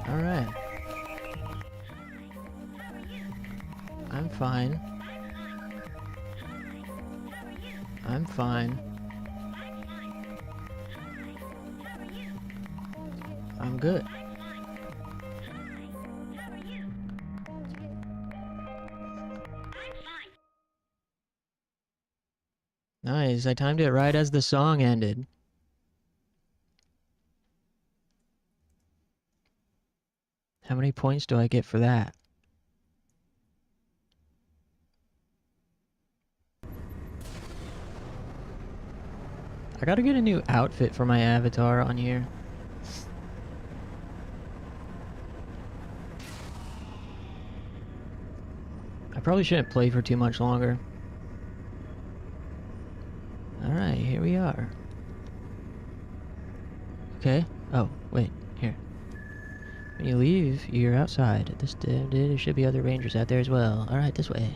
Alright. I'm fine. I'm fine. I'm good. Nice, I timed it right as the song ended. How many points do I get for that? I gotta get a new outfit for my avatar on here. I probably shouldn't play for too much longer. Alright, here we are. Okay. Oh, wait. Here. When you leave, you're outside. There should be other rangers out there as well. Alright, this way.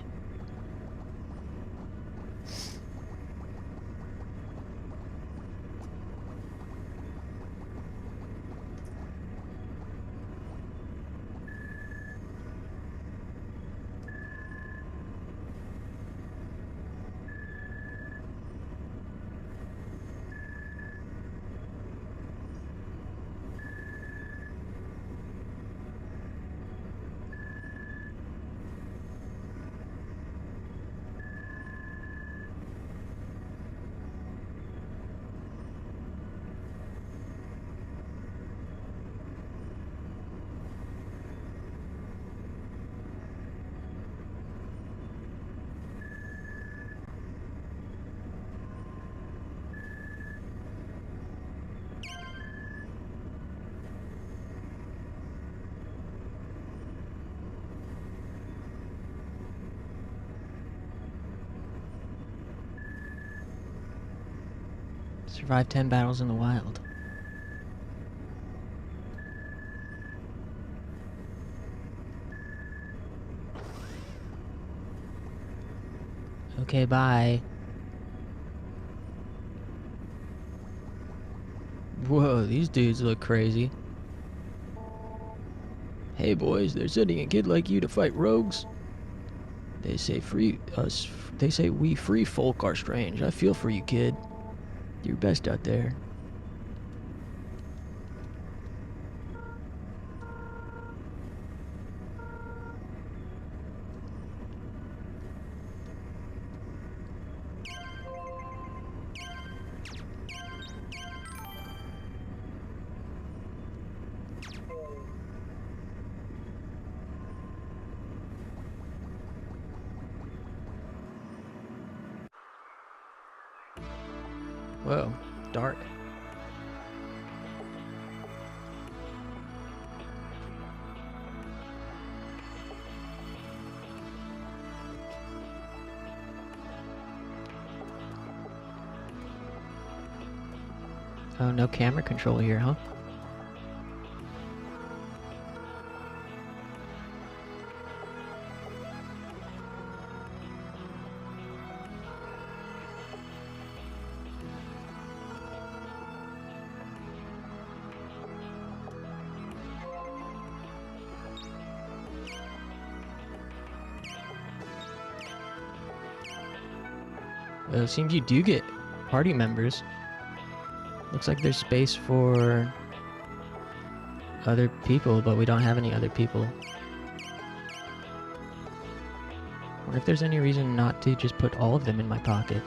Survive 10 battles in the wild. Okay, bye. Whoa, these dudes look crazy. Hey boys, they're sending a kid like you to fight rogues. They say we free folk are strange. I feel for you, kid. Do your best out there. Whoa, dark. Oh, no camera control here, huh? Well, it seems you do get party members. Looks like there's space for other people, but we don't have any other people. Wonder if there's any reason not to just put all of them in my pocket.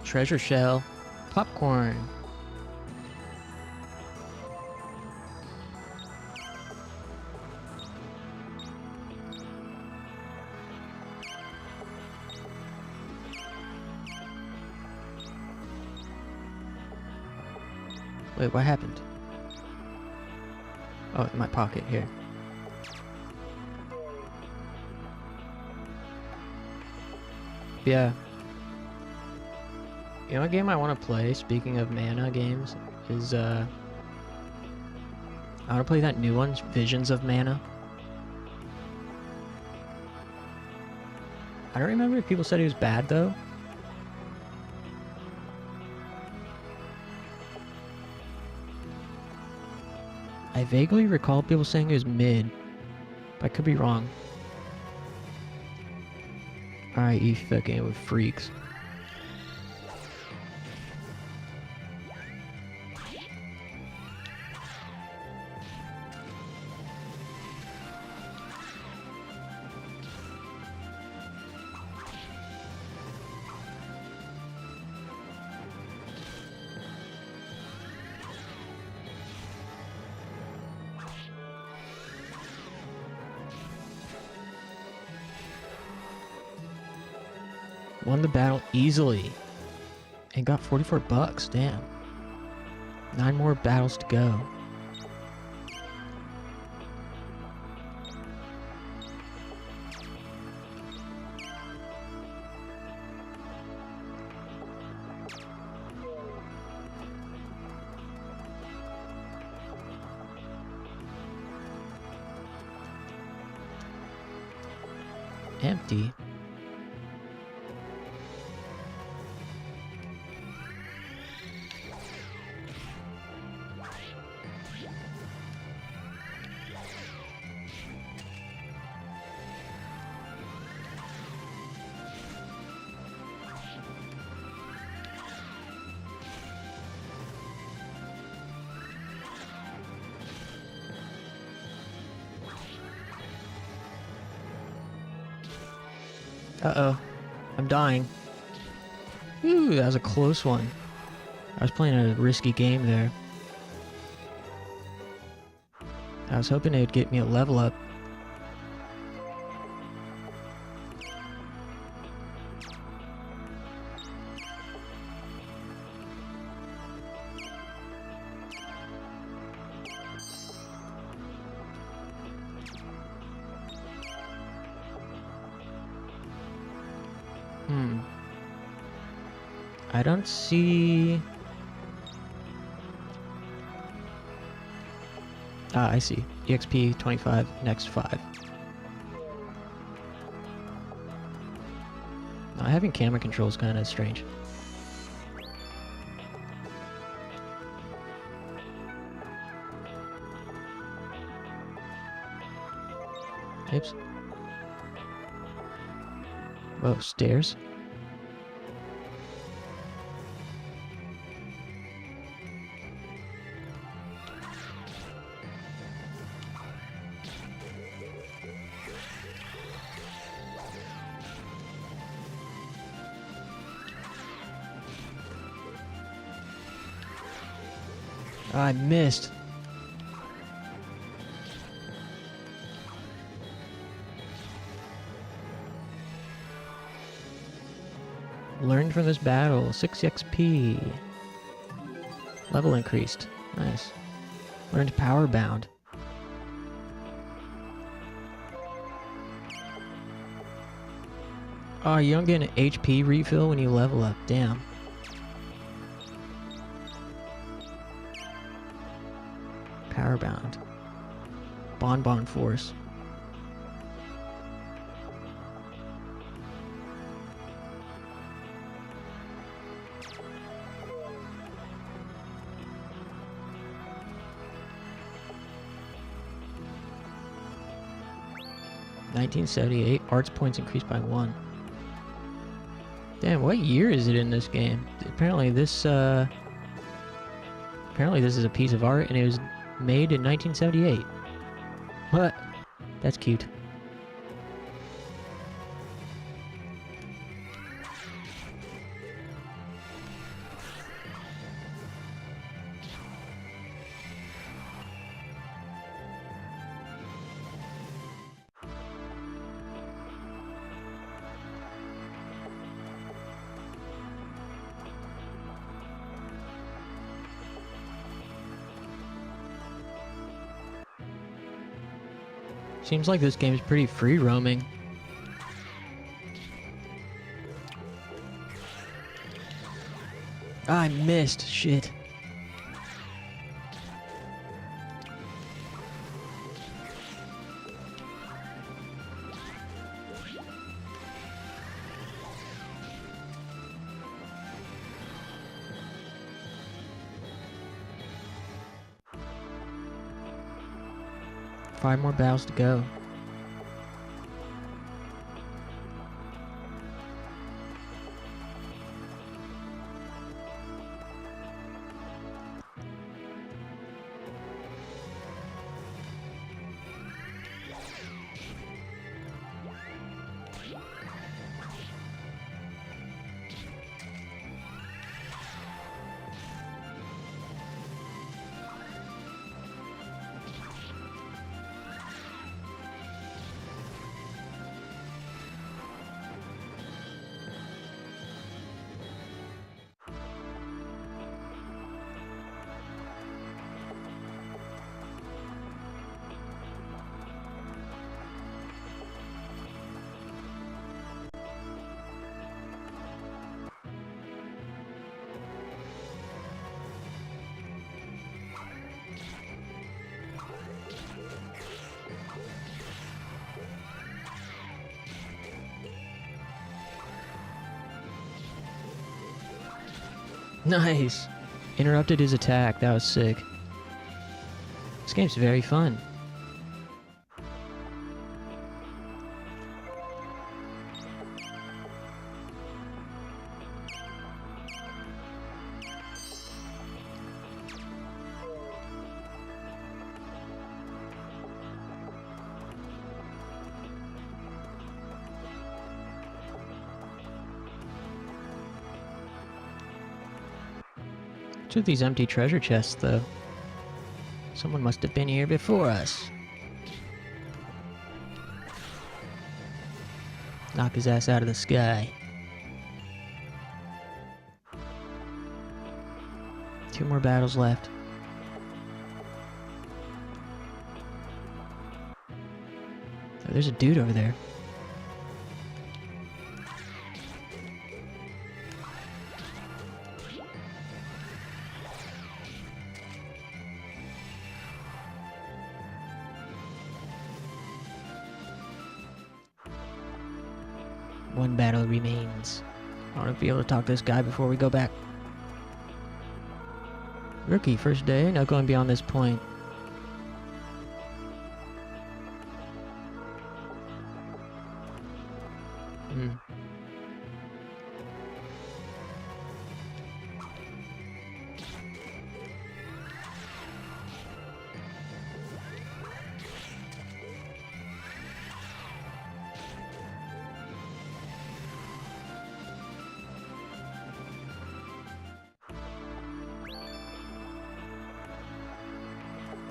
Treasure shell. Popcorn. Wait, what happened? Oh, in my pocket here. Yeah. You know what game I want to play, speaking of mana games, is, I want to play that new one, Visions of Mana. I don't remember if people said it was bad, though. I vaguely recall people saying it was mid, but I could be wrong. Alright, you fucking with freaks. Won the battle easily and got 44 bucks. Damn. 9 more battles to go. Empty. Uh-oh. I'm dying. Ooh, that was a close one. I was playing a risky game there. I was hoping it would get me a level up. I don't see... Ah, I see. EXP 25, next 5. Having camera control is kind of strange. Oops. Whoa, stairs? I missed. Learned from this battle. 6 XP. Level increased. Nice. Learned power bound. Oh, you don't get an HP refill when you level up. Damn. Power bound. Bonbon force. $1978. Arts points increased by 1. Damn, what year is it in this game? Apparently this is a piece of art and it was made in 1978. What? That's cute. Seems like this game is pretty free roaming. I missed. Shit. Five more battles to go. Nice. Interrupted his attack. That was sick. This game's very fun. What's with these empty treasure chests, though? Someone must have been here before us. Knock his ass out of the sky. 2 more battles left. Oh, there's a dude over there. One battle remains. I want to be able to talk to this guy before we go back. Rookie, first day, no going beyond this point.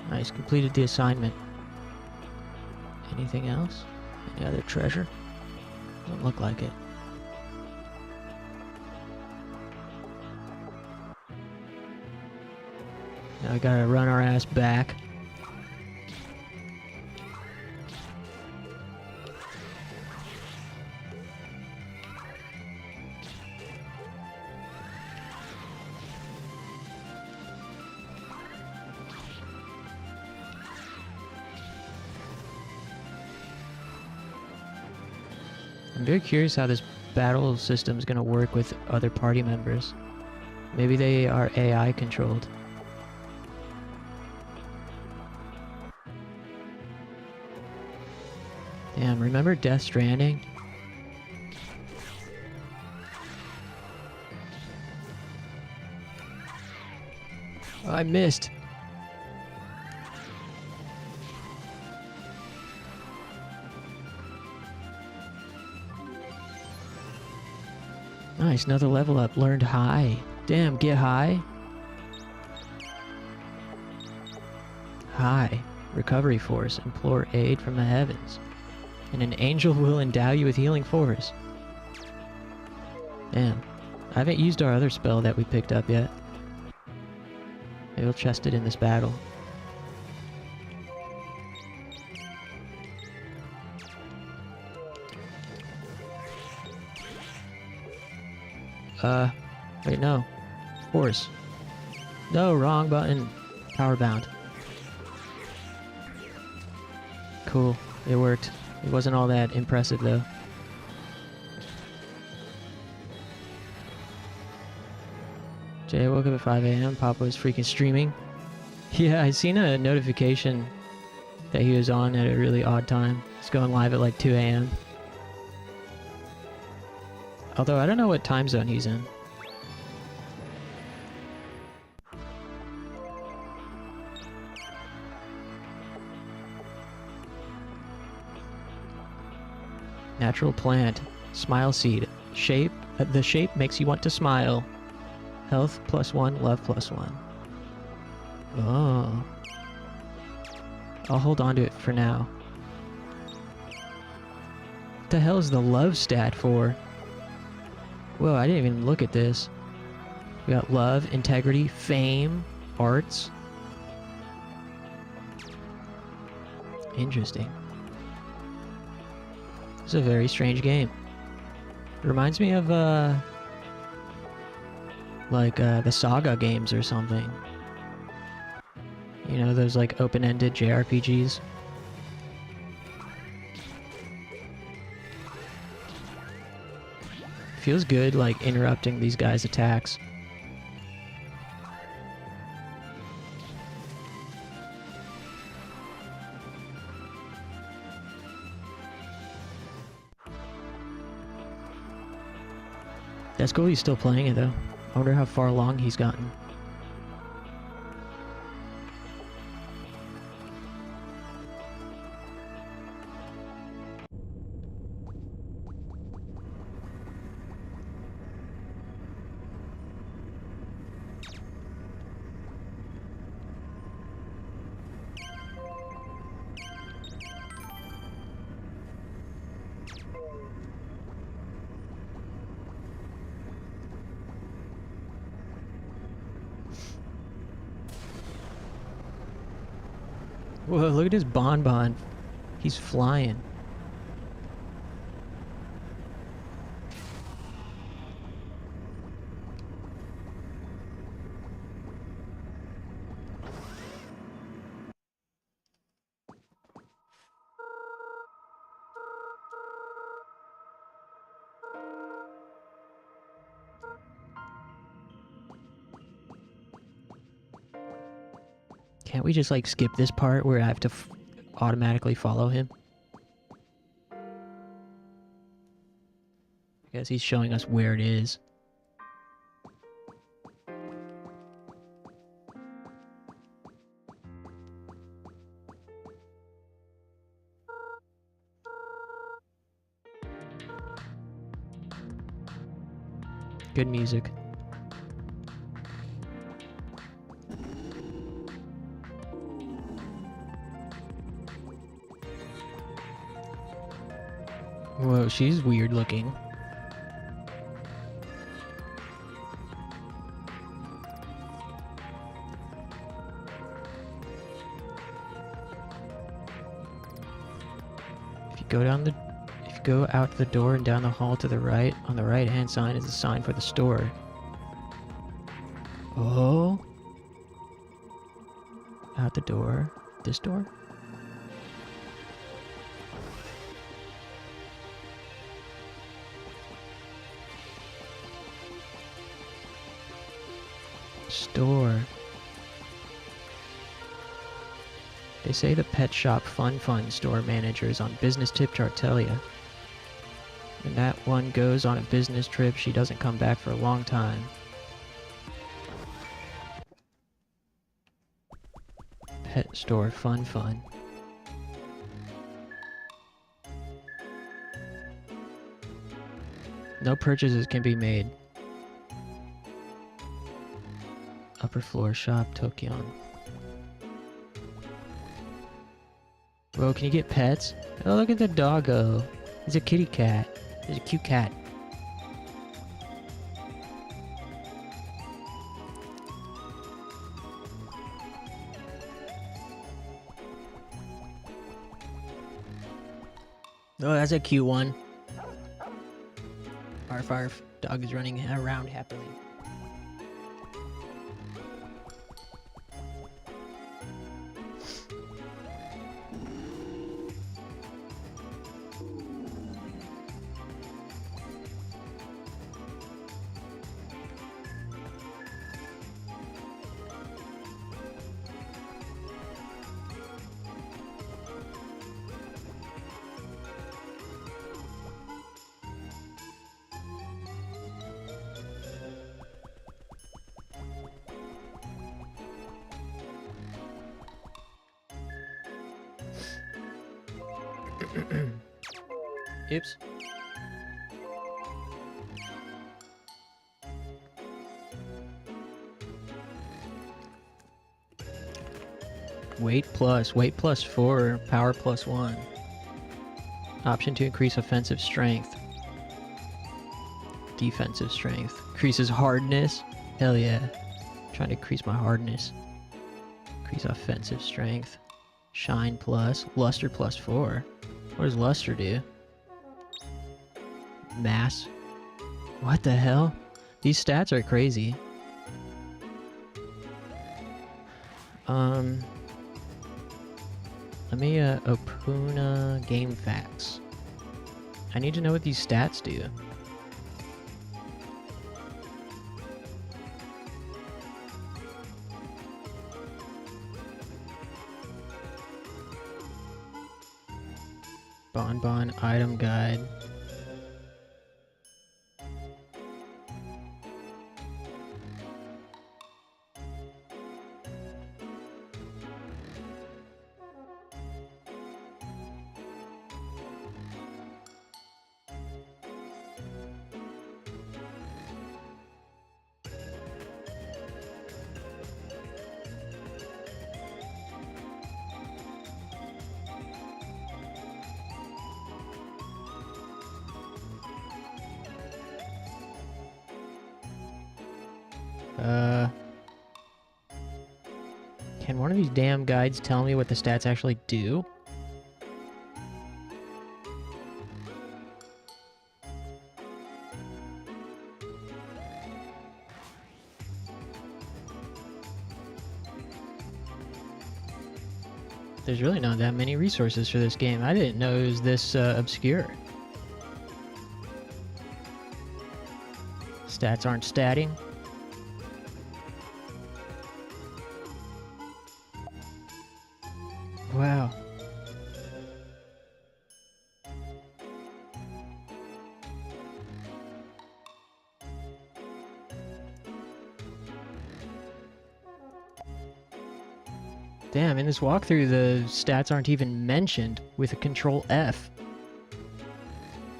Nice, completed the assignment. Anything else? Any other treasure? Doesn't look like it. Now we gotta run our ass back. I'm very curious how this battle system is going to work with other party members. Maybe they are AI controlled. Damn, remember Death Stranding? Oh, I missed. Nice, another level up. Learned high. Damn, get high. High. Recovery force. Implore aid from the heavens. And an angel will endow you with healing force. Damn. I haven't used our other spell that we picked up yet. Maybe we'll chest it in this battle. Wait, no. Force. No, wrong button. Power bound. Cool. It worked. It wasn't all that impressive, though. Jay woke up at 5 a.m. Papa was freaking streaming. Yeah, I seen a notification that he was on at a really odd time. He's going live at like 2 a.m. Although I don't know what time zone he's in. Natural plant. Smile seed. Shape. The shape makes you want to smile. Health +1, love +1. Oh. I'll hold on to it for now. What the hell is the love stat for? Whoa, I didn't even look at this. We got love, integrity, fame, arts. Interesting. It's a very strange game. Reminds me of, the Saga games or something. You know, those, like, open-ended JRPGs. Feels good, like, interrupting these guys' attacks. That's cool he's still playing it, though. I wonder how far along he's gotten. Whoa, look at his bonbon. He's flying. Can't we just like skip this part where I have to automatically follow him? I guess he's showing us where it is. Good music. Whoa, she's weird looking. If you go out the door and down the hall to the right, on the right-hand side is a sign for the store. Oh. Out the door. This door? Store. They say the pet shop Fun store manager is on business trip to Artelia. When that one goes on a business trip, she doesn't come back for a long time. Pet store Fun. No purchases can be made. Upper floor shop Tokyon. Whoa, can you get pets? Oh, look at the doggo. He's a kitty cat. He's a cute cat. Oh, that's a cute one. Arf arf. Dog is running around happily. Oops. Weight plus 4, power plus 1. Option to increase offensive strength. Defensive strength. Increases hardness. Hell yeah. Trying to increase my hardness. Increase offensive strength. Shine plus. Luster plus 4. What does luster do? Mass. What the hell? These stats are crazy. Let me, OPOONA game facts. I need to know what these stats do. Bonbon item guide. Can one of these damn guides tell me what the stats actually do? There's really not that many resources for this game. I didn't know it was this obscure. Stats aren't statting. Wow. Damn, in this walkthrough, the stats aren't even mentioned with a Control F.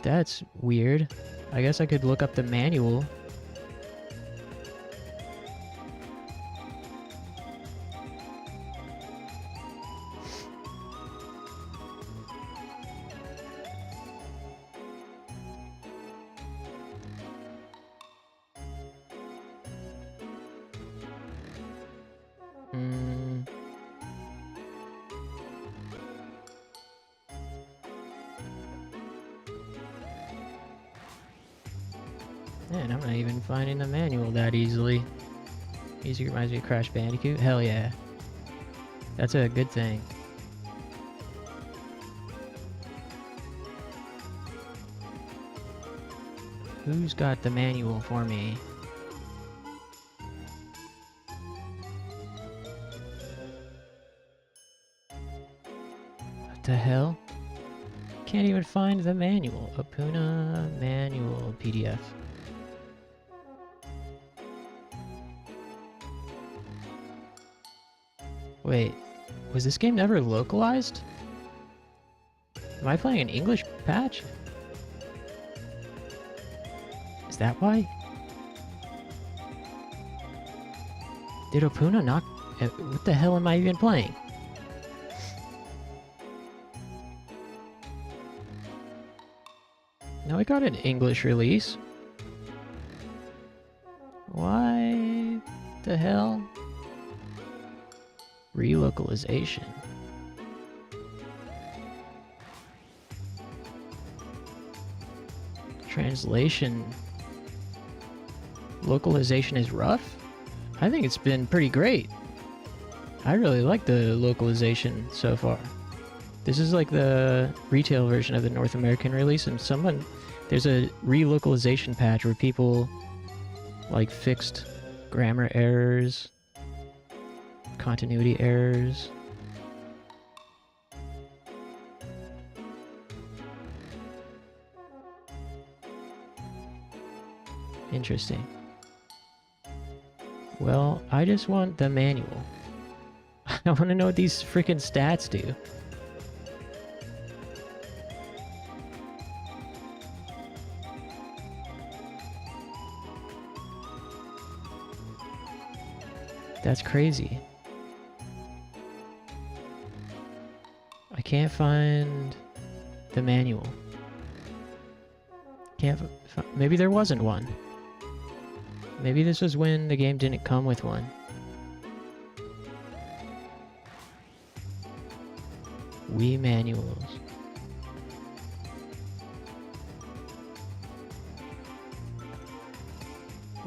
That's weird. I guess I could look up the manual. Man, I'm not even finding the manual that easily. Music reminds me of Crash Bandicoot? Hell yeah. That's a good thing. Who's got the manual for me? What the hell? Can't even find the manual. OPOONA manual PDF. Wait, was this game never localized? Am I playing an English patch? Is that why? Did OPOONA not... What the hell am I even playing? No, I got an English release. Why the hell? Relocalization. Translation. Localization is rough? I think it's been pretty great. I really like the localization so far. This is like the retail version of the North American release, and there's a relocalization patch where people like fixed grammar errors, continuity errors. Interesting. Well, I just want the manual. I want to know what these freaking stats do. That's crazy. I can't find the manual. Maybe there wasn't one. Maybe this was when the game didn't come with one. Wii manuals.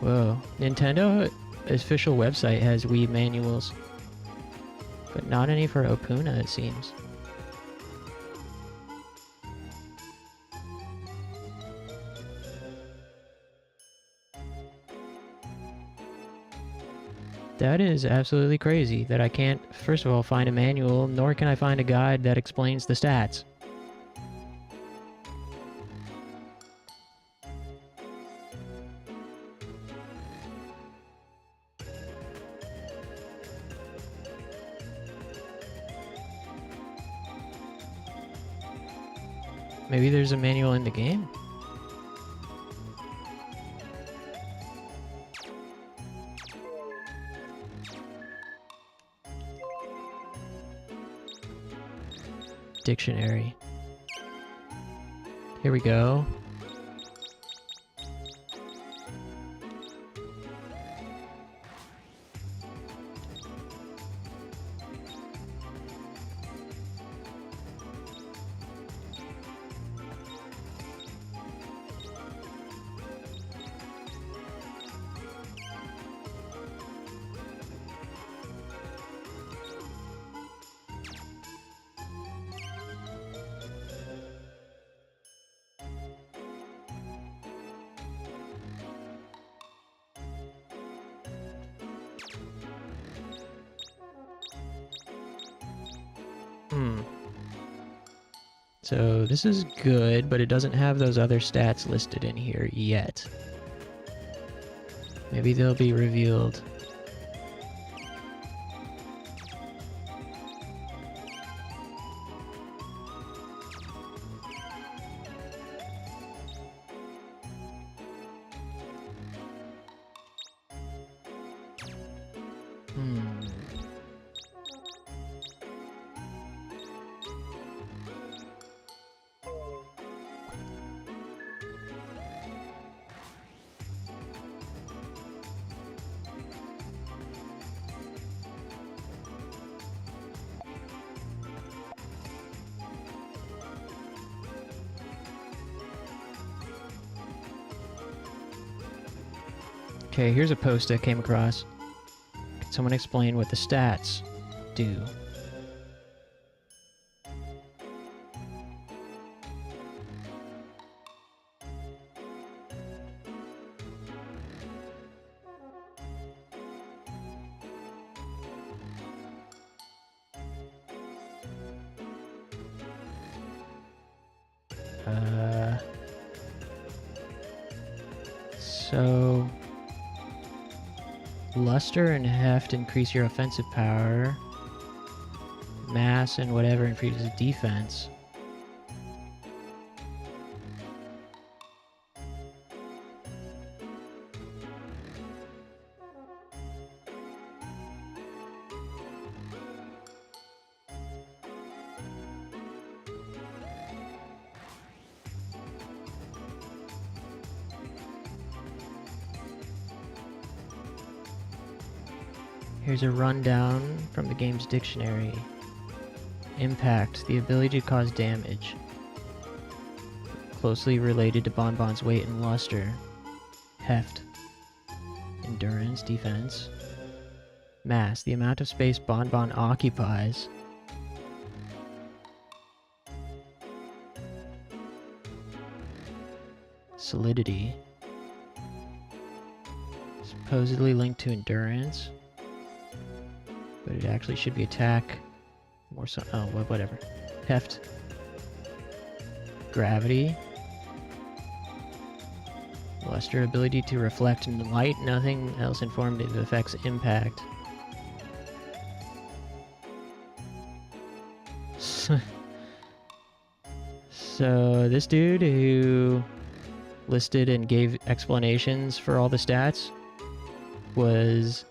Whoa. Nintendo official website has Wii manuals, but not any for OPOONA, it seems. That is absolutely crazy that I can't, first of all, find a manual, nor can I find a guide that explains the stats. Maybe there's a manual in the game? Dictionary. Here we go. So this is good, but it doesn't have those other stats listed in here yet. Maybe they'll be revealed. Okay, here's a post I came across. Can someone explain what the stats do? So luster and heft increase your offensive power. Mass and whatever increases defense. Here's a rundown from the game's dictionary. Impact, the ability to cause damage. Closely related to Bonbon's weight and luster. Heft, endurance, defense. Mass, the amount of space Bonbon occupies. Solidity, supposedly linked to endurance. But it actually should be attack. More so. Oh, whatever. Heft. Gravity. Luster, ability to reflect in light. Nothing else informative affects impact. So this dude who listed and gave explanations for all the stats was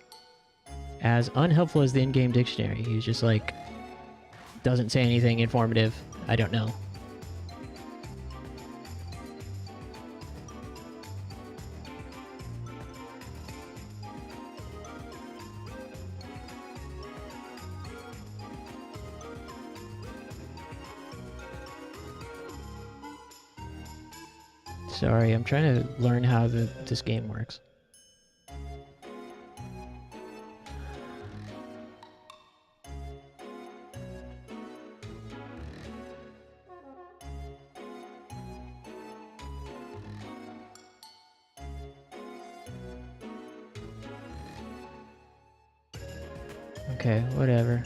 as unhelpful as the in-game dictionary. He's just like, doesn't say anything informative. I don't know. Sorry, I'm trying to learn how this game works. Okay, whatever.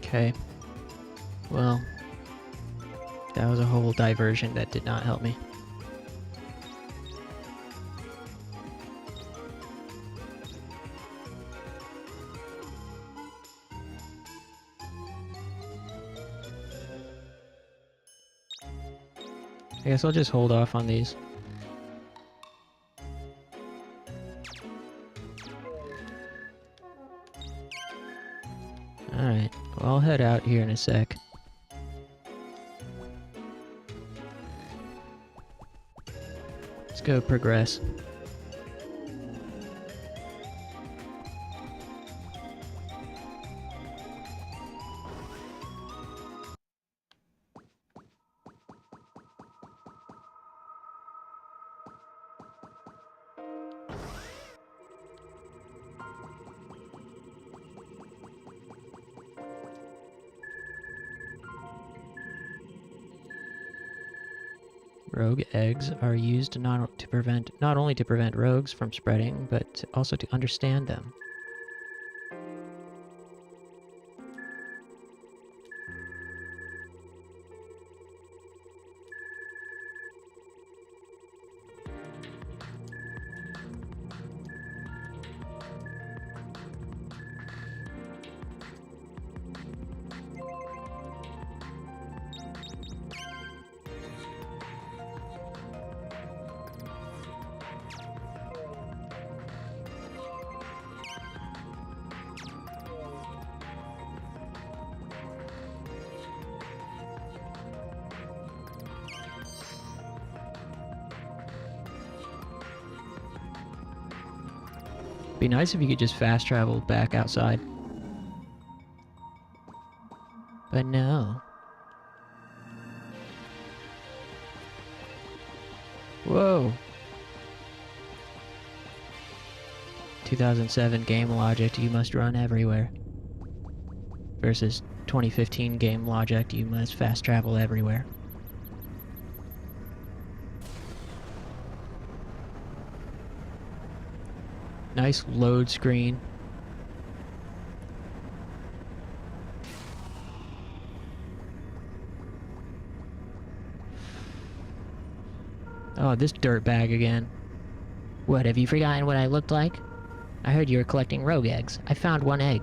Okay. Well, that was a whole diversion that did not help me. I guess I'll just hold off on these. Alright, well, I'll head out here in a sec. Let's go progress. Rogue eggs are used not only to prevent rogues from spreading, but also to understand them. Be nice if you could just fast travel back outside. But no. Whoa. 2007 game logic, you must run everywhere. Versus 2015 game logic, you must fast travel everywhere. Nice load screen. Oh, this dirtbag again. What, have you forgotten what I looked like? I heard you were collecting rogue eggs. I found one egg.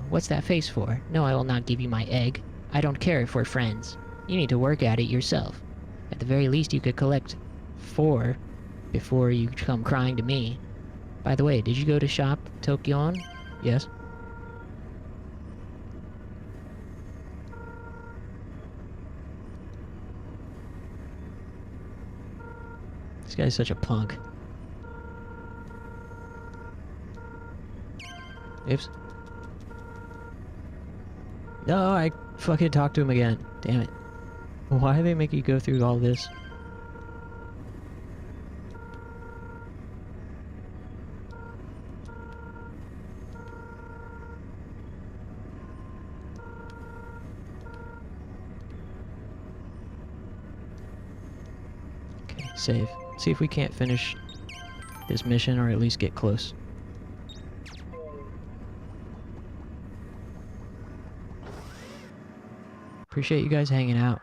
What's that face for? No, I will not give you my egg. I don't care if we're friends. You need to work at it yourself. At the very least, you could collect 4 before you come crying to me. By the way, did you go to shop Tokyon? Yes. This guy's such a punk. Oops. No, I fucking talked to him again. Damn it. Why do they make you go through all this? Okay, save. See if we can't finish this mission or at least get close. Appreciate you guys hanging out.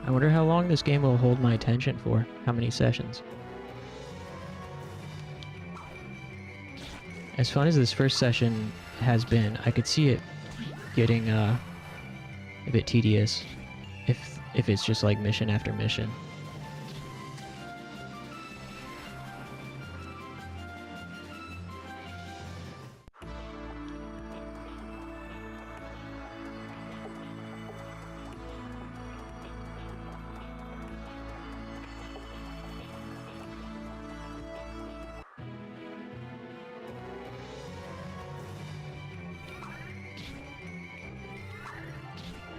I wonder how long this game will hold my attention for. How many sessions? As fun as this first session has been, I could see it getting a bit tedious if it's just like mission after mission.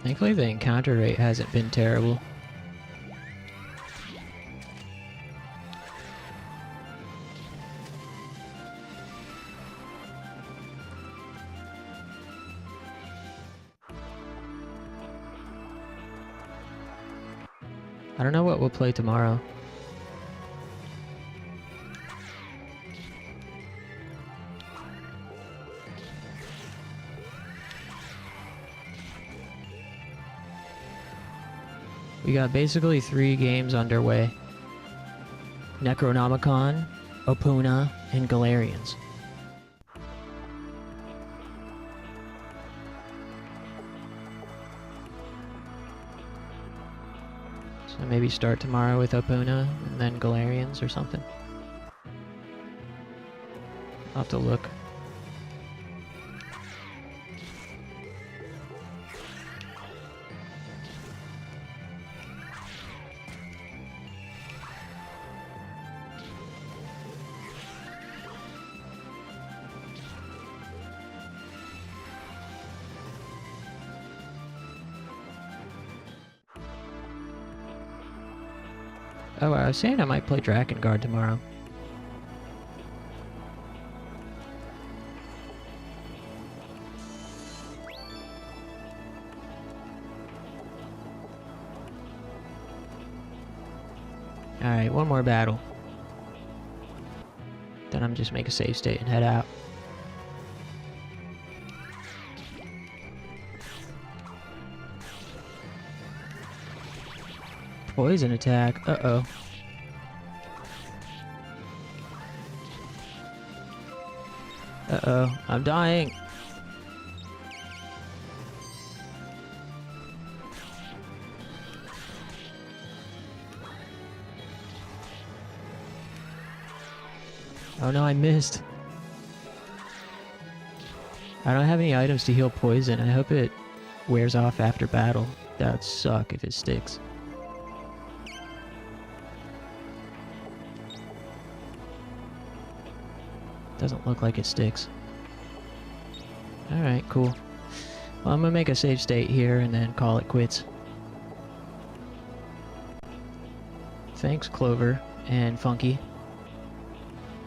Thankfully the encounter rate hasn't been terrible. I don't know what we'll play tomorrow. We got basically 3 games underway. Necronomicon, OPOONA, and Galarians. So maybe start tomorrow with OPOONA and then Galarians or something. I'll have to look. Oh, I was saying I might play Drakengard tomorrow. Alright, one more battle. Then I'm just make a save state and head out. Poison attack. Uh-oh. Uh-oh. I'm dying. Oh no, I missed. I don't have any items to heal poison. I hope it wears off after battle. That would suck if it sticks. Doesn't look like it sticks. Alright, cool. Well, I'm gonna make a save state here and then call it quits. Thanks, Clover and Funky.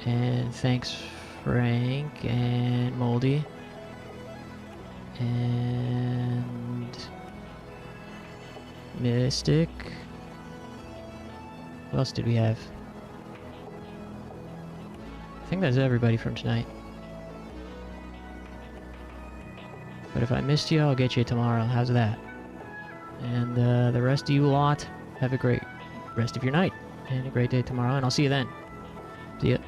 And thanks, Frank and Moldy. And Mystic. What else did we have? I think that's everybody from tonight. But if I missed you, I'll get you tomorrow. How's that? And the rest of you lot, have a great rest of your night. And a great day tomorrow, and I'll see you then. See ya.